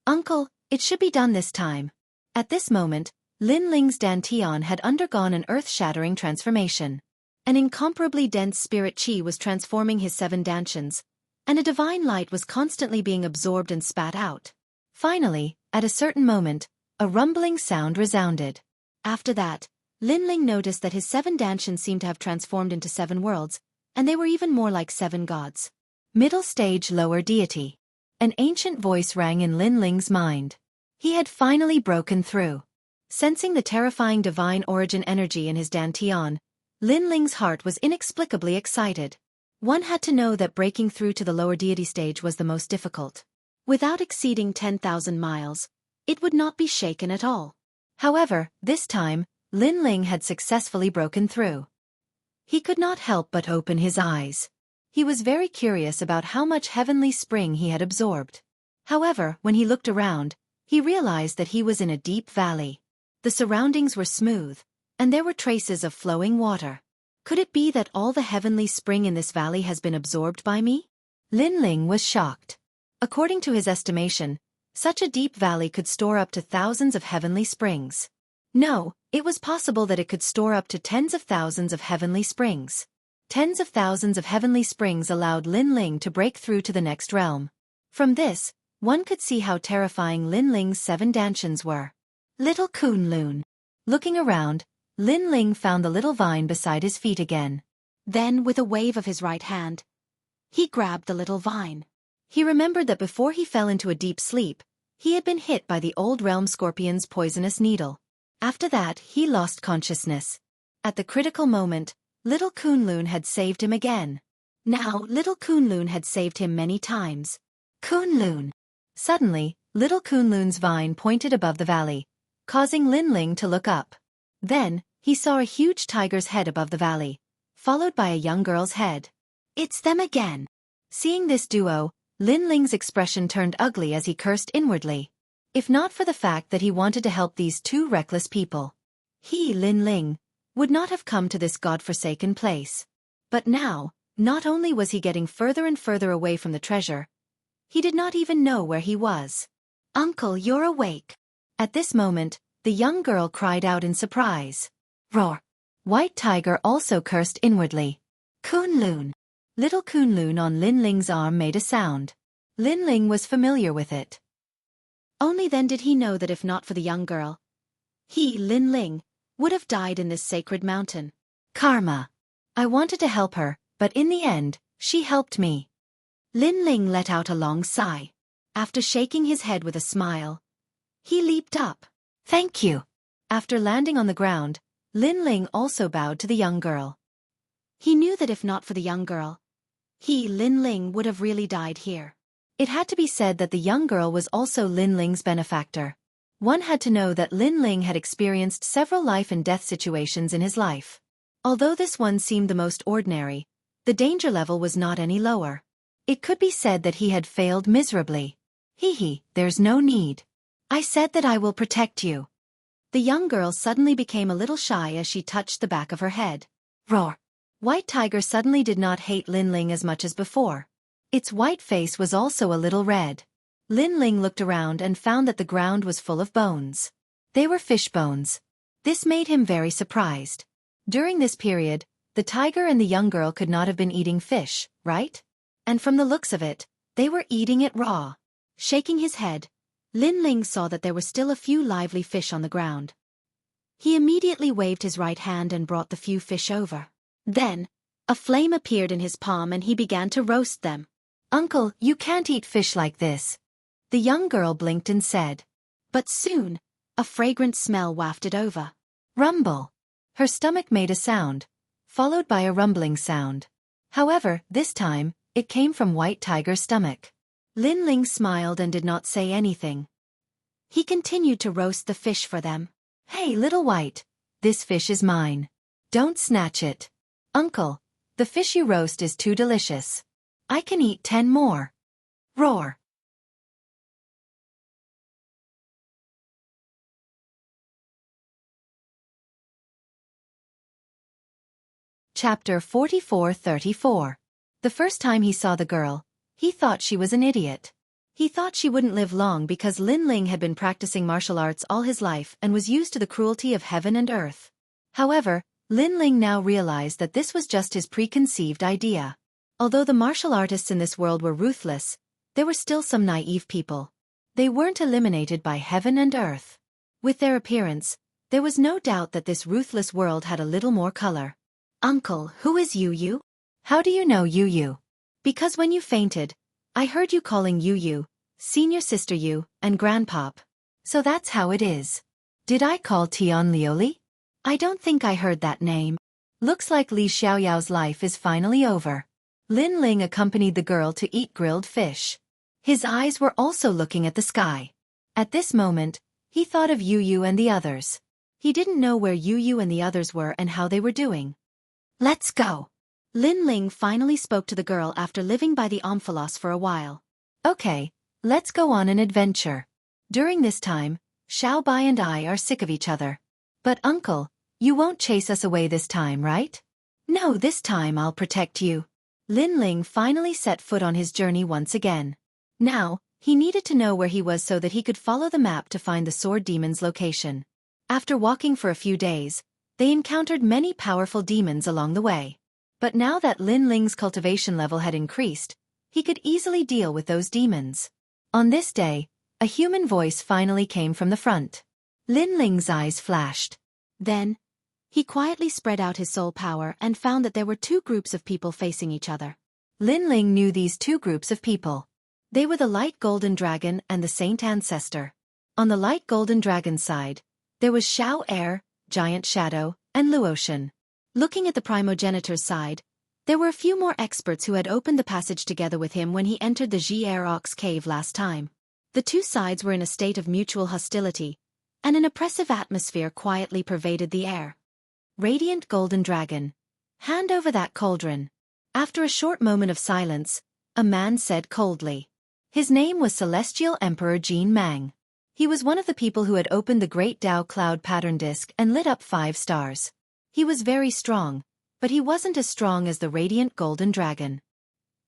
"Uncle, it should be done this time." At this moment, Lin Ling's dantian had undergone an earth-shattering transformation. An incomparably dense spirit chi was transforming his 7 danshans, and a divine light was constantly being absorbed and spat out. Finally, at a certain moment, a rumbling sound resounded. After that, Lin Ling noticed that his 7 danshans seemed to have transformed into 7 worlds, and they were even more like 7 gods. Middle stage lower deity. An ancient voice rang in Lin Ling's mind. He had finally broken through. Sensing the terrifying divine origin energy in his dantian, Lin Ling's heart was inexplicably excited. One had to know that breaking through to the lower deity stage was the most difficult. Without exceeding 10,000 miles, it would not be shaken at all. However, this time, Lin Ling had successfully broken through. He could not help but open his eyes. He was very curious about how much heavenly spring he had absorbed. However, when he looked around, he realized that he was in a deep valley. The surroundings were smooth, and there were traces of flowing water. Could it be that all the heavenly spring in this valley has been absorbed by me? Lin Ling was shocked. According to his estimation, such a deep valley could store up to thousands of heavenly springs. No, it was possible that it could store up to tens of thousands of heavenly springs. Tens of thousands of heavenly springs allowed Lin Ling to break through to the next realm. From this, one could see how terrifying Lin Ling's 7 danshans were. Little Kunlun. Looking around, Lin Ling found the little vine beside his feet again. Then, with a wave of his right hand, he grabbed the little vine. He remembered that before he fell into a deep sleep, he had been hit by the old realm scorpion's poisonous needle. After that, he lost consciousness. At the critical moment, little Kunlun had saved him again. Now, little Kunlun had saved him many times. Kunlun! Suddenly, little Kunlun's vine pointed above the valley, causing Lin Ling to look up. Then, he saw a huge tiger's head above the valley, followed by a young girl's head. It's them again! Seeing this duo, Lin Ling's expression turned ugly as he cursed inwardly. If not for the fact that he wanted to help these 2 reckless people, He, Lin Ling, would not have come to this god-forsaken place. But now, not only was he getting further and further away from the treasure, he did not even know where he was. "Uncle, you're awake." At this moment, the young girl cried out in surprise. Roar! White Tiger also cursed inwardly. Kunlun! Little Kunlun on Lin Ling's arm made a sound. Lin Ling was familiar with it. Only then did he know that if not for the young girl, he, Lin Ling, would have died in this sacred mountain. Karma. I wanted to help her, but in the end, she helped me. Lin Ling let out a long sigh. After shaking his head with a smile, he leaped up. Thank you. After landing on the ground, Lin Ling also bowed to the young girl. He knew that if not for the young girl, he, Lin Ling, would have really died here. It had to be said that the young girl was also Lin Ling's benefactor. One had to know that Lin Ling had experienced several life and death situations in his life. Although this one seemed the most ordinary, the danger level was not any lower. It could be said that he had failed miserably. There's no need. I said that I will protect you. The young girl suddenly became a little shy as she touched the back of her head. Roar! White Tiger suddenly did not hate Lin Ling as much as before. Its white face was also a little red. Lin Ling looked around and found that the ground was full of bones. They were fish bones. This made him very surprised. During this period, the tiger and the young girl could not have been eating fish, right? And from the looks of it, they were eating it raw. Shaking his head, Lin Ling saw that there were still a few lively fish on the ground. He immediately waved his right hand and brought the few fish over. Then, a flame appeared in his palm and he began to roast them. Uncle, you can't eat fish like this. The young girl blinked and said. But soon, a fragrant smell wafted over. Rumble. Her stomach made a sound, followed by a rumbling sound. However, this time, it came from White Tiger's stomach. Lin Ling smiled and did not say anything. He continued to roast the fish for them. Hey, little White, this fish is mine. Don't snatch it. Uncle, the fish you roast is too delicious. I can eat 10 more. Roar. Chapter 44-34. The first time he saw the girl, he thought she was an idiot. He thought she wouldn't live long because Lin Ling had been practicing martial arts all his life and was used to the cruelty of heaven and earth. However, Lin Ling now realized that this was just his preconceived idea. Although the martial artists in this world were ruthless, there were still some naive people. They weren't eliminated by heaven and earth. With their appearance, there was no doubt that this ruthless world had a little more color. Uncle, who is Yu? How do you know Yu? Because when you fainted, I heard you calling Yu, senior sister Yu, and grandpop. So that's how it is. Did I call Tian Lioli? I don't think I heard that name. Looks like Li Xiaoyao's life is finally over. Lin Ling accompanied the girl to eat grilled fish. His eyes were also looking at the sky. At this moment, he thought of Yu and the others. He didn't know where Yu and the others were and how they were doing. Let's go. Lin Ling finally spoke to the girl after living by the Omphalos for a while. Okay, let's go on an adventure. During this time, Xiao Bai and I are sick of each other. But uncle, you won't chase us away this time, right? No, this time I'll protect you. Lin Ling finally set foot on his journey once again. Now, he needed to know where he was so that he could follow the map to find the sword demon's location. After walking for a few days, they encountered many powerful demons along the way. But now that Lin Ling's cultivation level had increased, he could easily deal with those demons. On this day, a human voice finally came from the front. Lin Ling's eyes flashed. Then, he quietly spread out his soul power and found that there were two groups of people facing each other. Lin Ling knew these two groups of people. They were the Light Golden Dragon and the Saint Ancestor. On the Light Golden Dragon's side, there was Xiao Air, Giant Shadow, and Luotian. Looking at the primogenitor's side, there were a few more experts who had opened the passage together with him when he entered the Xi'er Ox cave last time. The two sides were in a state of mutual hostility, and an oppressive atmosphere quietly pervaded the air. Radiant Golden Dragon, hand over that cauldron. After a short moment of silence, a man said coldly. His name was Celestial Emperor Jin Mang. He was one of the people who had opened the great Tao cloud pattern disk and lit up 5 stars. He was very strong, but he wasn't as strong as the radiant golden dragon.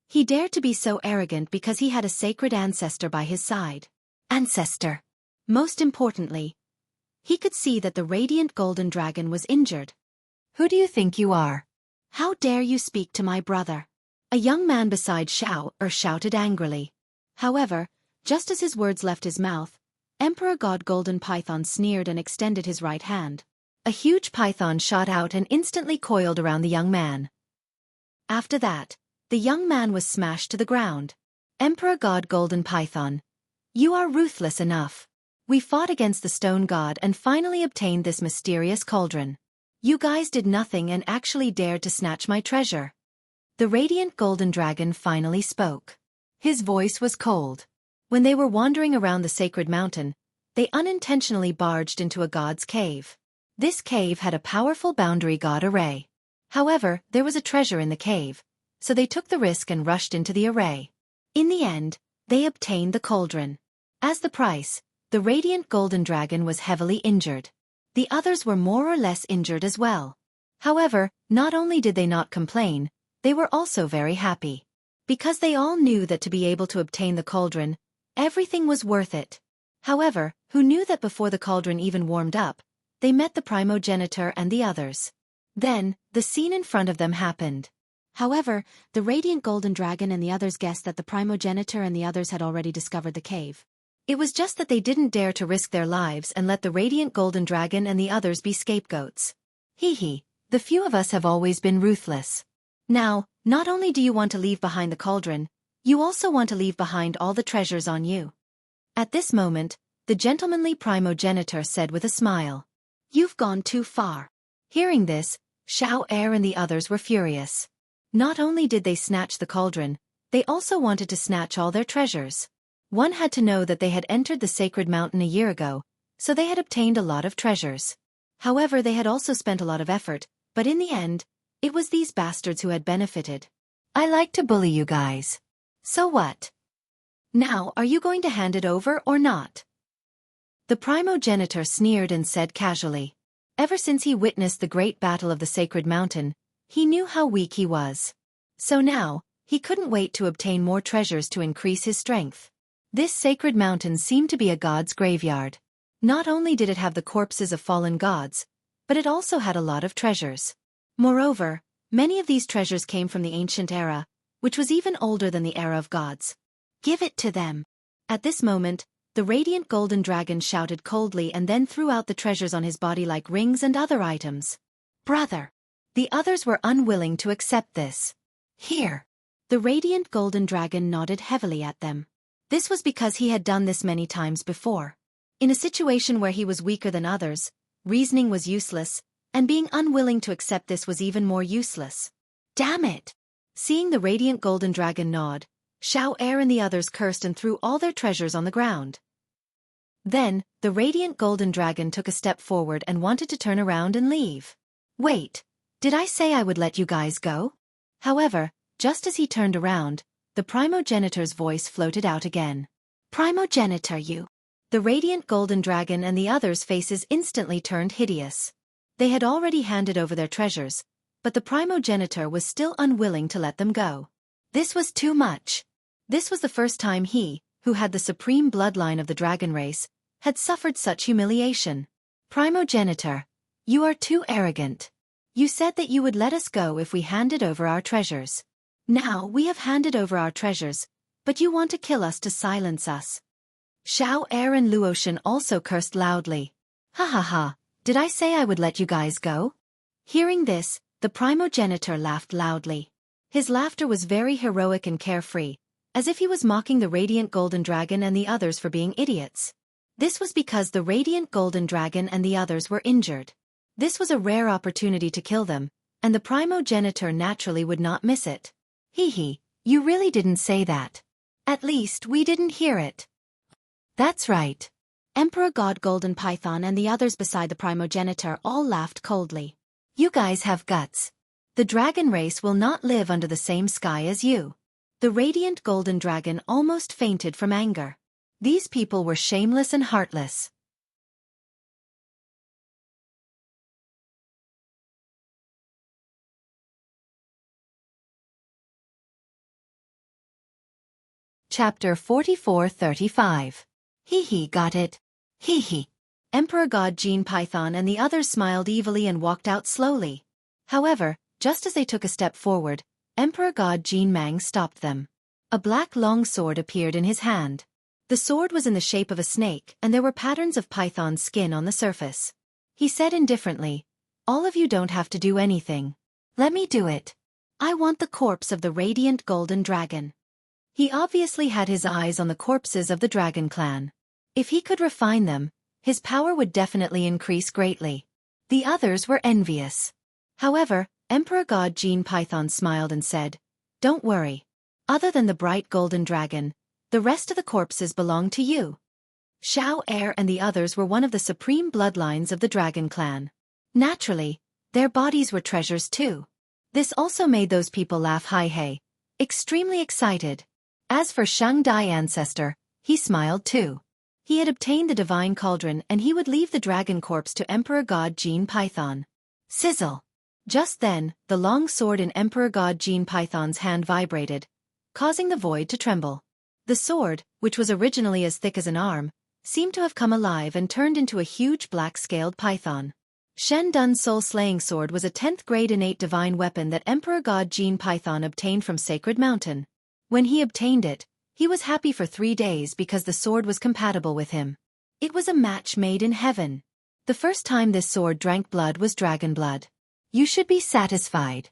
He dared to be so arrogant because he had a sacred ancestor by his side. Ancestor. Most importantly, he could see that the radiant golden dragon was injured. Who do you think you are? How dare you speak to my brother? A young man beside Xueqi shouted angrily. However, just as his words left his mouth, Emperor God Golden Python sneered and extended his right hand. A huge python shot out and instantly coiled around the young man. After that, the young man was smashed to the ground. Emperor God Golden Python, you are ruthless enough. We fought against the stone god and finally obtained this mysterious cauldron. You guys did nothing and actually dared to snatch my treasure. The radiant golden dragon finally spoke. His voice was cold. When they were wandering around the sacred mountain, they unintentionally barged into a god's cave. This cave had a powerful boundary god array. However, there was a treasure in the cave, so they took the risk and rushed into the array. In the end, they obtained the cauldron. As the price, the radiant golden dragon was heavily injured. The others were more or less injured as well. However, not only did they not complain, they were also very happy. Because they all knew that to be able to obtain the cauldron, everything was worth it. However, who knew that before the cauldron even warmed up, they met the primogenitor and the others. Then, the scene in front of them happened. However, the radiant golden dragon and the others guessed that the primogenitor and the others had already discovered the cave. It was just that they didn't dare to risk their lives and let the radiant golden dragon and the others be scapegoats. Hee, the few of us have always been ruthless. Now, not only do you want to leave behind the cauldron, you also want to leave behind all the treasures on you. At this moment, the gentlemanly primogenitor said with a smile, "You've gone too far." Hearing this, Xueqi and the others were furious. Not only did they snatch the cauldron, they also wanted to snatch all their treasures. One had to know that they had entered the sacred mountain a year ago, so they had obtained a lot of treasures. However, they had also spent a lot of effort, but in the end, it was these bastards who had benefited. I like to bully you guys. So what? Now, are you going to hand it over or not? The primogenitor sneered and said casually. Ever since he witnessed the great battle of the sacred mountain, he knew how weak he was. So now, he couldn't wait to obtain more treasures to increase his strength. This sacred mountain seemed to be a god's graveyard. Not only did it have the corpses of fallen gods, but it also had a lot of treasures. Moreover, many of these treasures came from the ancient era, which was even older than the era of gods. Give it to them. At this moment, the radiant golden dragon shouted coldly and then threw out the treasures on his body like rings and other items. Brother! The others were unwilling to accept this. Here! The radiant golden dragon nodded heavily at them. This was because he had done this many times before. In a situation where he was weaker than others, reasoning was useless, and being unwilling to accept this was even more useless. Damn it! Seeing the radiant golden dragon nod, Xueqi and the others cursed and threw all their treasures on the ground. Then, the radiant golden dragon took a step forward and wanted to turn around and leave. Wait, did I say I would let you guys go? However, just as he turned around, the primogenitor's voice floated out again. Primogenitor, you! The radiant golden dragon and the others' faces instantly turned hideous. They had already handed over their treasures, but the primogenitor was still unwilling to let them go. This was too much. This was the first time he, who had the supreme bloodline of the dragon race, had suffered such humiliation. Primogenitor, you are too arrogant. You said that you would let us go if we handed over our treasures. Now we have handed over our treasures, but you want to kill us to silence us. Xueqi and Luotian also cursed loudly. Ha ha ha, did I say I would let you guys go? Hearing this, the primogenitor laughed loudly. His laughter was very heroic and carefree, as if he was mocking the radiant golden dragon and the others for being idiots. This was because the radiant golden dragon and the others were injured. This was a rare opportunity to kill them, and the primogenitor naturally would not miss it. Hee, you really didn't say that. At least we didn't hear it. That's right. Emperor God Golden Python and the others beside the primogenitor all laughed coldly. You guys have guts. The dragon race will not live under the same sky as you. The radiant golden dragon almost fainted from anger. These people were shameless and heartless. Chapter 44-35. Hee, got it. Hee. Emperor God Gene Python and the others smiled evilly and walked out slowly. However, just as they took a step forward, Emperor God Gene Mang stopped them. A black long sword appeared in his hand. The sword was in the shape of a snake and there were patterns of python skin on the surface. He said indifferently, "All of you don't have to do anything. Let me do it. I want the corpse of the radiant golden dragon." He obviously had his eyes on the corpses of the dragon clan. If he could refine them, his power would definitely increase greatly. The others were envious. However, Emperor God Gene Python smiled and said, "Don't worry. Other than the bright golden dragon, the rest of the corpses belong to you." Xiao Heir and the others were one of the supreme bloodlines of the dragon clan. Naturally, their bodies were treasures too. This also made those people laugh hi-hey, extremely excited. As for Shang Dai ancestor, he smiled too. He had obtained the divine cauldron and he would leave the dragon corpse to Emperor God Gene Python. Sizzle! Just then, the long sword in Emperor God Gene Python's hand vibrated, causing the void to tremble. The sword, which was originally as thick as an arm, seemed to have come alive and turned into a huge black-scaled python. Shen Dun's soul-slaying sword was a 10th grade innate divine weapon that Emperor God Gene Python obtained from Sacred Mountain. When he obtained it, he was happy for 3 days because the sword was compatible with him. It was a match made in heaven. The first time this sword drank blood was dragon blood. You should be satisfied.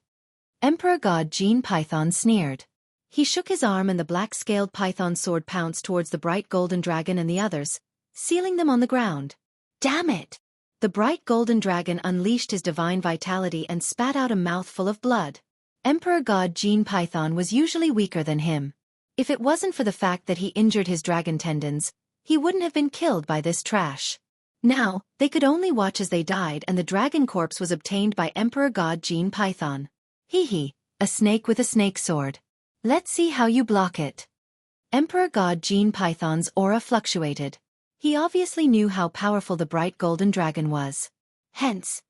Emperor God Gene Python sneered. He shook his arm and the black-scaled python sword pounced towards the bright golden dragon and the others, sealing them on the ground. Damn it! The bright golden dragon unleashed his divine vitality and spat out a mouthful of blood. Emperor God Gene Python was usually weaker than him. If it wasn't for the fact that he injured his dragon tendons, he wouldn't have been killed by this trash. Now, they could only watch as they died and the dragon corpse was obtained by Emperor God Gene Python. Hee, a snake with a snake sword. Let's see how you block it. Emperor God Gene Python's aura fluctuated. He obviously knew how powerful the bright golden dragon was. Hence,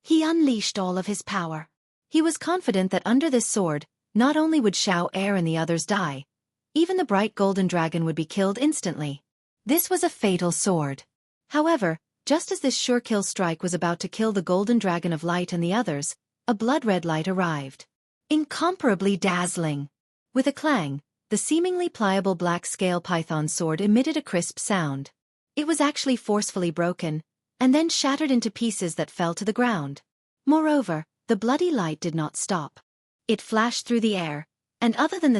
he unleashed all of his power. He was confident that under this sword, not only would Xiao Heir and the others die, even the bright golden dragon would be killed instantly. This was a fatal sword. However, just as this sure-kill strike was about to kill the golden dragon of light and the others, a blood-red light arrived. Incomparably dazzling. With a clang, the seemingly pliable black-scale python sword emitted a crisp sound. It was actually forcefully broken, and then shattered into pieces that fell to the ground. Moreover, the bloody light did not stop. It flashed through the air, and other than the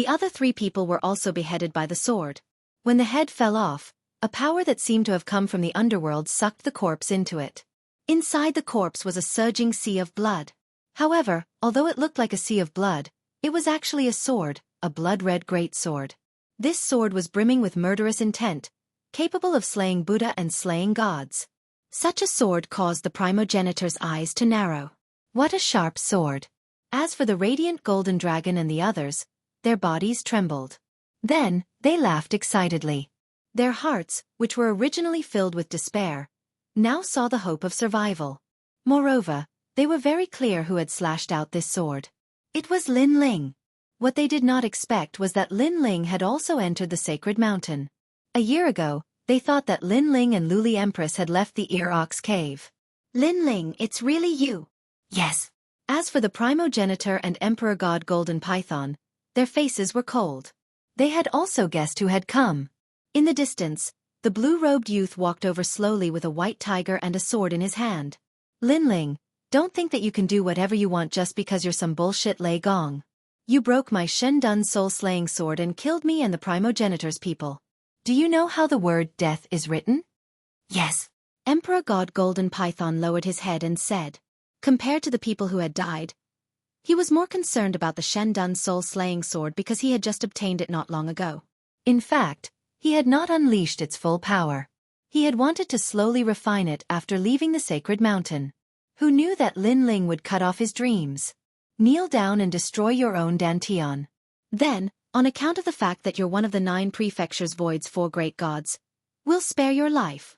other 3 people were also beheaded by the sword. When the head fell off, a power that seemed to have come from the underworld sucked the corpse into it. Inside the corpse was a surging sea of blood. However, although it looked like a sea of blood, it was actually a sword, a blood-red greatsword. This sword was brimming with murderous intent, capable of slaying Buddha and slaying gods. Such a sword caused the primogenitor's eyes to narrow. What a sharp sword! As for the radiant golden dragon and the others, their bodies trembled. Then, they laughed excitedly. Their hearts, which were originally filled with despair, now saw the hope of survival. Moreover, they were very clear who had slashed out this sword. It was Lin Ling. What they did not expect was that Lin Ling had also entered the Sacred Mountain. A year ago, they thought that Lin Ling and Luli Empress had left the Ear Ox Cave. Lin Ling, it's really you. Yes. As for the primogenitor and Emperor God Golden Python, their faces were cold. They had also guessed who had come. In the distance, the blue-robed youth walked over slowly with a white tiger and a sword in his hand. Lin Ling, don't think that you can do whatever you want just because you're some bullshit Lei Gong. You broke my Shen Dun soul-slaying sword and killed me and the primogenitor's people. Do you know how the word death is written? Yes. Emperor God Golden Python lowered his head and said. Compared to the people who had died, he was more concerned about the Shen Dun soul-slaying sword because he had just obtained it not long ago. In fact, he had not unleashed its full power. He had wanted to slowly refine it after leaving the Sacred Mountain. Who knew that Lin Ling would cut off his dreams? Kneel down and destroy your own Dantian. Then, on account of the fact that you're one of the 9 prefectures void's 4 great gods, we'll spare your life.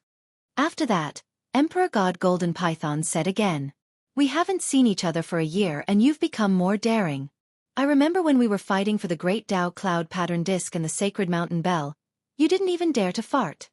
After that, Emperor God Golden Python said again, we haven't seen each other for a year and you've become more daring. I remember when we were fighting for the Great Tao Cloud Pattern Disc and the Sacred Mountain Bell, you didn't even dare to fart.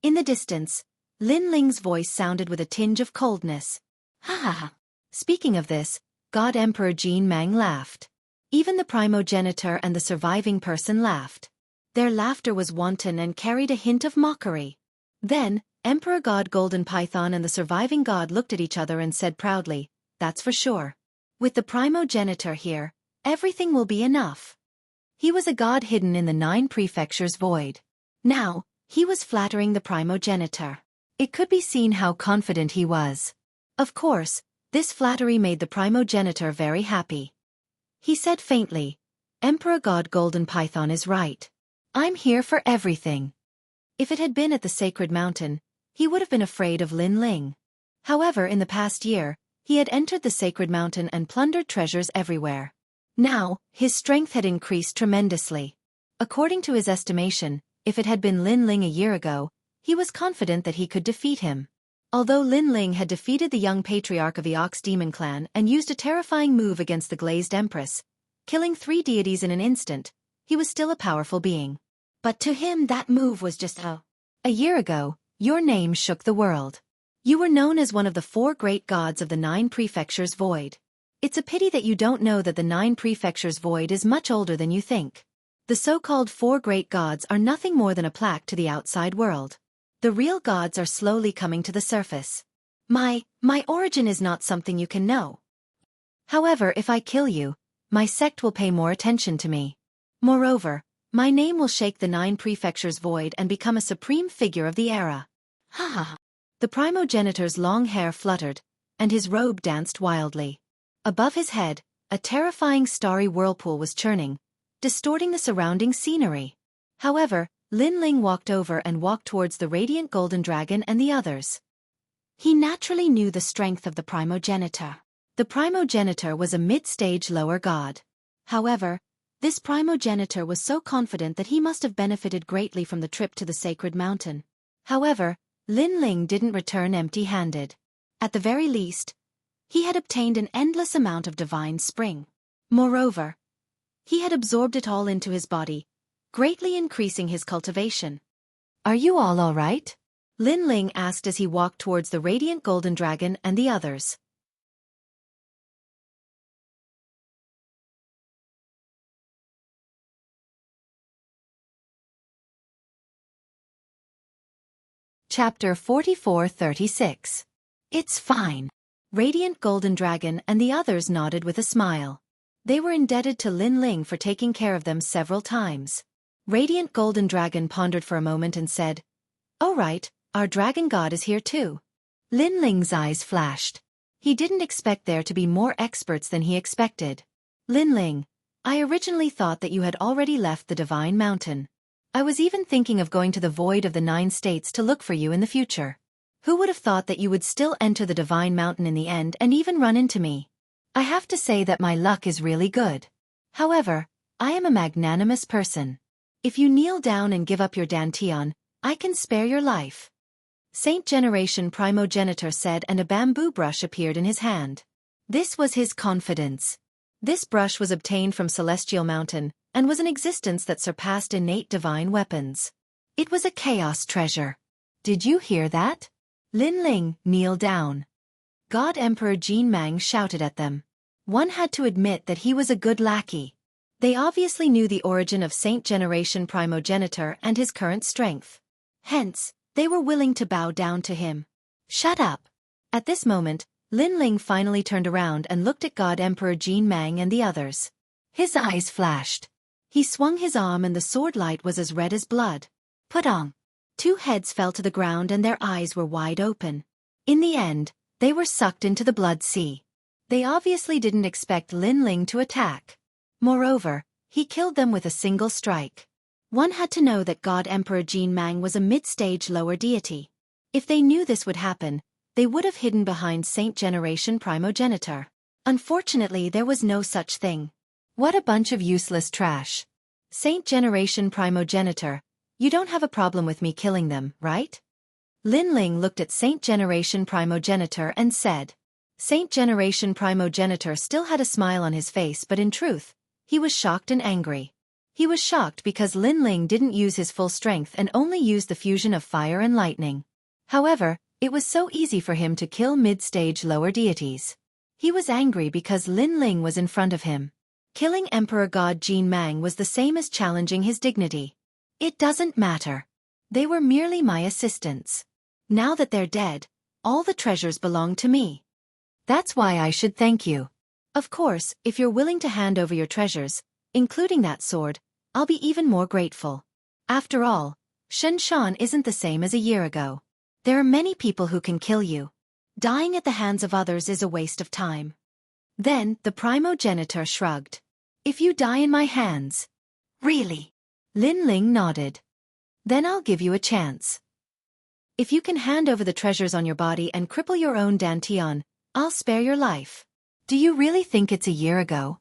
In the distance, Lin Ling's voice sounded with a tinge of coldness. Ha ha ha. Speaking of this, God Emperor Jean Mang laughed. Even the primogenitor and the surviving person laughed. Their laughter was wanton and carried a hint of mockery. Then, Emperor God Golden Python and the surviving god looked at each other and said proudly, that's for sure. With the primogenitor here, everything will be enough. He was a god hidden in the 9 prefectures void. Now, he was flattering the primogenitor. It could be seen how confident he was. Of course, this flattery made the primogenitor very happy. He said faintly, Emperor God Golden Python is right. I'm here for everything. If it had been at the Sacred Mountain, he would have been afraid of Lin Ling. However, in the past year, he had entered the Sacred Mountain and plundered treasures everywhere. Now, his strength had increased tremendously. According to his estimation, if it had been Lin Ling a year ago, he was confident that he could defeat him. Although Lin Ling had defeated the young patriarch of the Ox Demon clan and used a terrifying move against the Glazed Empress, killing 3 deities in an instant, he was still a powerful being. But to him that move was just a year ago, your name shook the world. You were known as one of the 4 great gods of the 9 prefectures void. It's a pity that you don't know that the 9 prefectures void is much older than you think. The so-called 4 great gods are nothing more than a plaque to the outside world. The real gods are slowly coming to the surface. My origin is not something you can know. However, if I kill you, my sect will pay more attention to me. Moreover, my name will shake the 9 prefectures void and become a supreme figure of the era. Ha ha. The primogenitor's long hair fluttered, and his robe danced wildly. Above his head, a terrifying starry whirlpool was churning, distorting the surrounding scenery. However, Lin Ling walked over and walked towards the radiant golden dragon and the others. He naturally knew the strength of the primogenitor. The primogenitor was a mid-stage lower god. However, this primogenitor was so confident that he must have benefited greatly from the trip to the Sacred Mountain. However, Lin Ling didn't return empty-handed. At the very least, he had obtained an endless amount of divine spring. Moreover, he had absorbed it all into his body, greatly increasing his cultivation. Are you all right? Lin Ling asked as he walked towards the radiant golden dragon and the others. Chapter 44-36. It's fine. Radiant Golden Dragon and the others nodded with a smile. They were indebted to Lin Ling for taking care of them several times. Radiant Golden Dragon pondered for a moment and said, "Oh right, our dragon god is here too." Lin Ling's eyes flashed. He didn't expect there to be more experts than he expected. Lin Ling, I originally thought that you had already left the Divine Mountain. I was even thinking of going to the Void of the 9 States to look for you in the future. Who would have thought that you would still enter the Divine Mountain in the end and even run into me? I have to say that my luck is really good. However, I am a magnanimous person. If you kneel down and give up your dantian, I can spare your life. Saint Generation Primogenitor said, and a bamboo brush appeared in his hand. This was his confidence. This brush was obtained from Celestial Mountain, and was an existence that surpassed innate divine weapons. It was a chaos treasure. Did you hear that? Lin Ling, kneel down. God Emperor Jean Mang shouted at them. One had to admit that he was a good lackey. They obviously knew the origin of Saint Generation Primogenitor and his current strength. Hence, they were willing to bow down to him. Shut up. At this moment, Lin Ling finally turned around and looked at God Emperor Jean Mang and the others. His eyes flashed. He swung his arm and the sword light was as red as blood. Put on. 2 heads fell to the ground and their eyes were wide open. In the end, they were sucked into the blood sea. They obviously didn't expect Lin Ling to attack. Moreover, he killed them with a single strike. One had to know that God Emperor Jean Mang was a mid-stage lower deity. If they knew this would happen, they would have hidden behind Saint Generation Primogenitor. Unfortunately, there was no such thing. What a bunch of useless trash. Saint Generation Primogenitor, you don't have a problem with me killing them, right? Lin Ling looked at Saint Generation Primogenitor and said. Saint Generation Primogenitor still had a smile on his face, but in truth, he was shocked and angry. He was shocked because Lin Ling didn't use his full strength and only used the fusion of fire and lightning. However, it was so easy for him to kill mid-stage lower deities. He was angry because Lin Ling was in front of him. Killing Emperor God Jin Mang was the same as challenging his dignity. It doesn't matter. They were merely my assistants. Now that they're dead, all the treasures belong to me. That's why I should thank you. Of course, if you're willing to hand over your treasures, including that sword, I'll be even more grateful. After all, Shen Shan isn't the same as a year ago. There are many people who can kill you. Dying at the hands of others is a waste of time. Then, the primogenitor shrugged. If you die in my hands. Really? Lin Ling nodded. Then I'll give you a chance. If you can hand over the treasures on your body and cripple your own dantian, I'll spare your life. Do you really think it's a year ago?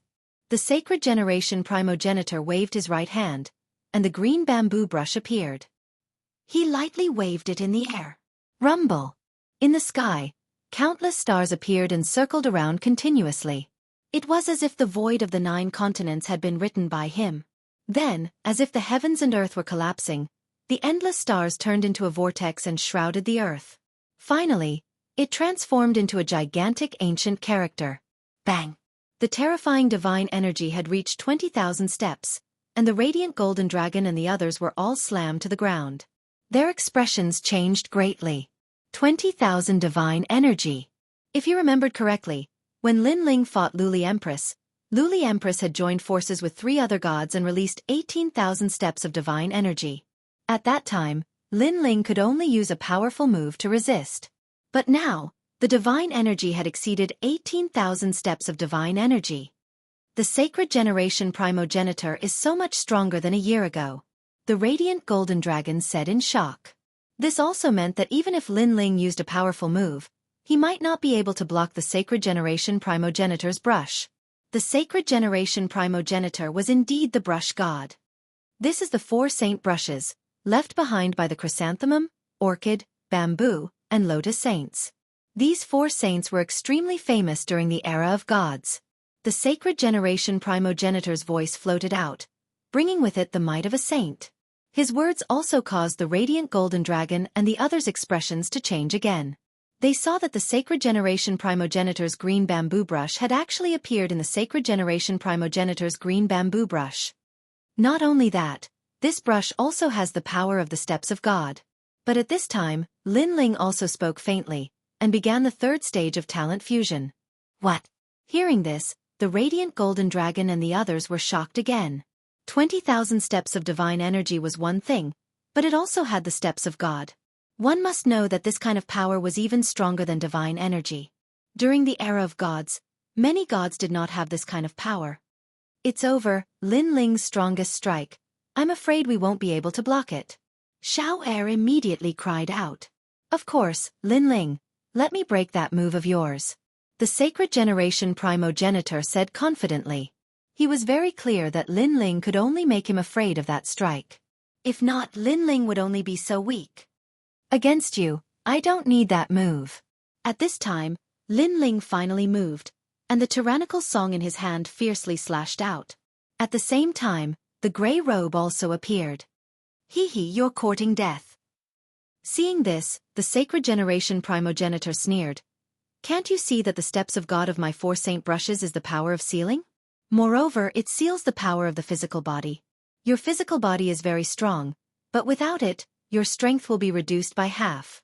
The Sacred Generation Primogenitor waved his right hand, and the green bamboo brush appeared. He lightly waved it in the air. Rumble! In the sky, countless stars appeared and circled around continuously. It was as if the void of the 9 continents had been written by him. Then, as if the heavens and earth were collapsing, the endless stars turned into a vortex and shrouded the earth. Finally, it transformed into a gigantic ancient character. Bang! The terrifying divine energy had reached 20,000 steps, and the radiant golden dragon and the others were all slammed to the ground. Their expressions changed greatly. 20,000 divine energy. If you remembered correctly, when Lin Ling fought Luli Empress had joined forces with 3 other gods and released 18,000 steps of divine energy. At that time, Lin Ling could only use a powerful move to resist. But now, the divine energy had exceeded 18,000 steps of divine energy. The Sacred Generation Primogenitor is so much stronger than a year ago. The radiant golden dragon said in shock. This also meant that even if Lin Ling used a powerful move, he might not be able to block the Sacred Generation Primogenitor's brush. The Sacred Generation Primogenitor was indeed the brush god. This is the 4 saint brushes, left behind by the chrysanthemum, orchid, bamboo, and lotus saints. These 4 saints were extremely famous during the era of gods. The Sacred Generation Primogenitor's voice floated out, bringing with it the might of a saint. His words also caused the radiant golden dragon and the others' expressions to change again. They saw that the Sacred Generation Primogenitor's green bamboo brush had actually appeared in the Sacred Generation Primogenitor's green bamboo brush. Not only that, this brush also has the power of the steps of God. But at this time, Lin Ling also spoke faintly, and began the 3rd stage of talent fusion. What? Hearing this, the radiant golden dragon and the others were shocked again. 20,000 steps of divine energy was one thing, but it also had the steps of God. One must know that this kind of power was even stronger than divine energy. During the era of gods, many gods did not have this kind of power. It's over, Lin Ling's strongest strike. I'm afraid we won't be able to block it. Xiao Er immediately cried out. Of course, Lin Ling, let me break that move of yours. The Sacred Generation Primogenitor said confidently. He was very clear that Lin Ling could only make him afraid of that strike. If not, Lin Ling would only be so weak. Against you, I don't need that move. At this time, Lin Ling finally moved, and the tyrannical song in his hand fiercely slashed out. At the same time, the grey robe also appeared. Hee hee, you're courting death. Seeing this, the Sacred Generation Primogenitor sneered. Can't you see that the steps of God of my 4 saint brushes is the power of sealing? Moreover, it seals the power of the physical body. Your physical body is very strong, but without it, your strength will be reduced by half.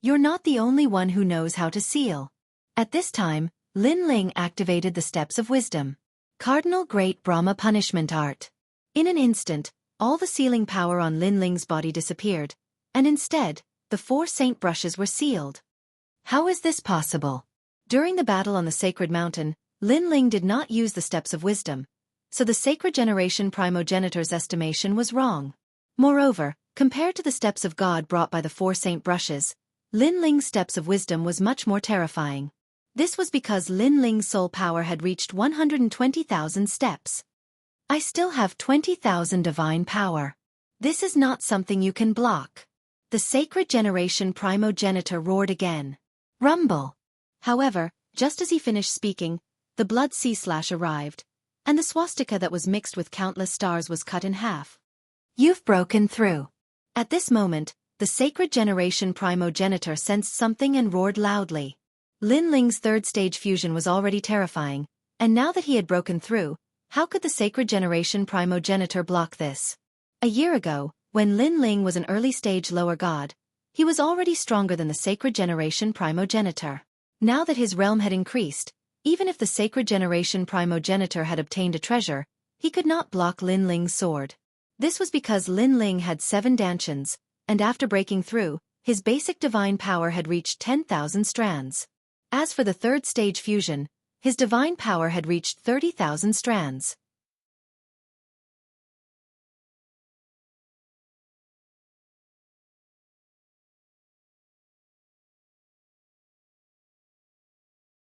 You're not the only one who knows how to seal. At this time, Lin Ling activated the steps of wisdom. Cardinal Great Brahma Punishment Art. In an instant, all the sealing power on Lin Ling's body disappeared, and instead, the 4 saint brushes were sealed. How is this possible? During the battle on the Sacred Mountain, Lin Ling did not use the steps of wisdom, so the Sacred Generation Primogenitor's estimation was wrong. Moreover, compared to the steps of God brought by the 4 saint brushes, Lin Ling's steps of wisdom was much more terrifying. This was because Lin Ling's soul power had reached 120,000 steps. I still have 20,000 divine power. This is not something you can block. The sacred generation primogenitor roared again. Rumble. However, just as he finished speaking, the blood sea slash arrived, and the swastika that was mixed with countless stars was cut in half. You've broken through. At this moment, the sacred generation primogenitor sensed something and roared loudly. Lin Ling's third stage fusion was already terrifying, and now that he had broken through, how could the sacred generation primogenitor block this? A year ago, when Lin Ling was an early stage lower god, he was already stronger than the sacred generation primogenitor. Now that his realm had increased, even if the sacred generation primogenitor had obtained a treasure, he could not block Lin Ling's sword. This was because Lin Ling had 7 dantians, and after breaking through, his basic divine power had reached 10,000 strands. As for the third stage fusion, his divine power had reached 30,000 strands.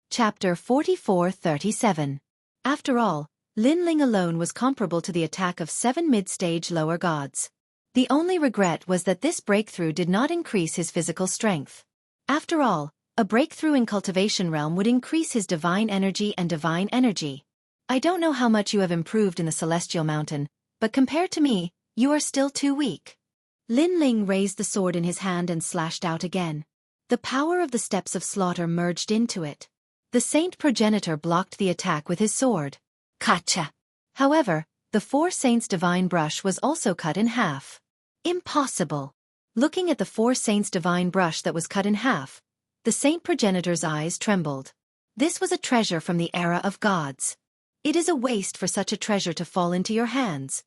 Chapter 44-37. After all, Lin Ling alone was comparable to the attack of 7 mid-stage lower gods. The only regret was that this breakthrough did not increase his physical strength. After all, a breakthrough in cultivation realm would increase his divine energy and divine energy. I don't know how much you have improved in the celestial mountain, but compared to me, you are still too weak. Lin Ling raised the sword in his hand and slashed out again. The power of the steps of slaughter merged into it. The saint progenitor blocked the attack with his sword. Gotcha! However, the 4 saints' divine brush was also cut in half. Impossible! Looking at the 4 saints' divine brush that was cut in half, the saint progenitor's eyes trembled. This was a treasure from the era of gods. It is a waste for such a treasure to fall into your hands.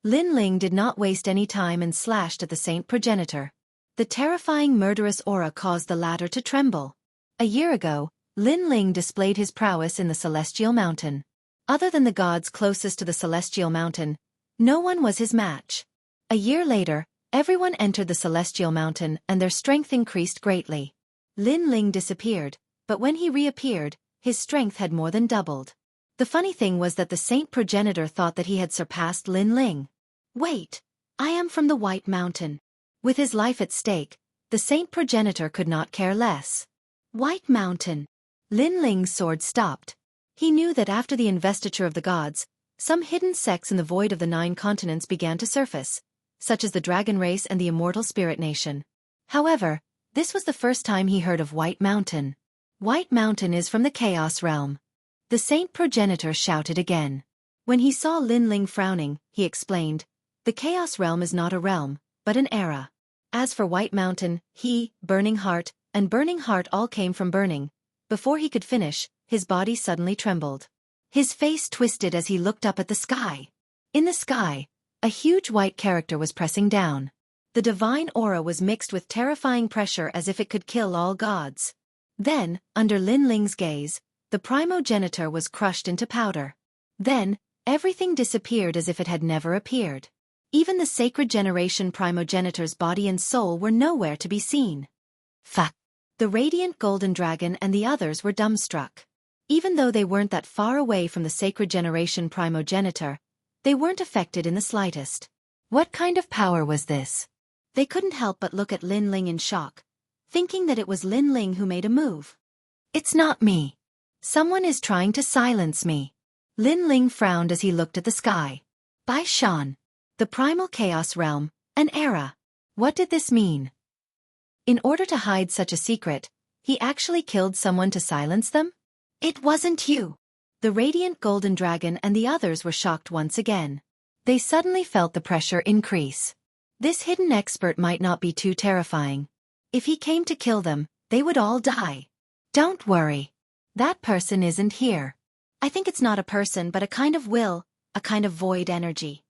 Lin Ling did not waste any time and slashed at the saint progenitor. The terrifying murderous aura caused the latter to tremble. A year ago, Lin Ling displayed his prowess in the celestial mountain. Other than the gods closest to the celestial mountain, no one was his match. A year later, everyone entered the celestial mountain and their strength increased greatly. Lin Ling disappeared, but when he reappeared, his strength had more than doubled. The funny thing was that the saint progenitor thought that he had surpassed Lin Ling. Wait, I am from the White Mountain. With his life at stake, the saint progenitor could not care less. White Mountain. Lin Ling's sword stopped. He knew that after the investiture of the gods, some hidden sects in the void of the 9 continents began to surface, such as the dragon race and the immortal spirit nation. However, this was the first time he heard of White Mountain. White Mountain is from the Chaos Realm. The saint progenitor shouted again. When he saw Lin Ling frowning, he explained, the Chaos Realm is not a realm, but an era. As for White Mountain, he, Burning Heart, and Burning Heart all came from burning. Before he could finish, his body suddenly trembled. His face twisted as he looked up at the sky. In the sky, a huge white character was pressing down. The divine aura was mixed with terrifying pressure as if it could kill all gods. Then, under Lin Ling's gaze, the primogenitor was crushed into powder. Then, everything disappeared as if it had never appeared. Even the sacred generation primogenitor's body and soul were nowhere to be seen. Fuck! The radiant golden dragon and the others were dumbstruck. Even though they weren't that far away from the sacred generation primogenitor, they weren't affected in the slightest. What kind of power was this? They couldn't help but look at Lin Ling in shock, thinking that it was Lin Ling who made a move. It's not me. Someone is trying to silence me. Lin Ling frowned as he looked at the sky. Bai Shan. The primal chaos realm, an era. What did this mean? In order to hide such a secret, he actually killed someone to silence them? It wasn't you. The radiant golden dragon and the others were shocked once again. They suddenly felt the pressure increase. This hidden expert might not be too terrifying. If he came to kill them, they would all die. Don't worry. That person isn't here. I think it's not a person but a kind of will, a kind of void energy.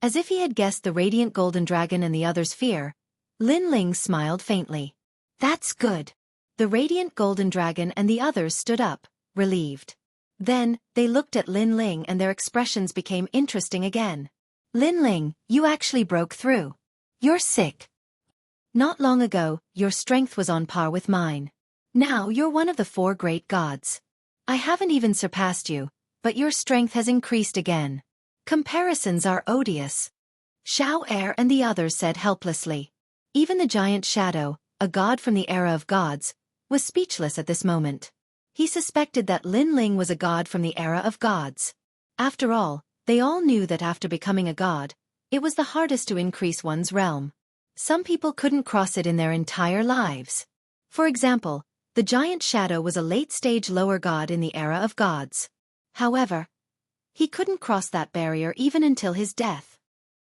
As if he had guessed the radiant golden dragon and the others' fear, Lin Ling smiled faintly. That's good. The radiant golden dragon and the others stood up, relieved. Then, they looked at Lin Ling and their expressions became interesting again. Lin Ling, you actually broke through. You're sick. Not long ago, your strength was on par with mine. Now you're one of the 4 great gods. I haven't even surpassed you, but your strength has increased again. Comparisons are odious. Xueqi and the others said helplessly. Even the giant Shadow, a god from the era of gods, was speechless at this moment. He suspected that Lin Ling was a god from the era of gods. After all, they all knew that after becoming a god, it was the hardest to increase one's realm. Some people couldn't cross it in their entire lives. For example, the giant Shadow was a late-stage lower god in the era of gods. However, he couldn't cross that barrier even until his death.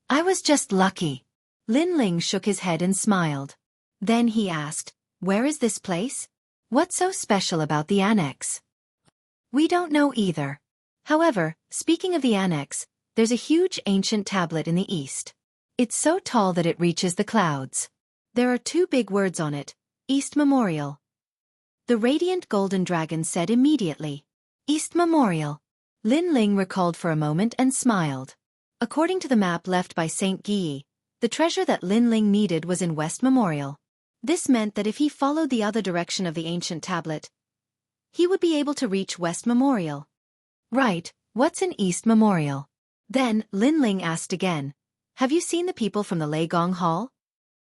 I was just lucky. Lin Ling shook his head and smiled. Then he asked, "Where is this place? What's so special about the annex?" "We don't know either. However, speaking of the annex, there's a huge ancient tablet in the east. It's so tall that it reaches the clouds. There are 2 big words on it, East Memorial." The radiant golden dragon said immediately. East Memorial. Lin Ling recalled for a moment and smiled. According to the map left by Xueqi, the treasure that Lin Ling needed was in West Memorial. This meant that if he followed the other direction of the ancient tablet, he would be able to reach West Memorial. Right, what's in East Memorial? Then, Lin Ling asked again, "Have you seen the people from the Leigong Hall?"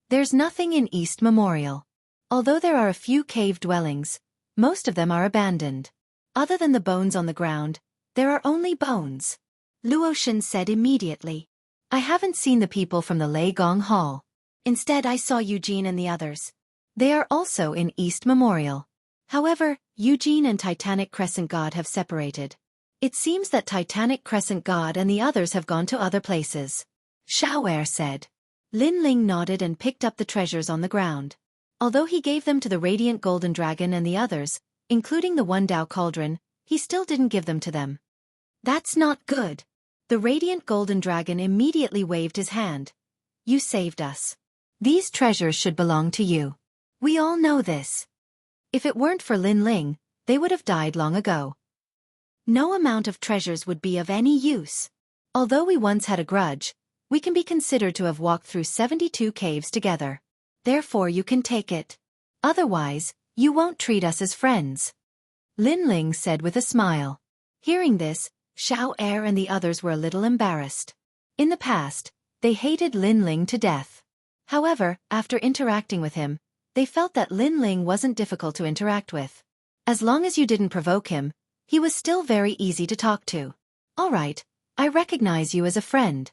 There's nothing in East Memorial. Although there are a few cave dwellings, most of them are abandoned. Other than the bones on the ground, there are only bones. Luotian said immediately. I haven't seen the people from the Leigong Hall. Instead I saw Eugene and the others. They are also in East Memorial. However, Eugene and Titanic Crescent God have separated. It seems that Titanic Crescent God and the others have gone to other places. Xueqi said. Lin Ling nodded and picked up the treasures on the ground. Although he gave them to the Radiant Golden Dragon and the others, including the One Dao Cauldron, he still didn't give them to them. That's not good. The Radiant Golden Dragon immediately waved his hand. You saved us. These treasures should belong to you. We all know this. If it weren't for Lin Ling, they would have died long ago. No amount of treasures would be of any use. Although we once had a grudge, we can be considered to have walked through 72 caves together. Therefore you can take it. Otherwise, you won't treat us as friends. Lin Ling said with a smile. Hearing this, Xueqi and the others were a little embarrassed. In the past, they hated Lin Ling to death. However, after interacting with him, they felt that Lin Ling wasn't difficult to interact with. As long as you didn't provoke him, he was still very easy to talk to. All right, I recognize you as a friend.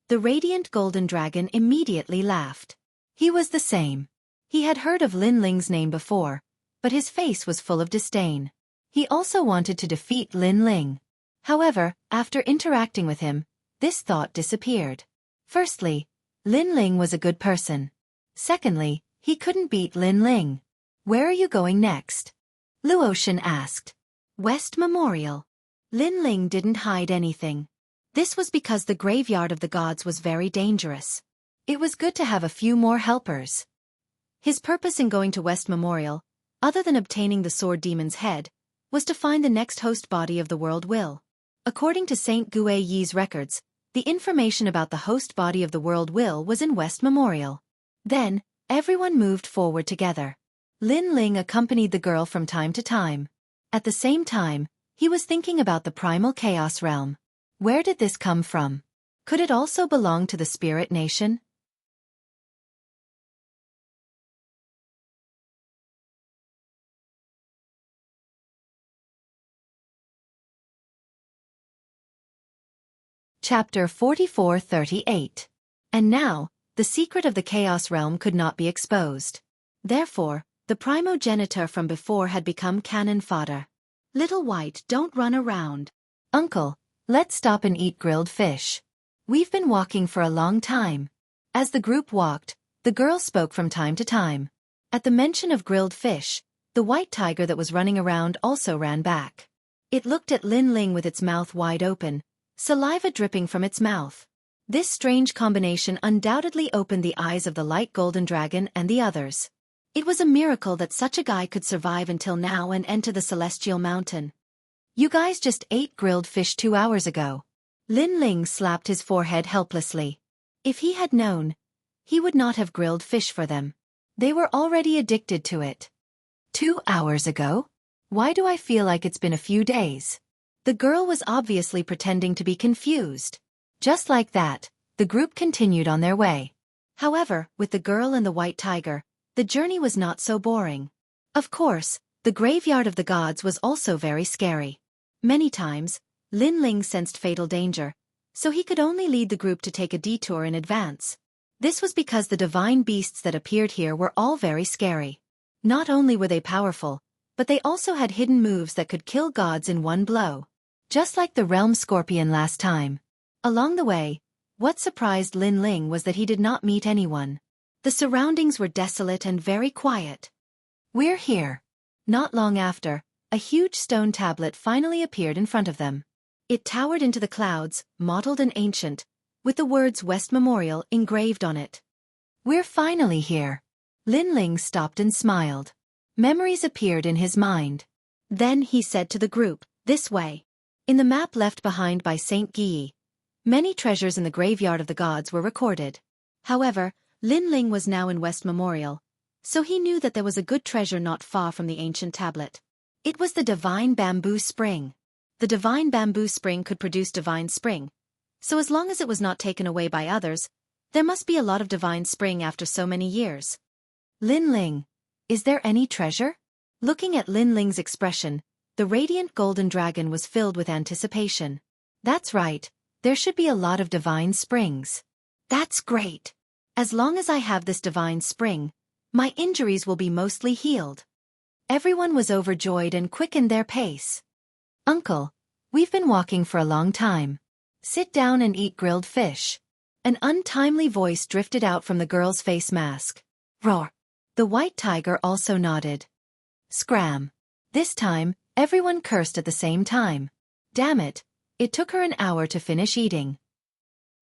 The Radiant Golden Dragon immediately laughed. He was the same. He had heard of Lin Ling's name before, but his face was full of disdain. He also wanted to defeat Lin Ling. However, after interacting with him, this thought disappeared. Firstly, Lin Ling was a good person. Secondly, he couldn't beat Lin Ling. Where are you going next? Luotian asked. West Memorial. Lin Ling didn't hide anything. This was because the graveyard of the gods was very dangerous. It was good to have a few more helpers. His purpose in going to West Memorial, other than obtaining the Sword Demon's head, was to find the next host body of the world will. According to Saint Guiyi's records, the information about the host body of the world will was in West Memorial. Then, everyone moved forward together. Lin Ling accompanied the girl from time to time. At the same time, he was thinking about the primal chaos realm. Where did this come from? Could it also belong to the spirit nation? Chapter 44-38. And now, the secret of the Chaos Realm could not be exposed. Therefore, the primogenitor from before had become cannon fodder. Little White, don't run around. Uncle, let's stop and eat grilled fish. We've been walking for a long time. As the group walked, the girl spoke from time to time. At the mention of grilled fish, the white tiger that was running around also ran back. It looked at Lin Ling with its mouth wide open, saliva dripping from its mouth. This strange combination undoubtedly opened the eyes of the light golden dragon and the others. It was a miracle that such a guy could survive until now and enter the celestial mountain. You guys just ate grilled fish 2 hours ago. Lin Ling slapped his forehead helplessly. If he had known, he would not have grilled fish for them. They were already addicted to it. 2 hours ago? Why do I feel like it's been a few days? The girl was obviously pretending to be confused. Just like that, the group continued on their way. However, with the girl and the white tiger, the journey was not so boring. Of course, the graveyard of the gods was also very scary. Many times, Lin Ling sensed fatal danger, so he could only lead the group to take a detour in advance. This was because the divine beasts that appeared here were all very scary. Not only were they powerful, but they also had hidden moves that could kill gods in one blow. Just like the realm scorpion last time. Along the way, what surprised Lin Ling was that he did not meet anyone. The surroundings were desolate and very quiet. We're here. Not long after, a huge stone tablet finally appeared in front of them. It towered into the clouds, mottled and ancient, with the words West Memorial engraved on it. We're finally here. Lin Ling stopped and smiled. Memories appeared in his mind. Then he said to the group, "This way." In the map left behind by Saint Xueqi, many treasures in the graveyard of the gods were recorded. However, Lin Ling was now in West Memorial, so he knew that there was a good treasure not far from the ancient tablet. It was the divine bamboo spring. The divine bamboo spring could produce divine spring, so as long as it was not taken away by others, there must be a lot of divine spring after so many years. Lin Ling, is there any treasure? Looking at Lin Ling's expression, the radiant golden dragon was filled with anticipation. That's right, there should be a lot of divine springs. That's great. As long as I have this divine spring, my injuries will be mostly healed. Everyone was overjoyed and quickened their pace. Uncle, we've been walking for a long time. Sit down and eat grilled fish. An untimely voice drifted out from the girl's face mask. Roar. The white tiger also nodded. Scram. This time, everyone cursed at the same time. Damn it, it took her an hour to finish eating.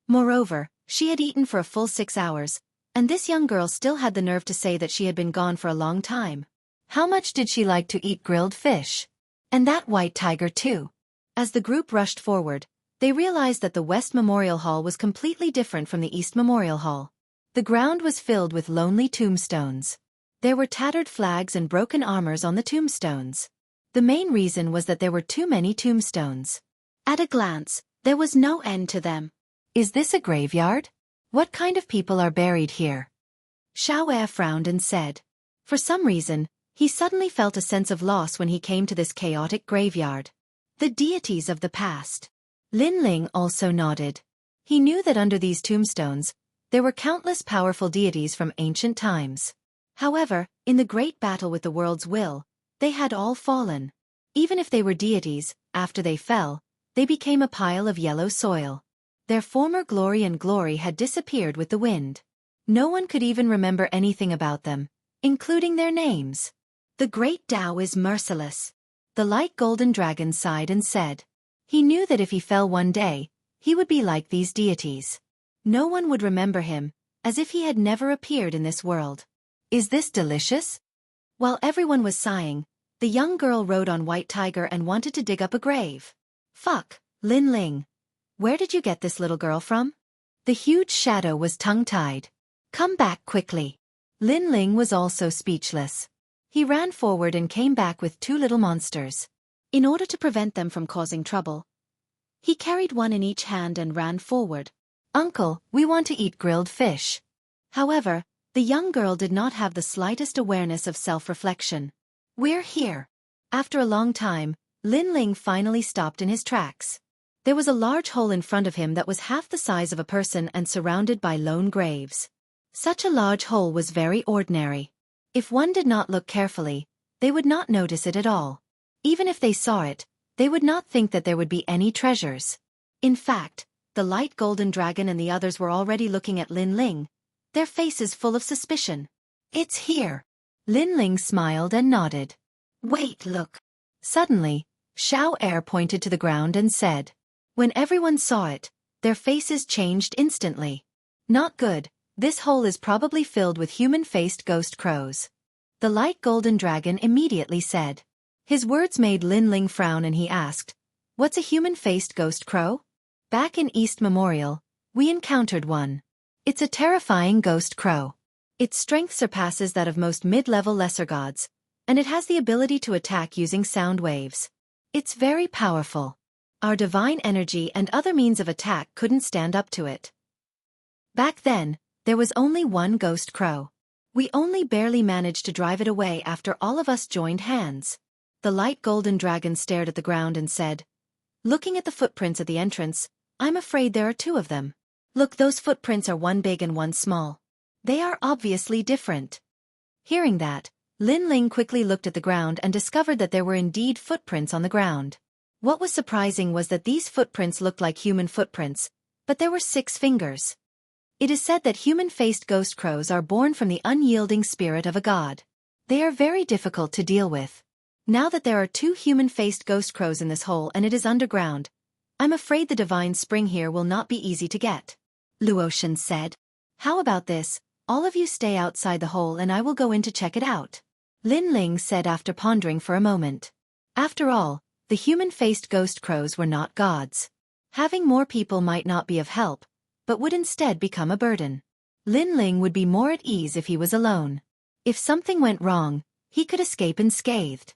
Moreover, she had eaten for a full 6 hours, and this young girl still had the nerve to say that she had been gone for a long time. How much did she like to eat grilled fish? And that white tiger too. As the group rushed forward, they realized that the West Memorial Hall was completely different from the East Memorial Hall. The ground was filled with lonely tombstones. There were tattered flags and broken armors on the tombstones. The main reason was that there were too many tombstones. At a glance, there was no end to them. Is this a graveyard? What kind of people are buried here? Xueqi frowned and said. For some reason, he suddenly felt a sense of loss when he came to this chaotic graveyard. The deities of the past. Lin Ling also nodded. He knew that under these tombstones, there were countless powerful deities from ancient times. However, in the great battle with the world's will, they had all fallen. Even if they were deities, after they fell, they became a pile of yellow soil. Their former glory had disappeared with the wind. No one could even remember anything about them, including their names. The great Tao is merciless. The light golden dragon sighed and said. He knew that if he fell one day, he would be like these deities. No one would remember him, as if he had never appeared in this world. Is this delicious? While everyone was sighing, the young girl rode on White Tiger and wanted to dig up a grave. Fuck, Lin Ling. Where did you get this little girl from? The huge shadow was tongue-tied. Come back quickly. Lin Ling was also speechless. He ran forward and came back with 2 little monsters. In order to prevent them from causing trouble, he carried one in each hand and ran forward. Uncle, we want to eat grilled fish. However, the young girl did not have the slightest awareness of self-reflection. We're here. After a long time, Lin Ling finally stopped in his tracks. There was a large hole in front of him that was half the size of a person and surrounded by lone graves. Such a large hole was very ordinary. If one did not look carefully, they would not notice it at all. Even if they saw it, they would not think that there would be any treasures. In fact, the light golden dragon and the others were already looking at Lin Ling, their faces full of suspicion. It's here. Lin Ling smiled and nodded. Wait, look. Suddenly, Xueqi pointed to the ground and said. When everyone saw it, their faces changed instantly. Not good, this hole is probably filled with human-faced ghost crows. The light golden dragon immediately said. His words made Lin Ling frown and he asked, What's a human-faced ghost crow? Back in East Memorial, we encountered one. It's a terrifying ghost crow. Its strength surpasses that of most mid-level lesser gods, and it has the ability to attack using sound waves. It's very powerful. Our divine energy and other means of attack couldn't stand up to it. Back then, there was only one ghost crow. We only barely managed to drive it away after all of us joined hands. The light golden dragon stared at the ground and said, looking at the footprints at the entrance, I'm afraid there are two of them. Look, those footprints are one big and one small. They are obviously different. Hearing that, Lin Ling quickly looked at the ground and discovered that there were indeed footprints on the ground. What was surprising was that these footprints looked like human footprints, but there were 6 fingers. It is said that human-faced ghost crows are born from the unyielding spirit of a god. They are very difficult to deal with. Now that there are 2 human-faced ghost crows in this hole and it is underground, I'm afraid the divine spring here will not be easy to get. Luotian said. How about this, all of you stay outside the hole and I will go in to check it out. Lin Ling said after pondering for a moment. After all, the human-faced ghost crows were not gods. Having more people might not be of help, but would instead become a burden. Lin Ling would be more at ease if he was alone. If something went wrong, he could escape unscathed.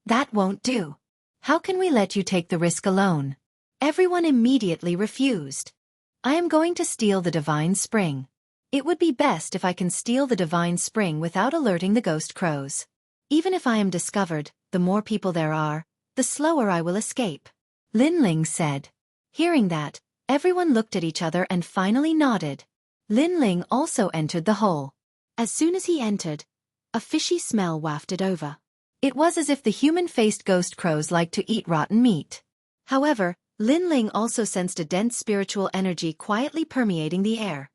That won't do. How can we let you take the risk alone? Everyone immediately refused. I am going to steal the divine spring. It would be best if I can steal the divine spring without alerting the ghost crows. Even if I am discovered, the more people there are, the slower I will escape. Lin Ling said. Hearing that, everyone looked at each other and finally nodded. Lin Ling also entered the hole. As soon as he entered, a fishy smell wafted over. It was as if the human-faced ghost crows liked to eat rotten meat. However, Lin Ling also sensed a dense spiritual energy quietly permeating the air.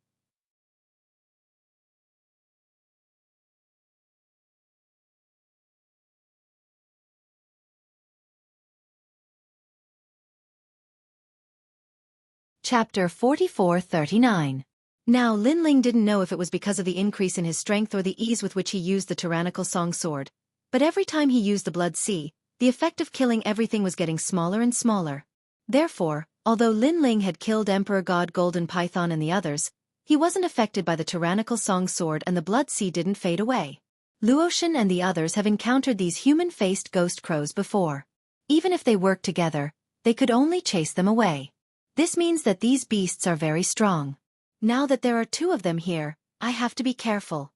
Chapter 44-39. Now Lin Ling didn't know if it was because of the increase in his strength or the ease with which he used the tyrannical song sword, but every time he used the blood sea, the effect of killing everything was getting smaller and smaller. Therefore, although Lin Ling had killed Emperor God Golden Python and the others, he wasn't affected by the tyrannical song sword and the blood sea didn't fade away. Luotian and the others have encountered these human-faced ghost crows before. Even if they worked together, they could only chase them away. This means that these beasts are very strong. Now that there are 2 of them here, I have to be careful.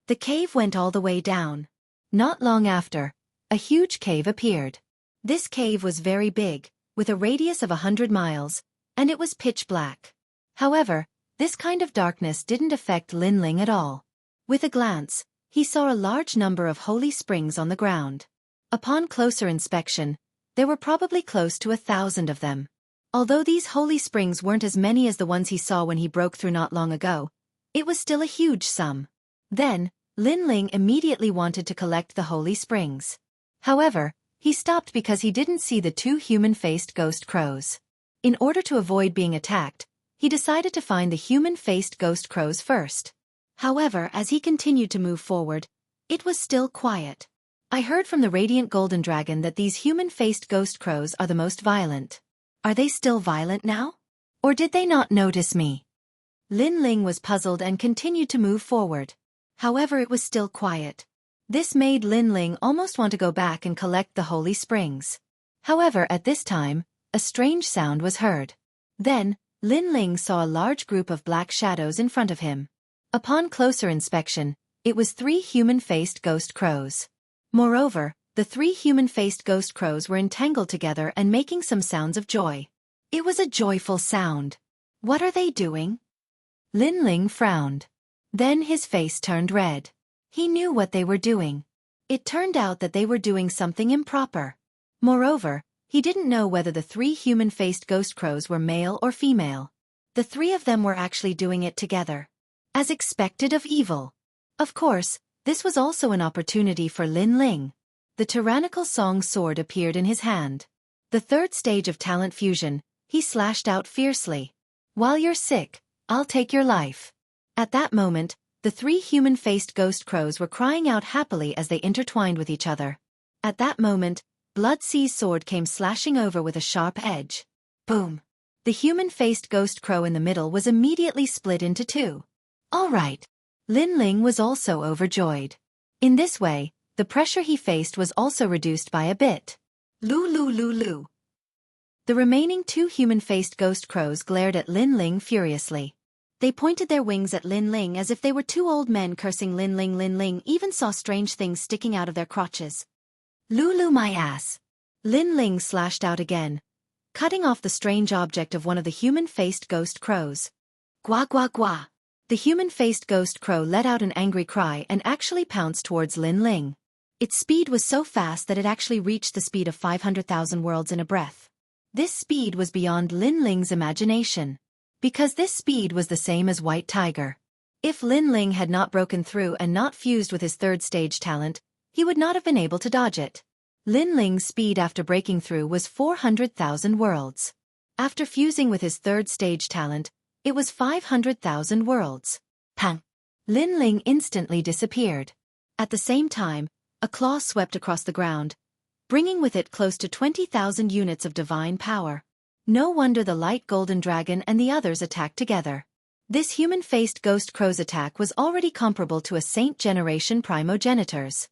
The cave went all the way down. Not long after, a huge cave appeared. This cave was very big, with a radius of 100 miles, and it was pitch black. However, this kind of darkness didn't affect Lin Ling at all. With a glance, he saw a large number of holy springs on the ground. Upon closer inspection, there were probably close to 1,000 of them. Although these holy springs weren't as many as the ones he saw when he broke through not long ago, it was still a huge sum. Then, Lin Ling immediately wanted to collect the holy springs. However, he stopped because he didn't see the 2 human-faced ghost crows. In order to avoid being attacked, he decided to find the human-faced ghost crows first. However, as he continued to move forward, it was still quiet. I heard from the radiant golden dragon that these human-faced ghost crows are the most violent. Are they still violent now? Or did they not notice me? Lin Ling was puzzled and continued to move forward. However, it was still quiet. This made Lin Ling almost want to go back and collect the holy springs. However, at this time, a strange sound was heard. Then, Lin Ling saw a large group of black shadows in front of him. Upon closer inspection, it was 3 human-faced ghost crows. Moreover, the 3 human-faced ghost crows were entangled together and making some sounds of joy. It was a joyful sound. What are they doing? Lin Ling frowned. Then his face turned red. He knew what they were doing. It turned out that they were doing something improper. Moreover, he didn't know whether the 3 human-faced ghost crows were male or female. The 3 of them were actually doing it together. As expected of evil. Of course, this was also an opportunity for Lin Ling. The tyrannical song sword appeared in his hand. The 3rd stage of talent fusion, he slashed out fiercely. While you're sick, I'll take your life. At that moment, the 3 human-faced ghost crows were crying out happily as they intertwined with each other. At that moment, Blood Sea's sword came slashing over with a sharp edge. Boom! The human-faced ghost crow in the middle was immediately split into 2. All right. Lin Ling was also overjoyed. In this way, the pressure he faced was also reduced by a bit. Loo loo loo loo. The remaining two human-faced ghost crows glared at Lin Ling furiously. They pointed their wings at Lin Ling as if they were two old men cursing Lin Ling. Lin Ling even saw strange things sticking out of their crotches. Lulu my ass. Lin Ling slashed out again, cutting off the strange object of one of the human-faced ghost crows. Gua gua gua. The human-faced ghost crow let out an angry cry and actually pounced towards Lin Ling. Its speed was so fast that it actually reached the speed of 500,000 worlds in a breath. This speed was beyond Lin Ling's imagination, because this speed was the same as White Tiger. If Lin Ling had not broken through and not fused with his third stage talent, he would not have been able to dodge it. Lin Ling's speed after breaking through was 400,000 worlds. After fusing with his third stage talent, it was 500,000 worlds. Pang! Lin Ling instantly disappeared. At the same time, a claw swept across the ground, bringing with it close to 20,000 units of divine power. No wonder the light golden dragon and the others attacked together. This human-faced ghost crow's attack was already comparable to a Saint generation primogenitor's.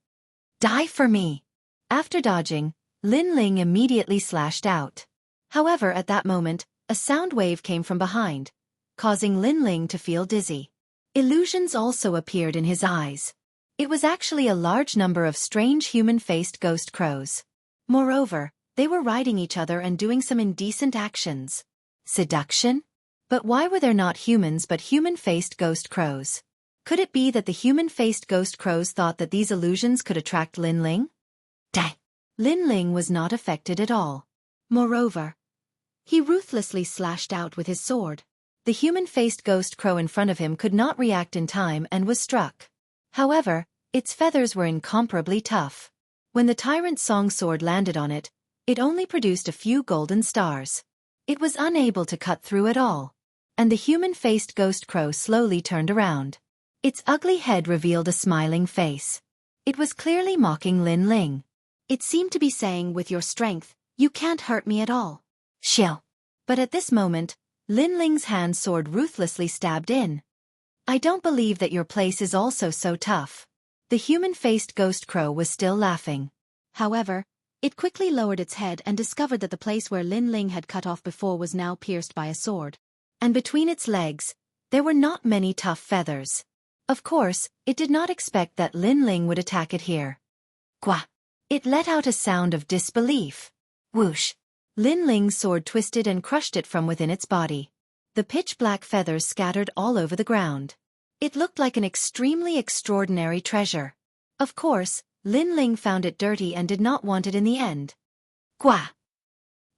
Die for me! After dodging, Lin Ling immediately slashed out. However, at that moment, a sound wave came from behind, causing Lin Ling to feel dizzy. Illusions also appeared in his eyes. It was actually a large number of strange human-faced ghost crows. Moreover, they were riding each other and doing some indecent actions. Seduction? But why were there not humans but human-faced ghost crows? Could it be that the human-faced ghost crows thought that these illusions could attract Lin Ling? Dang! Lin Ling was not affected at all. Moreover, he ruthlessly slashed out with his sword. The human-faced ghost crow in front of him could not react in time and was struck. However, its feathers were incomparably tough. When the tyrant song sword landed on it, it only produced a few golden stars. It was unable to cut through at all. And the human-faced ghost crow slowly turned around. Its ugly head revealed a smiling face. It was clearly mocking Lin Ling. It seemed to be saying, with your strength, you can't hurt me at all. Shill. But at this moment, Lin Ling's hand sword ruthlessly stabbed in. I don't believe that your place is also so tough. The human-faced ghost crow was still laughing. However, it quickly lowered its head and discovered that the place where Lin Ling had cut off before was now pierced by a sword. And between its legs, there were not many tough feathers. Of course, it did not expect that Lin Ling would attack it here. Gua! It let out a sound of disbelief. Whoosh! Lin Ling's sword twisted and crushed it from within its body. The pitch-black feathers scattered all over the ground. It looked like an extremely extraordinary treasure. Of course, Lin Ling found it dirty and did not want it in the end. Gua!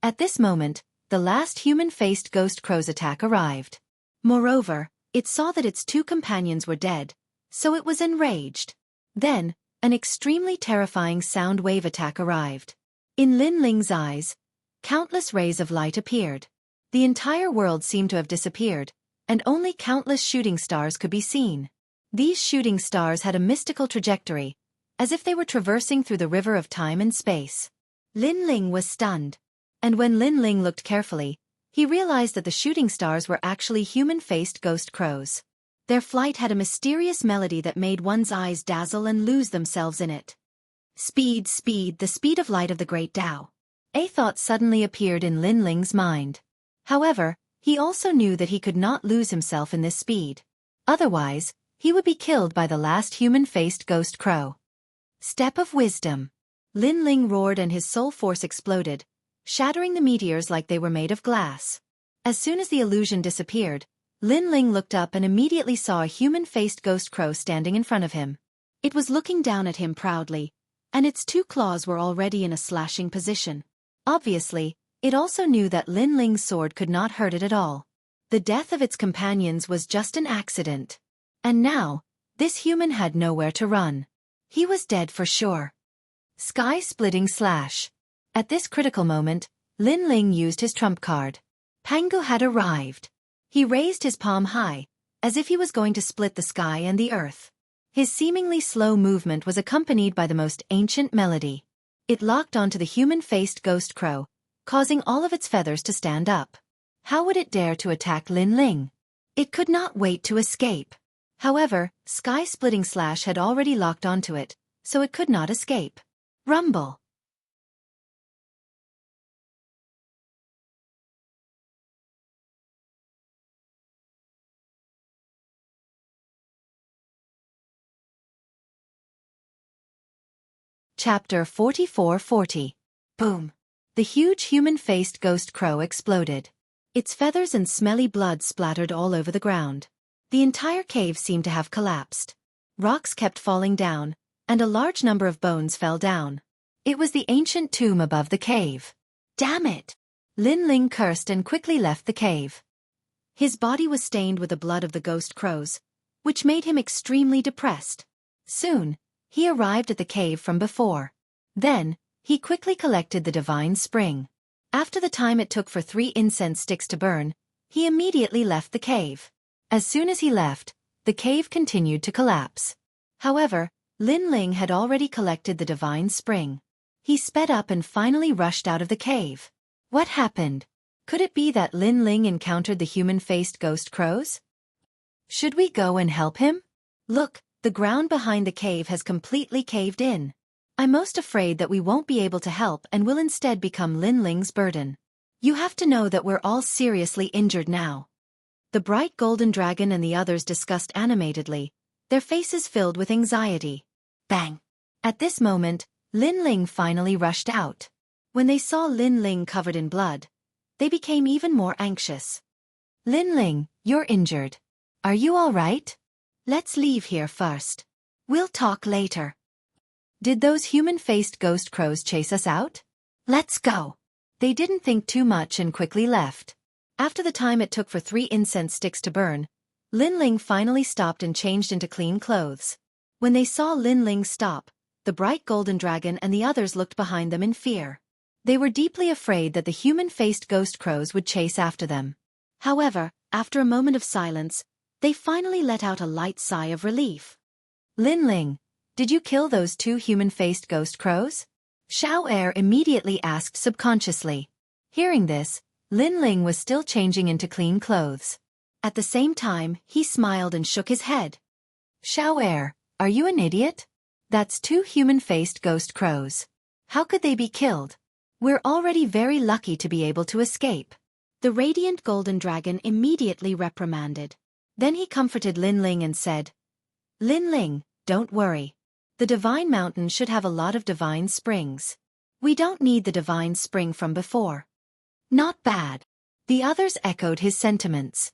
At this moment, the last human-faced ghost crow's attack arrived. Moreover, it saw that its two companions were dead, so it was enraged. Then, an extremely terrifying sound wave attack arrived. In Lin Ling's eyes, countless rays of light appeared. The entire world seemed to have disappeared, and only countless shooting stars could be seen. These shooting stars had a mystical trajectory, as if they were traversing through the river of time and space. Lin Ling was stunned. And when Lin Ling looked carefully, he realized that the shooting stars were actually human-faced ghost crows. Their flight had a mysterious melody that made one's eyes dazzle and lose themselves in it. Speed, speed, the speed of light of the great Tao. A thought suddenly appeared in Lin Ling's mind. However, he also knew that he could not lose himself in this speed. Otherwise, he would be killed by the last human-faced ghost crow. Step of wisdom. Lin Ling roared and his soul force exploded, shattering the meteors like they were made of glass. As soon as the illusion disappeared, Lin Ling looked up and immediately saw a human-faced ghost crow standing in front of him. It was looking down at him proudly, and its two claws were already in a slashing position. Obviously, it also knew that Lin Ling's sword could not hurt it at all. The death of its companions was just an accident. And now, this human had nowhere to run. He was dead for sure. Sky-splitting slash. At this critical moment, Lin Ling used his trump card. Pangu had arrived. He raised his palm high, as if he was going to split the sky and the earth. His seemingly slow movement was accompanied by the most ancient melody. It locked onto the human-faced ghost crow, causing all of its feathers to stand up. How would it dare to attack Lin Ling? It could not wait to escape. However, Sky-Splitting Slash had already locked onto it, so it could not escape. Rumble. Chapter 44-40. Boom. The huge human-faced ghost crow exploded. Its feathers and smelly blood splattered all over the ground. The entire cave seemed to have collapsed. Rocks kept falling down, and a large number of bones fell down. It was the ancient tomb above the cave. Damn it! Lin Ling cursed and quickly left the cave. His body was stained with the blood of the ghost crows, which made him extremely depressed. Soon, he arrived at the cave from before. Then, he quickly collected the divine spring. After the time it took for 3 incense sticks to burn, he immediately left the cave. As soon as he left, the cave continued to collapse. However, Lin Ling had already collected the divine spring. He sped up and finally rushed out of the cave. What happened? Could it be that Lin Ling encountered the human-faced ghost crows? Should we go and help him? Look, the ground behind the cave has completely caved in. I'm most afraid that we won't be able to help and will instead become Lin Ling's burden. You have to know that we're all seriously injured now. The bright golden dragon and the others discussed animatedly, their faces filled with anxiety. Bang! At this moment, Lin Ling finally rushed out. When they saw Lin Ling covered in blood, they became even more anxious. Lin Ling, you're injured. Are you all right? Let's leave here first. We'll talk later. Did those human-faced ghost crows chase us out? Let's go. They didn't think too much and quickly left. After the time it took for 3 incense sticks to burn, Lin Ling finally stopped and changed into clean clothes. When they saw Lin Ling stop, the bright golden dragon and the others looked behind them in fear. They were deeply afraid that the human-faced ghost crows would chase after them. However, after a moment of silence, they finally let out a light sigh of relief. Lin Ling, did you kill those 2 human-faced ghost crows? Xueqi immediately asked subconsciously. Hearing this, Lin Ling was still changing into clean clothes. At the same time, he smiled and shook his head. Xueqi, are you an idiot? That's 2 human-faced ghost crows. How could they be killed? We're already very lucky to be able to escape. The radiant golden dragon immediately reprimanded. Then he comforted Lin Ling and said, Lin Ling, don't worry. The divine mountain should have a lot of divine springs. We don't need the divine spring from before. Not bad. The others echoed his sentiments.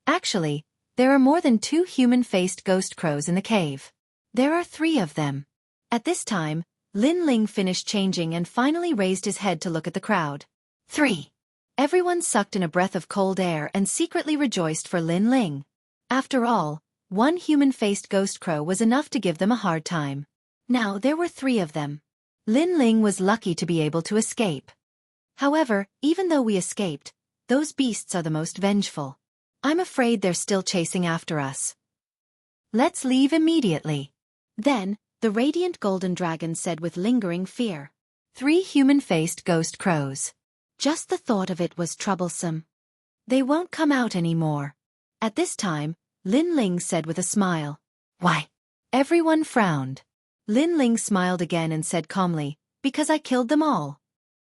Actually, there are more than 2 human-faced ghost crows in the cave. There are 3 of them. At this time, Lin Ling finished changing and finally raised his head to look at the crowd. 3. Everyone sucked in a breath of cold air and secretly rejoiced for Lin Ling. After all, 1 human-faced ghost crow was enough to give them a hard time. Now there were 3 of them. Lin Ling was lucky to be able to escape. However, even though we escaped, those beasts are the most vengeful. I'm afraid they're still chasing after us. Let's leave immediately. Then, the radiant golden dragon said with lingering fear. 3 human-faced ghost crows. Just the thought of it was troublesome. They won't come out anymore. At this time, Lin Ling said with a smile. Why? Everyone frowned. Lin Ling smiled again and said calmly, because I killed them all.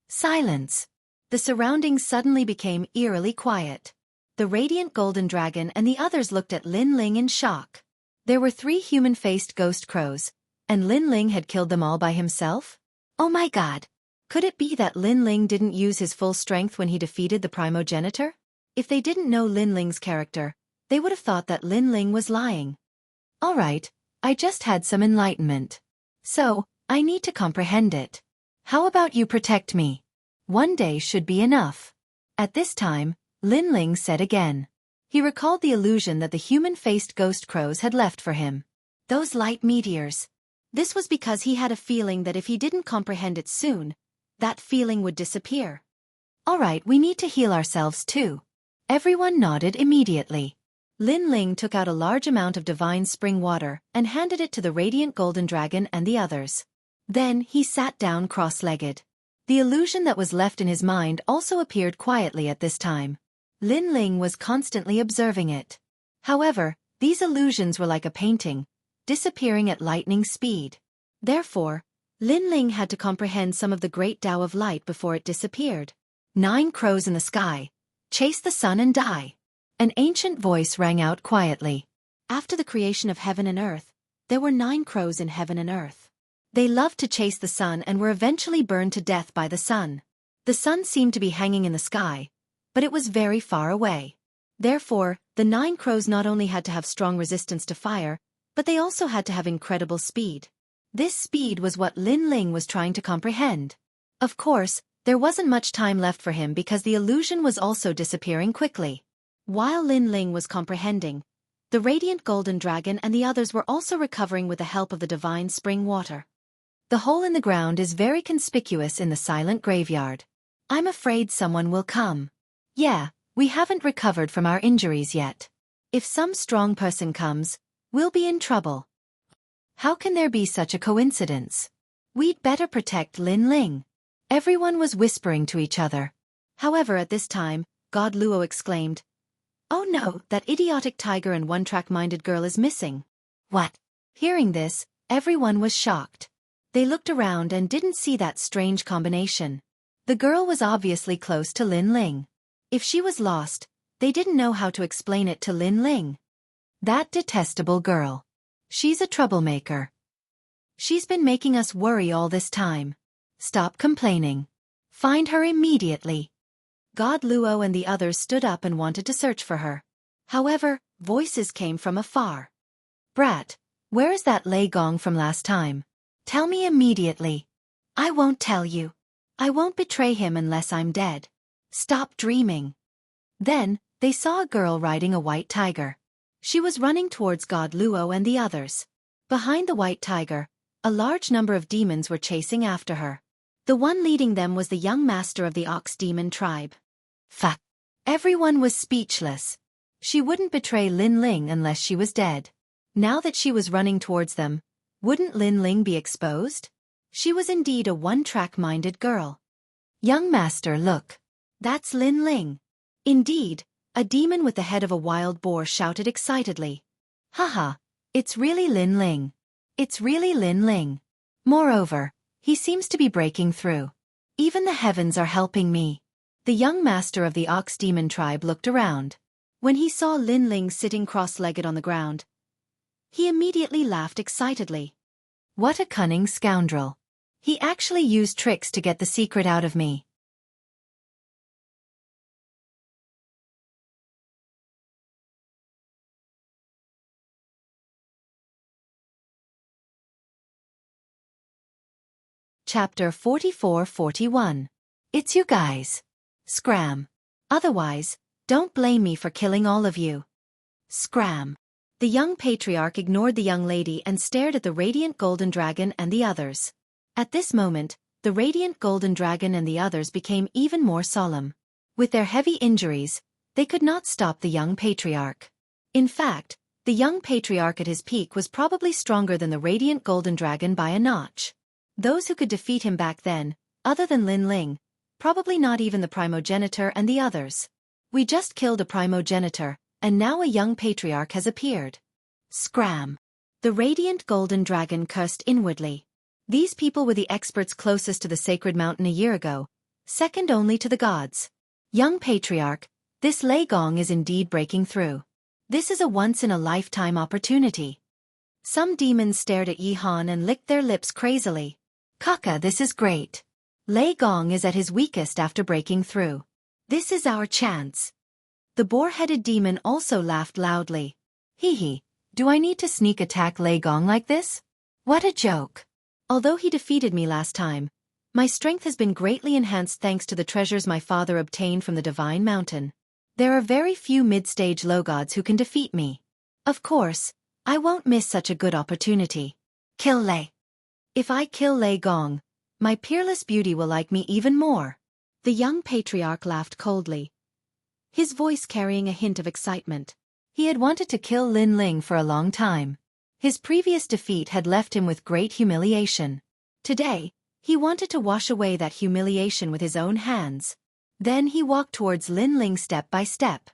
Silence. The surroundings suddenly became eerily quiet. The radiant golden dragon and the others looked at Lin Ling in shock. There were 3 human-faced ghost crows, and Lin Ling had killed them all by himself? Oh my god! Could it be that Lin Ling didn't use his full strength when he defeated the primogenitor? If they didn't know Lin Ling's character, they would have thought that Lin Ling was lying. Alright, I just had some enlightenment. So, I need to comprehend it. How about you protect me? 1 day should be enough. At this time, Lin Ling said again. He recalled the illusion that the human-faced ghost crows had left for him. Those light meteors. This was because he had a feeling that if he didn't comprehend it soon, that feeling would disappear. Alright, we need to heal ourselves too. Everyone nodded immediately. Lin Ling took out a large amount of divine spring water and handed it to the radiant golden dragon and the others. Then he sat down cross-legged. The illusion that was left in his mind also appeared quietly at this time. Lin Ling was constantly observing it. However, these illusions were like a painting, disappearing at lightning speed. Therefore, Lin Ling had to comprehend some of the great Tao of light before it disappeared. 9 crows in the sky. Chase the sun and die. An ancient voice rang out quietly. After the creation of heaven and earth, there were 9 crows in heaven and earth. They loved to chase the sun and were eventually burned to death by the sun. The sun seemed to be hanging in the sky, but it was very far away. Therefore, the 9 crows not only had to have strong resistance to fire, but they also had to have incredible speed. This speed was what Lin Ling was trying to comprehend. Of course, there wasn't much time left for him because the illusion was also disappearing quickly. While Lin Ling was comprehending, the radiant golden dragon and the others were also recovering with the help of the divine spring water. The hole in the ground is very conspicuous in the silent graveyard. I'm afraid someone will come. Yeah, we haven't recovered from our injuries yet. If some strong person comes, we'll be in trouble. How can there be such a coincidence? We'd better protect Lin Ling. Everyone was whispering to each other. However, at this time, God Luo exclaimed, "Oh no, that idiotic tiger and one-track-minded girl is missing." What? Hearing this, everyone was shocked. They looked around and didn't see that strange combination. The girl was obviously close to Lin Ling. If she was lost, they didn't know how to explain it to Lin Ling. That detestable girl. She's a troublemaker. She's been making us worry all this time. Stop complaining. Find her immediately. God Luo and the others stood up and wanted to search for her. However, voices came from afar. "Brat, where is that Lei Gong from last time? Tell me immediately." "I won't tell you. I won't betray him unless I'm dead. Stop dreaming." Then, they saw a girl riding a white tiger. She was running towards God Luo and the others. Behind the white tiger, a large number of demons were chasing after her. The one leading them was the young master of the ox demon tribe. Fuck. Everyone was speechless. She wouldn't betray Lin Ling unless she was dead. Now that she was running towards them, wouldn't Lin Ling be exposed? She was indeed a one-track-minded girl. "Young master, look. That's Lin Ling." Indeed, a demon with the head of a wild boar shouted excitedly. "Haha, it's really Lin Ling. It's really Lin Ling. Moreover, he seems to be breaking through. Even the heavens are helping me." The young master of the ox demon tribe looked around. When he saw Lin Ling sitting cross-legged on the ground, he immediately laughed excitedly. What a cunning scoundrel. He actually used tricks to get the secret out of me. Chapter 44-41. It's you guys. Scram. Otherwise, don't blame me for killing all of you. Scram. The young patriarch ignored the young lady and stared at the radiant golden dragon and the others. At this moment, the radiant golden dragon and the others became even more solemn. With their heavy injuries, they could not stop the young patriarch. In fact, the young patriarch at his peak was probably stronger than the radiant golden dragon by a notch. Those who could defeat him back then, other than Lin Ling, probably not even the primogenitor and the others. We just killed a primogenitor, and now a young patriarch has appeared. Scram. The radiant golden dragon cursed inwardly. These people were the experts closest to the sacred mountain a year ago, second only to the gods. Young patriarch, this Lei Gong is indeed breaking through. This is a once-in-a-lifetime opportunity. Some demons stared at Yi Han and licked their lips crazily. Kaka, this is great. Lei Gong is at his weakest after breaking through. This is our chance. The boar-headed demon also laughed loudly. Hee hee, do I need to sneak attack Lei Gong like this? What a joke. Although he defeated me last time, my strength has been greatly enhanced thanks to the treasures my father obtained from the Divine Mountain. There are very few mid-stage low gods who can defeat me. Of course, I won't miss such a good opportunity. Kill Lei. If I kill Lei Gong, my peerless beauty will like me even more. The young patriarch laughed coldly, his voice carrying a hint of excitement. He had wanted to kill Lin Ling for a long time. His previous defeat had left him with great humiliation. Today, he wanted to wash away that humiliation with his own hands. Then he walked towards Lin Ling step by step.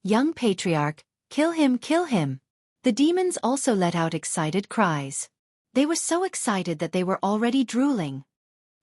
Young patriarch, kill him, kill him. The demons also let out excited cries. They were so excited that they were already drooling.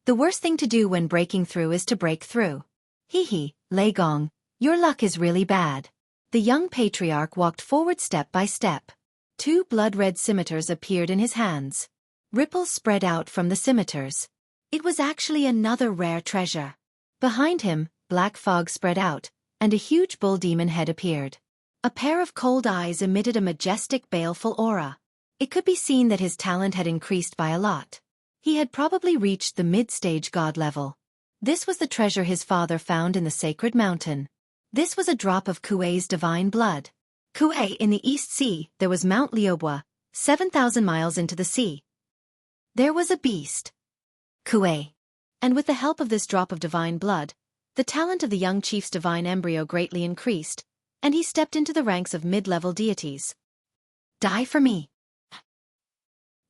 The worst thing to do when breaking through is to break through. Hee, Lei Gong, your luck is really bad. The young patriarch walked forward step by step. 2 blood-red scimitars appeared in his hands. Ripples spread out from the scimitars. It was actually another rare treasure. Behind him, black fog spread out, and a huge bull demon head appeared. A pair of cold eyes emitted a majestic, baleful aura. It could be seen that his talent had increased by a lot. He had probably reached the mid-stage god level. This was the treasure his father found in the sacred mountain. This was a drop of Xueqi's divine blood. Xueqi in the East Sea, there was Mount Liubo, 7,000 miles into the sea. There was a beast. Xueqi. And with the help of this drop of divine blood, the talent of the young chief's divine embryo greatly increased, and he stepped into the ranks of mid-level deities. Die for me.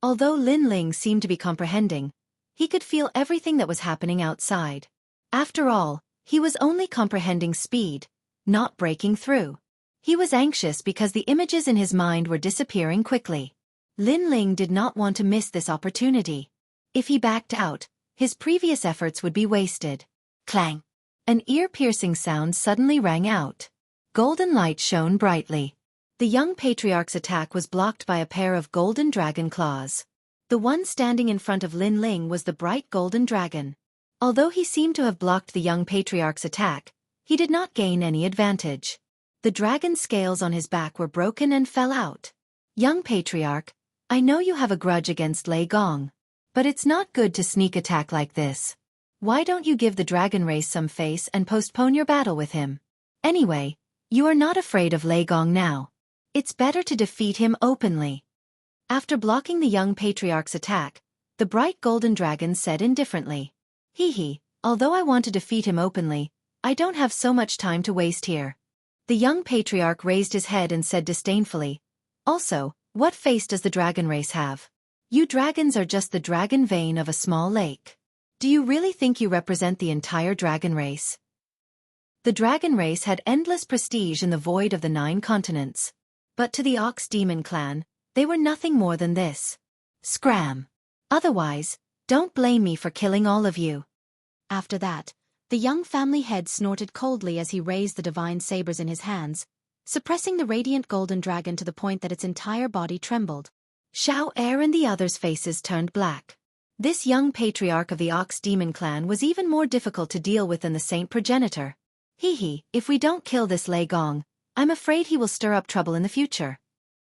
Although Lin Ling seemed to be comprehending, he could feel everything that was happening outside. After all, he was only comprehending speed, not breaking through. He was anxious because the images in his mind were disappearing quickly. Lin Ling did not want to miss this opportunity. If he backed out, his previous efforts would be wasted. Clang! An ear-piercing sound suddenly rang out. Golden light shone brightly. The young patriarch's attack was blocked by a pair of golden dragon claws. The one standing in front of Lin Ling was the bright golden dragon. Although he seemed to have blocked the young patriarch's attack, he did not gain any advantage. The dragon scales on his back were broken and fell out. Young patriarch, I know you have a grudge against Lei Gong, but it's not good to sneak attack like this. Why don't you give the dragon race some face and postpone your battle with him? Anyway, you are not afraid of Lei Gong now. It's better to defeat him openly. After blocking the young patriarch's attack, the bright golden dragon said indifferently, although I want to defeat him openly, I don't have so much time to waste here. The young patriarch raised his head and said disdainfully, also, what face does the dragon race have? You dragons are just the dragon vein of a small lake. Do you really think you represent the entire dragon race? The dragon race had endless prestige in the void of the 9 continents. But to the Ox Demon clan, they were nothing more than this. Scram. Otherwise, don't blame me for killing all of you. After that, the young family head snorted coldly as he raised the divine sabers in his hands, suppressing the radiant golden dragon to the point that its entire body trembled. Xiao Er and the others' faces turned black. This young patriarch of the Ox Demon clan was even more difficult to deal with than the saint progenitor. If we don't kill this Lei Gong, I'm afraid he will stir up trouble in the future.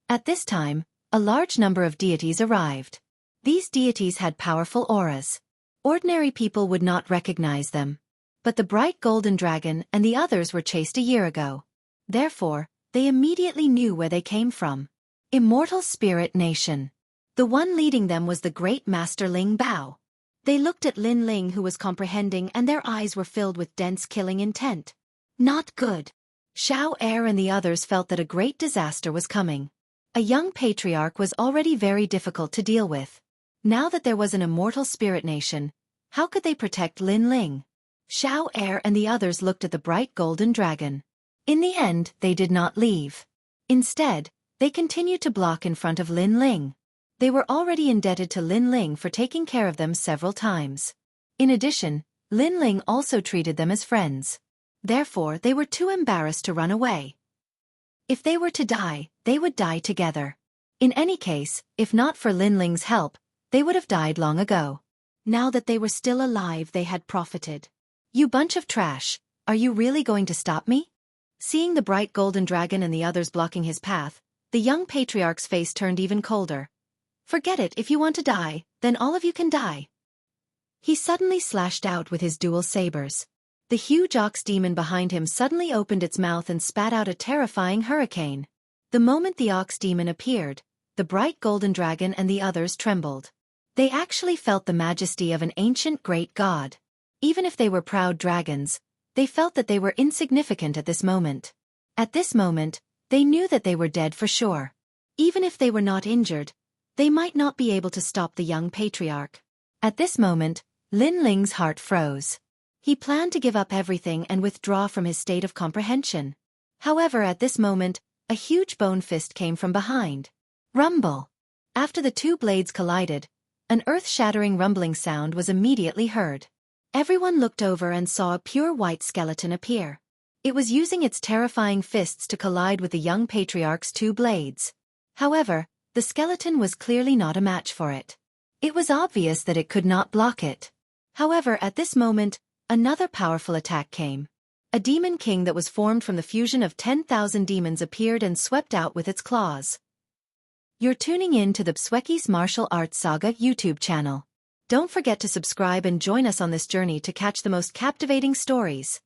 At this time, a large number of deities arrived. These deities had powerful auras. Ordinary people would not recognize them. But the bright golden dragon and the others were chased a year ago. Therefore, they immediately knew where they came from. Immortal Spirit Nation. The one leading them was the great Master Ling Bao. They looked at Lin Ling, who was comprehending, and their eyes were filled with dense killing intent. Not good. Xiao Er and the others felt that a great disaster was coming. A young patriarch was already very difficult to deal with. Now that there was an immortal spirit nation, how could they protect Lin Ling? Xiao Er and the others looked at the bright golden dragon. In the end, they did not leave. Instead, they continued to block in front of Lin Ling. They were already indebted to Lin Ling for taking care of them several times. In addition, Lin Ling also treated them as friends. Therefore, they were too embarrassed to run away. If they were to die, they would die together. In any case, if not for Lin Ling's help, they would have died long ago. Now that they were still alive, they had profited. You bunch of trash, are you really going to stop me? Seeing the bright golden dragon and the others blocking his path, the young patriarch's face turned even colder. Forget it, if you want to die, then all of you can die. He suddenly slashed out with his dual sabers. The huge ox demon behind him suddenly opened its mouth and spat out a terrifying hurricane. The moment the ox demon appeared, the bright golden dragon and the others trembled. They actually felt the majesty of an ancient great god. Even if they were proud dragons, they felt that they were insignificant at this moment. At this moment, they knew that they were dead for sure. Even if they were not injured, they might not be able to stop the young patriarch. At this moment, Lin Ling's heart froze. He planned to give up everything and withdraw from his state of comprehension. However, at this moment, a huge bone fist came from behind. Rumble! After the two blades collided, an earth-shattering rumbling sound was immediately heard. Everyone looked over and saw a pure white skeleton appear. It was using its terrifying fists to collide with the young patriarch's two blades. However, the skeleton was clearly not a match for it. It was obvious that it could not block it. However, at this moment, another powerful attack came. A demon king that was formed from the fusion of 10,000 demons appeared and swept out with its claws. You're tuning in to the Xueqi's Martial Arts Saga YouTube channel. Don't forget to subscribe and join us on this journey to catch the most captivating stories.